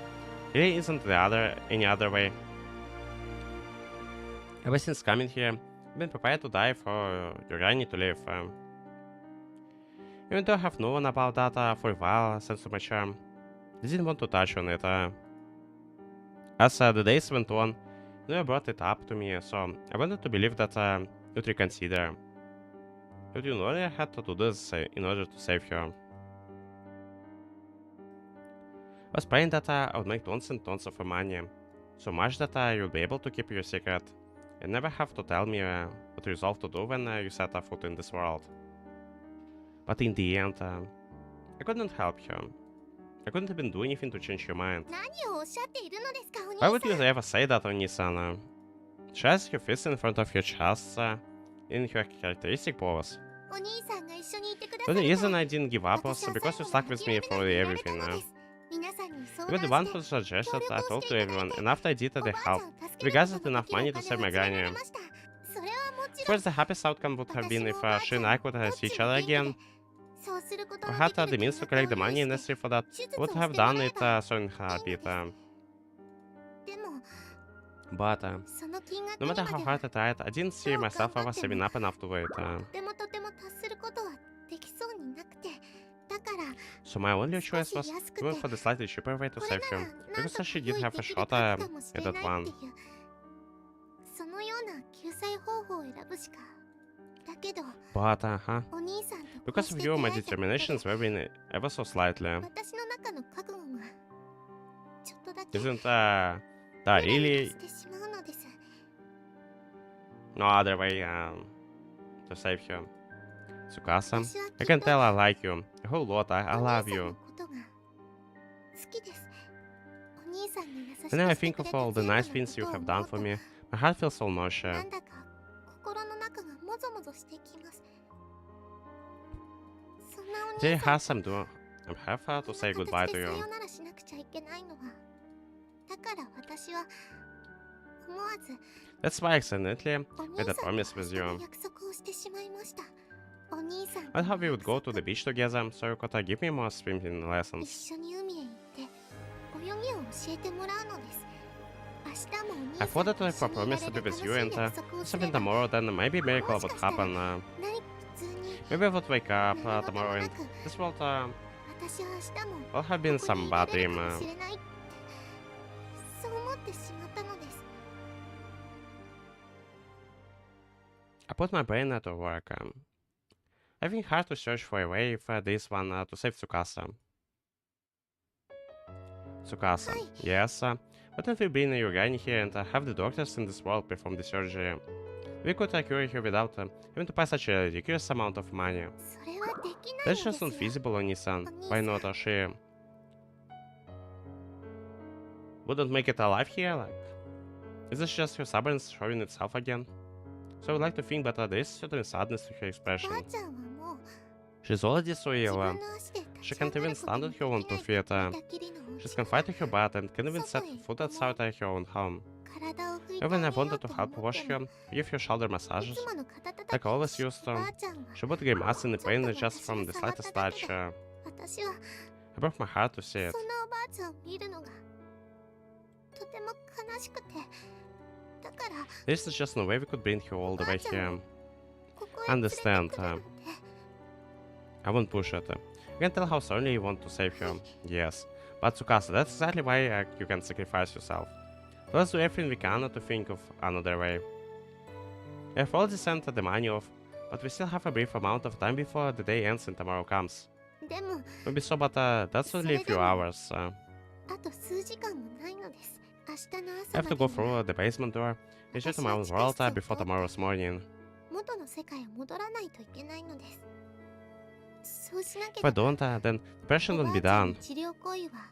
A: really isn't any other way. Ever since coming here, I've been prepared to die for your Granny to live. Even though I have known about that for a while since my charm, I didn't want to touch on it. As the days went on, you brought it up to me, so I wanted to believe that you'd reconsider. But you know I had to do this in order to save her. I was praying that I would make tons and tons of money, so much that you'd be able to keep your secret, and never have to tell me what you resolved to do when you set a foot in this world. But in the end, I couldn't help her. I couldn't even do anything to change your mind.
B: 何をおっしゃっているのですか、お兄
A: Why would
B: さ
A: you
B: ん。
A: ever say that, Oni-san? She has her fist in front of your chest in her characteristic pose.
B: お兄さんが一緒にいてくだ
A: The
B: さ
A: only
B: る
A: reason I didn't give up was because you stuck with me through everything.
B: 皆さんに相
A: You were
B: 談
A: the one
B: し
A: who
B: て
A: suggested I told to everyone, and after I did they helped. We gathered enough money to save my granny.
B: それはもち
A: Of
B: ろん
A: course, the happiest outcome would have been if she and I could see each other again.
B: そうすること
A: We
B: の
A: had
B: でき
A: the
B: る
A: means to collect the money necessary for that.
B: 手術
A: I
B: を
A: would
B: して
A: have
B: も
A: done
B: らえ
A: it
B: ば
A: so in a bit.
B: でも
A: But
B: その金額
A: no
B: にま
A: matter
B: で
A: how
B: は
A: hard I tried, I didn't see myself ever saving up enough to wait.
B: とても達することはできそうになくて、だから
A: So my only
B: 少
A: choice
B: し
A: was
B: 安く
A: to went
B: て
A: for the slightly cheaper way to
B: これ
A: save
B: なら
A: him,
B: なん
A: because
B: と
A: she
B: か
A: did
B: 用意
A: have
B: で
A: a
B: きる
A: shot
B: かもしれ
A: at
B: な
A: that
B: い
A: one.
B: っていうそのような救済方法を選ぶしか。だけど
A: But,
B: お兄さんとこう
A: because
B: し
A: of
B: て
A: you,
B: 出
A: my
B: 会えたことで
A: determinations were in ever so slightly.
B: 私の中の覚悟がちょっとだけ
A: Isn't
B: ゆ
A: that
B: らゆ
A: really
B: らしてしまうのです。
A: no other way to save her? Tsukasa,
B: 私は
A: I
B: きっ
A: can
B: と
A: tell I like you. A whole lot. I
B: お兄
A: love
B: さんの
A: you.
B: ことが好きです。お兄さんの優しく
A: And now I
B: して
A: think
B: く
A: of
B: れた
A: all the
B: 全部の
A: nice
B: こ
A: things you
B: とを
A: have
B: 思
A: done
B: う
A: for
B: と
A: me. My heart feels so
B: な
A: nausea.
B: んだか心の中がもぞもぞしてきます。そんなお
A: Very
B: 兄さん
A: hard to have her
B: こ
A: to
B: ん
A: say
B: な
A: goodbye
B: 形
A: to
B: でさ
A: you.
B: よならしなくちゃいけないのは、だから私は思わず
A: That's why I accidentally
B: お兄
A: made a
B: さんと
A: promise
B: 明
A: with
B: 日の
A: you.
B: 約束をしてしまいました。お兄さん
A: I
B: と
A: thought we
B: の
A: would
B: 約
A: go
B: 束
A: to the beach together, so you could give me more swimming
B: 一
A: lessons.
B: 緒に海へ行って泳ぎを教えてもらうのです。明日もお兄
A: I
B: さん
A: thought
B: と
A: that
B: 一
A: if
B: 緒
A: I
B: にいら
A: promised
B: れ
A: to be
B: る楽
A: with
B: し
A: you
B: い
A: and
B: 約束をすれ
A: something
B: ば、
A: tomorrow, then maybe a miracle
B: もし
A: would
B: かしたら
A: happen.
B: 何普通に
A: Maybe I would wake up
B: 何事も
A: tomorrow
B: な
A: and
B: く
A: this world
B: 私は明日も
A: will have been
B: ここに
A: some
B: いら
A: bad
B: れる
A: dream.
B: かもしれないってそう思ってしまったのです。
A: I put my brain to work. I think hard to search for a way for this one to save Tsukasa. Tsukasa,
B: Hi.
A: yes. What if we bring your guy here and have the doctors in this world perform the surgery? We could cure her without having to pay such a ridiculous amount of money.
B: それはできない
A: That's
B: の
A: just
B: ですよ。
A: unfeasible, Oni-san.
B: Oni-san.
A: Why not? She wouldn't make it alive here? Like, is this just her stubbornness showing itself again? So I would like to think, but there is certain sadness to her
B: お
A: expression.
B: ばあちゃんはもう
A: She's already so
B: 自
A: ill.
B: 分の足で
A: She
B: 立ち
A: can't
B: 上が
A: even
B: ること
A: stand
B: も
A: on
B: で
A: her
B: き
A: own
B: ない
A: two feet.
B: 寝たきりのお
A: She's
B: 家
A: confined to her bed and can't even set
B: 外へ
A: foot
B: 出ても
A: outside her own home.
B: 体を拭いてあ
A: Even
B: げ
A: I
B: よう
A: wanted to
B: と
A: help
B: 思っ
A: wash
B: ても
A: her, give her shoulder
B: い
A: massages,
B: つもの肩たた
A: like
B: き
A: I
B: を
A: always
B: し
A: used
B: おば
A: to.
B: あちゃんは
A: She would grimace in the
B: ちょっ
A: pain
B: と
A: just
B: 私
A: from
B: に
A: the
B: 触った
A: slightest
B: だけ
A: touch.
B: で私は
A: I broke my heart to see it.
B: そんなおばあちゃんを見るのがとても悲しくてだから
A: This is just no way we could bring her all the way here.
B: ここへ連れてくる
A: Understand.
B: なんて
A: I won't push it. You can tell how strongly you want to save her. Yes. But Tsukasa, that's exactly why you can sacrifice yourself. Let's do everything we can to think of another way. We have already sent the money off, but we still have a brief amount of time before the day ends and tomorrow comes.
B: でも
A: Maybe so, but that's only a few hours.
B: あと数時間もないのです。明日の
A: I
B: 朝
A: have
B: ま
A: to
B: で
A: go
B: に
A: through the basement door, return to my own world before tomorrow's morning.
B: 元の世界へ戻らないといけないのです。そうしなけ
A: If I
B: れば
A: don't, then the operation
B: お
A: won't
B: ば
A: be
B: あちゃん
A: done.
B: の治療行為は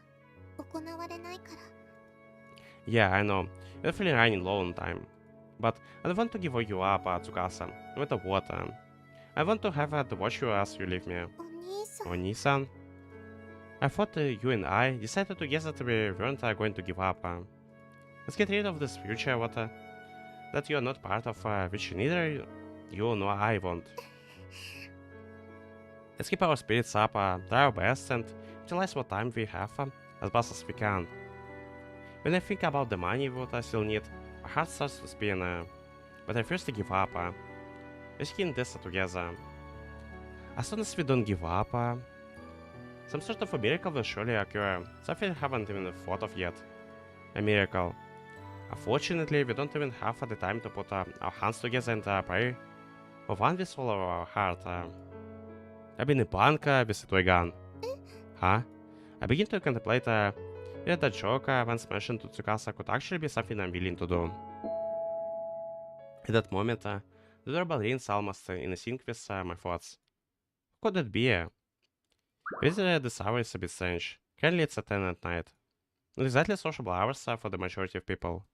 B: 行われないから。
A: Yeah, I know. You're feeling running low on time. But I don't want to give you up, Tsukasa. No matter what. I want to have to watch you as you leave me.
B: お兄さん、
A: Oni-san. I thought you and I decided together that we weren't going to give up. Let's get rid of this future that you're not part of, which neither you nor I want. Let's keep our spirits up, try our best, and utilize what time we have as best as we can. When I think about the money what I still need, my heart starts to spin, but I refuse to give up. Let's keep this together. As soon as we don't give up, some sort of a miracle will surely occur, something I haven't even thought of yet. A miracle. Unfortunately, we don't even have the time to put our hands together and pray for one with all of our heart. I've been in blank with a toy gun. Huh? I begin to contemplate whether that joke once mentioned to Tsukasa could actually be something I'm willing to do. At that moment, the doorbell rings almost in sync with my thoughts. Who could it be? Visitor this hour is a bit strange. Currently it's at 10 at night. Not exactly sociable hours for the majority of people.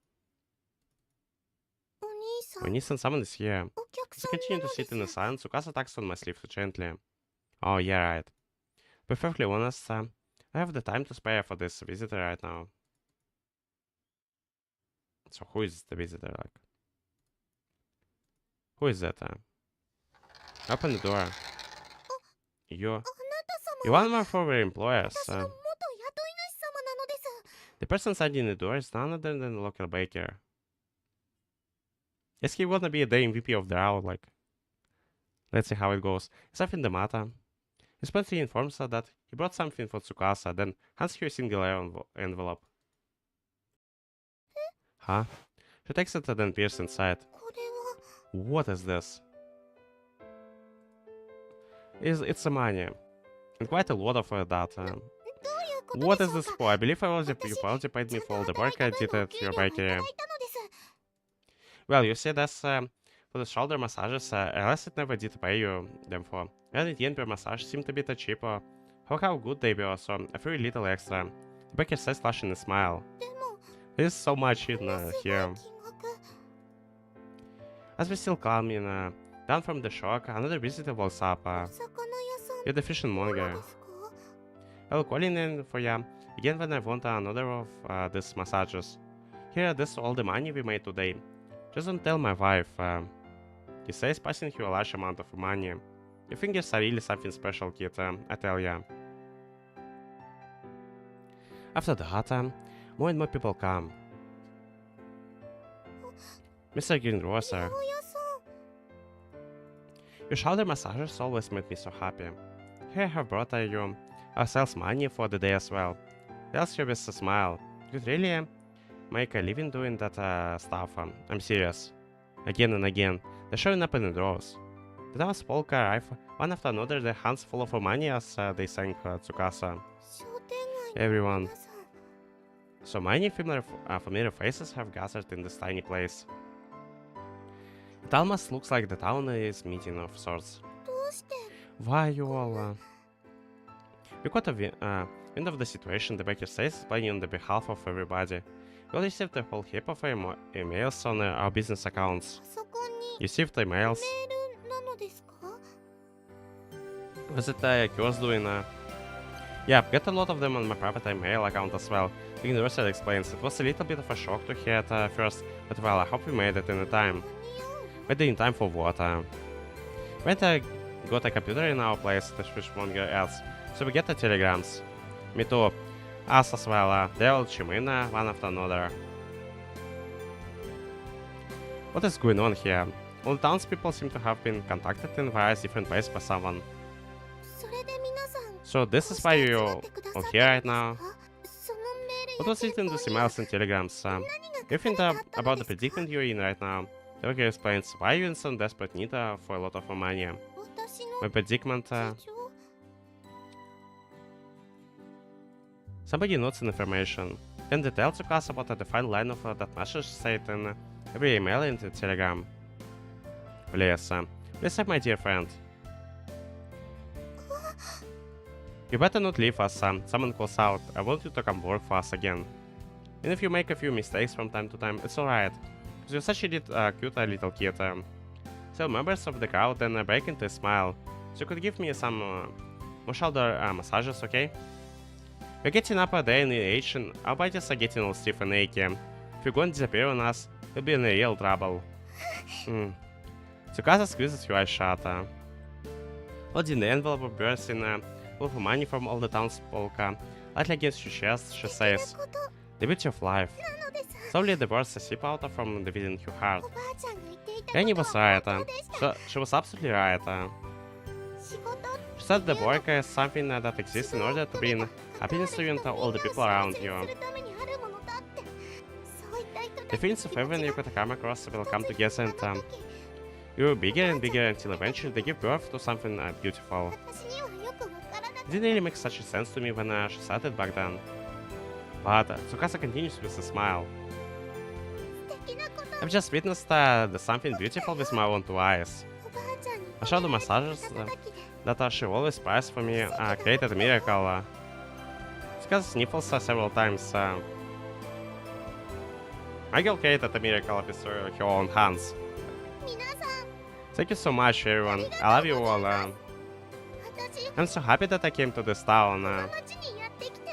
B: お兄さん、
A: Oni-san, someone is here.
B: お客
A: As
B: さ
A: I
B: ん
A: continue
B: な
A: to
B: ので
A: sit in the
B: す。
A: silence, Tsukasa tugs on my sleeve gently. Oh, yeah, right. To be perfectly honest, I have the time to spare for this visitor right now. So who is the visitor, like? Who is that? Open the door. You...
B: あなた
A: You're
B: 様
A: one of our former employers.
B: 私の元雇い主様なのです。
A: The person standing in the door is none other than the local baker. Yes, he wanna be the MVP of the round, like... Let's see how it goes. Is something the matter? His party informs her that he brought something for Tsukasa, then hands her a single envelope. Huh? She takes it and then peers inside.
B: これは
A: What is this? It's some money. And quite a lot of that.
B: どういうこと
A: What
B: で
A: is
B: しょう
A: this
B: か。
A: for? I believe you already
B: 私
A: paid me
B: ちゃんと
A: for all the
B: 働い
A: work I
B: た
A: did
B: 分のお
A: at
B: 給料
A: your
B: をいただい
A: bakery.
B: たのです。
A: Well, you see, that's for the shoulder massages, I realized it never did pay you them for. And at the end per massage seemed a bit cheaper. How good they were, so I threw a little extra. The baker says flashing a smile.
B: でも
A: There's so much in
B: こんなすごい
A: here.
B: 金額
A: As we still coming down from the shock, another visitor walks up.
B: お魚屋さん
A: You're the fishing
B: なの
A: monger.
B: ですか
A: I'll call in for ya again when I want another of these massages. Here, this is all the money we made today. Just don't tell my wife. He says passing you a large amount of money. Your fingers are really something special, kid, I tell ya. After that, more and more people come. Mr. Greengrocer,
B: 八百屋さん
A: your shoulder massages always make me so happy. Here I have brought you ourselves money for the day as well. Tells you with a smile. You could really make a living doing that stuff. I'm serious. Again and again, they're showing up in the drawers. The dance polka arrive one after another, their hands full of money as they sang Tsukasa.
B: 商店街の
A: Everyone.
B: 皆さん
A: So many familiar faces have gathered in this tiny place. It almost looks like the town is meeting of sorts.
B: どうして
A: Why you all? We got a wind of the situation, the baker says, playing on the behalf of everybody. We all received a whole heap of emails on our business accounts.
B: パソコンに
A: Received emails.
B: メールなのですか
A: Was it yours doing? Yeah, got a lot of them on my private email account as well. The university explains it was a little bit of a shock to hear it first, but well, I hope we made it in the time.
B: 間に合う
A: But in time for what? We got a computer in our place, the fishmonger else, so we get the telegrams. Me too. Us as well. They all chime in one after another. What is going on here? All the townspeople seem to have been contacted in various different ways by someone.
B: それで皆さん
A: So this is why you're all here right now.
B: そのメール
A: What was written in these emails and telegrams? You think about the predicament you're in right now? The worker explains why you're in some desperate need for a lot of money.
B: 私
A: My
B: の
A: predicament.
B: 事情
A: Somebody notes an information. Then they tell Tsukasa about the fine line of that message said in every email and telegram. Please, please, my dear friend. You better not leave us, someone calls out. I want you to come work for us again. And if you make a few mistakes from time to time, it's alright. Because you're such a cute little kid. So members of the crowd then break into a smile. So you could give me some more shoulder massages, okay? We're getting up a day in the age and our bodies are getting all stiff and achy. If you're going to disappear on us, we'll be in real trouble. Tsukasa squeezes your eyes shut. Holding the envelope of bears in full of money from all the townsfolk, lightly against your chest, she
B: 言
A: says,
B: うこと
A: The beauty of life.
B: なのです
A: Slowly the words seep out from the within your heart.
B: おばあちゃんが言っていた
A: Granny
B: こと
A: was
B: は
A: right.
B: 本当でした
A: She was absolutely right.
B: 仕事
A: She said the work is something that exists in order to bring happiness to you and to all the people around you.
B: するためにあるものだってそういった人た
A: The
B: ち
A: feelings of everyone you could come across will come together and
B: あの時
A: you're bigger and bigger until eventually they give birth to something beautiful.
B: 私にはよくわからな
A: It didn't really make such a sense to me when she said it back then. But Tsukasa continues with a smile.
B: 素敵なこと
A: I've just witnessed the something beautiful with my own two eyes.
B: おばあちゃんに
A: I showed the massages
B: 肩たきで
A: that she always prized for me created a miracle. Tsukasa sniffles several times. My girl created a miracle with her own hands.
B: 皆さん
A: Thank you so much, everyone. I love you all.
B: 私
A: I'm so happy that I came to this town.
B: この町にやってきて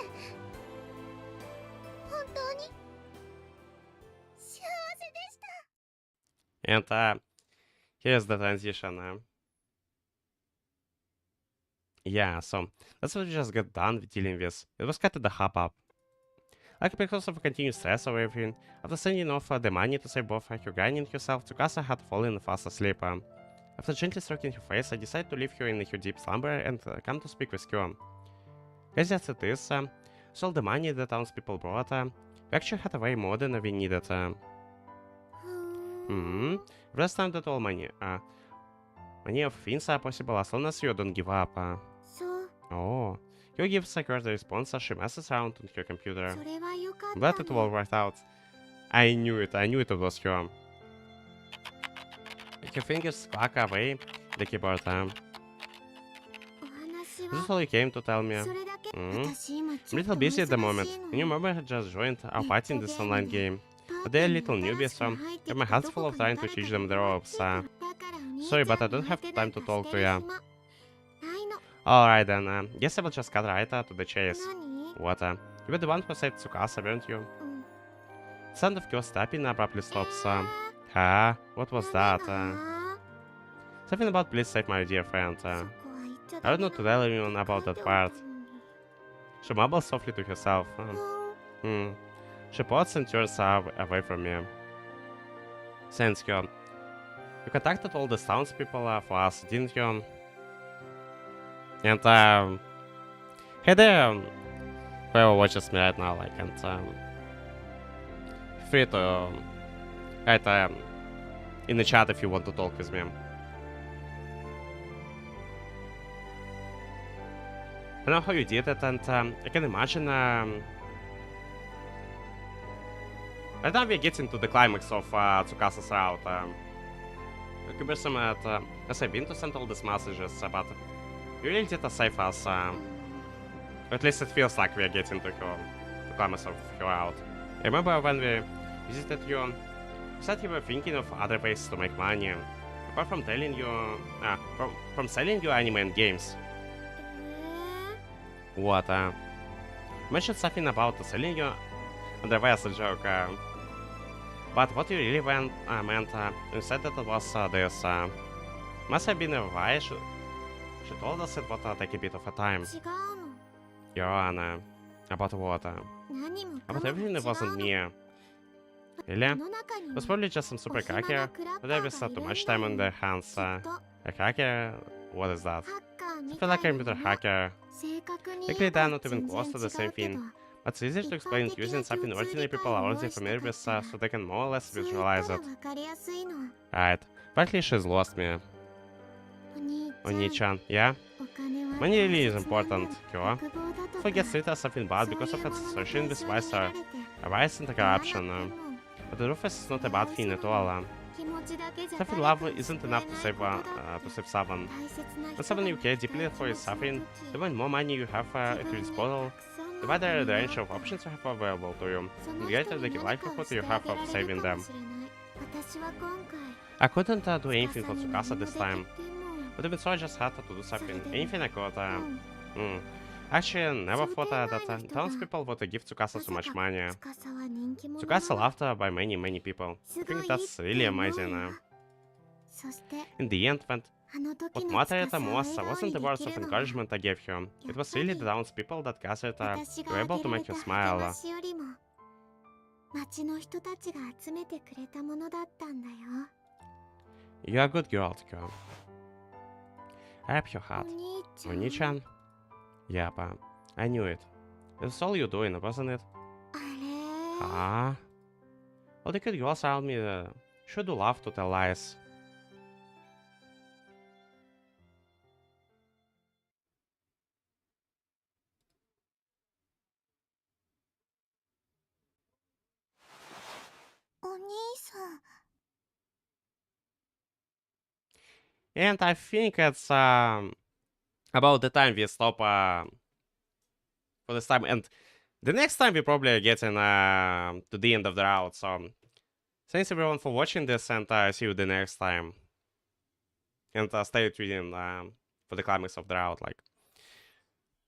B: 本当に幸せでした
A: And here's the transition. Yeah, so that's what we just got done with dealing with. It was kind of the hop up. Like because of continued stress over everything, after sending off the money to save both her granny and herself, Tsukasa had fallen fast asleep. After gently stroking her face, I decided to leave her in her deep slumber and come to speak with her. Crazy as it is, so all the money the townspeople brought, we actually had way more than we needed. First time that all money of things are possible as long as you don't give up.
B: そう
A: Oh, you gives her the response as she messes around on her computer.
B: それはよかっ
A: I'm
B: た
A: glad it
B: ね
A: all worked out. I knew it was her. Your fingers clack away the keyboard.
B: お
A: Is
B: 話
A: this
B: は
A: all you came to tell me?
B: それだけ
A: Mm.
B: 私今
A: I'm
B: ち
A: a
B: ょっと
A: little
B: お
A: busy
B: 忙
A: at the
B: し
A: moment.
B: いの
A: And you remember I just joined our party in this online game.
B: パ
A: But
B: ー
A: they're
B: ティ
A: a
B: ー
A: little
B: に
A: newbies,
B: 新しく
A: so
B: 入って
A: got
B: き
A: my
B: た
A: hands
B: ど
A: full
B: こ
A: of
B: かに
A: trying to
B: 誰
A: teach
B: か
A: them
B: に
A: the
B: 連絡
A: ropes.
B: ついてるだからお兄ちゃ
A: Sorry,
B: ん
A: but I
B: に
A: don't
B: 慌
A: have
B: てた
A: time
B: り
A: to
B: と
A: talk
B: し
A: to
B: てる
A: ya.
B: 暇ないの
A: Alright then, guess I will just cut right to the chase.
B: 何
A: What? You were the one who saved Tsukasa, weren't you?
B: うん
A: The sound of your stepping abruptly stops. What was
B: 何
A: that?
B: が
A: Something about please save my dear friend.
B: そこは言っちゃ
A: I
B: ダ
A: don't
B: メ
A: know
B: な
A: to
B: の
A: tell anyone
B: 書
A: about
B: いて
A: that
B: おいた
A: part.
B: のに
A: She mumbles softly to herself.
B: うん
A: She pauses and turns away from me. Thanks, you. You contacted all the townspeople for us, didn't you? And hey there, whoever watches me right now, like, and feel free to write in the chat if you want to talk with me. I know how you did it, and I can imagine. Right now we're getting to the climax of Tsukasa's route. Cumbersome as I've been to send all these messages, but you really did save us. At least it feels like we're getting to the climax of her route. I remember when we visited you, you said you were thinking of other ways to make money. Apart from telling you, from selling you anime and games.
B: え
A: What? You mentioned something about selling you other way as a joke. But what you really meant, you said that it was this. Must have been a why she told us it would take a bit of a time.
B: 違うの
A: Your about what?
B: 何もか
A: About
B: も
A: everything that
B: 違う
A: wasn't
B: の
A: me.
B: こ
A: Really?
B: の中に
A: It was
B: は
A: probably just some super
B: お暇
A: hacker.
B: なクラッ
A: But
B: カ
A: there
B: ー
A: was
B: が
A: too
B: いるん
A: much
B: だ
A: time
B: よ
A: on their hands.
B: きっと
A: A hacker? What is that?
B: ハッカー
A: I
B: み
A: feel
B: た
A: like
B: い
A: I'm
B: な
A: a
B: もの
A: hacker.
B: 正確に
A: Technically,
B: 言え
A: they're
B: ば
A: not even
B: 全
A: close
B: 然
A: to the
B: 違
A: same
B: うけ
A: thing.
B: ど
A: But it's easier to explain it using something ordinary people are already familiar with, so they can more or less
B: そう言っ
A: visualize
B: たら
A: it.
B: 分かりやすいの
A: Right. Apparently she's lost me.
B: お兄ちゃん
A: Oni-chan, yeah?
B: お金は
A: Money really is
B: 大切なんだ
A: important,
B: ろ
A: Kyo.
B: 欲望だと
A: If
B: か
A: I get treated as something bad
B: そう
A: because
B: いう
A: of
B: も
A: its
B: のの
A: association
B: 対
A: with
B: 象に見ら
A: vice,
B: れて
A: a vice and a
B: 買わなくて
A: corruption.
B: も
A: But the truth is it's
B: そ
A: not
B: れ
A: a
B: は
A: bad
B: 嘘
A: thing
B: だ
A: at
B: よ
A: all.
B: 気持ちだけじゃ
A: Self
B: 誰
A: love
B: かに
A: isn't
B: 救え
A: enough
B: ない
A: to
B: こ
A: save
B: とだって
A: someone.
B: 大切な
A: When
B: 人
A: someone
B: が
A: you care deeply
B: 気
A: for
B: 持
A: is
B: ちの
A: suffering,
B: 時
A: the more money you have at
B: 自
A: your
B: 分に
A: disposal,
B: たくさん
A: the
B: のお
A: wider
B: 金
A: the
B: が
A: range
B: あ
A: of
B: ったら
A: options you have available to you,
B: そ
A: and
B: の
A: the
B: 人
A: greater
B: に
A: the
B: 何かを
A: likelihood
B: し
A: you
B: てあ
A: have
B: げ
A: of
B: られ
A: saving
B: るか
A: them.
B: もしれない私は今回
A: I couldn't do anything
B: 司
A: for
B: に
A: Tsukasa
B: 何もで
A: this
B: き
A: time.
B: ても
A: Would have been so just hard to do something, anything I could.
B: うん
A: Actually, I never thought that
B: 商店街の人が
A: townspeople would give Tsukasa
B: ま
A: so much
B: さか
A: money.
B: 司は人気者
A: Tsukasa
B: なの
A: loved by many people. I
B: すご
A: think
B: い
A: that's
B: っ
A: really
B: て思う
A: amazing.
B: よそして
A: In the end, when
B: あの時
A: what
B: の
A: mattered
B: 司
A: the
B: を
A: most
B: 笑顔
A: wasn't
B: に
A: the
B: で
A: words
B: き
A: of
B: るのは
A: encouragement I gave him. It was really the townspeople that gathered
B: 私
A: were
B: があ
A: able
B: げ
A: to
B: られ
A: make
B: た
A: you
B: 励
A: smile.
B: ましよりも町の人たちが集めてくれたものだったんだよ
A: You're a good girl, Kyo. I have your
B: お
A: heart.
B: 兄ちゃん
A: Oni-chan? Yeah, but I knew it. That's all you're doing, wasn't it?
B: あれ
A: Ah. All the good girls around me sure do love to tell lies.
B: お兄さん
A: And I think it's about the time we stop for this time. And the next time we probably are getting to the end of the route. So thanks everyone for watching this, and see you the next time. And stay tuned for the climax of the route. Like.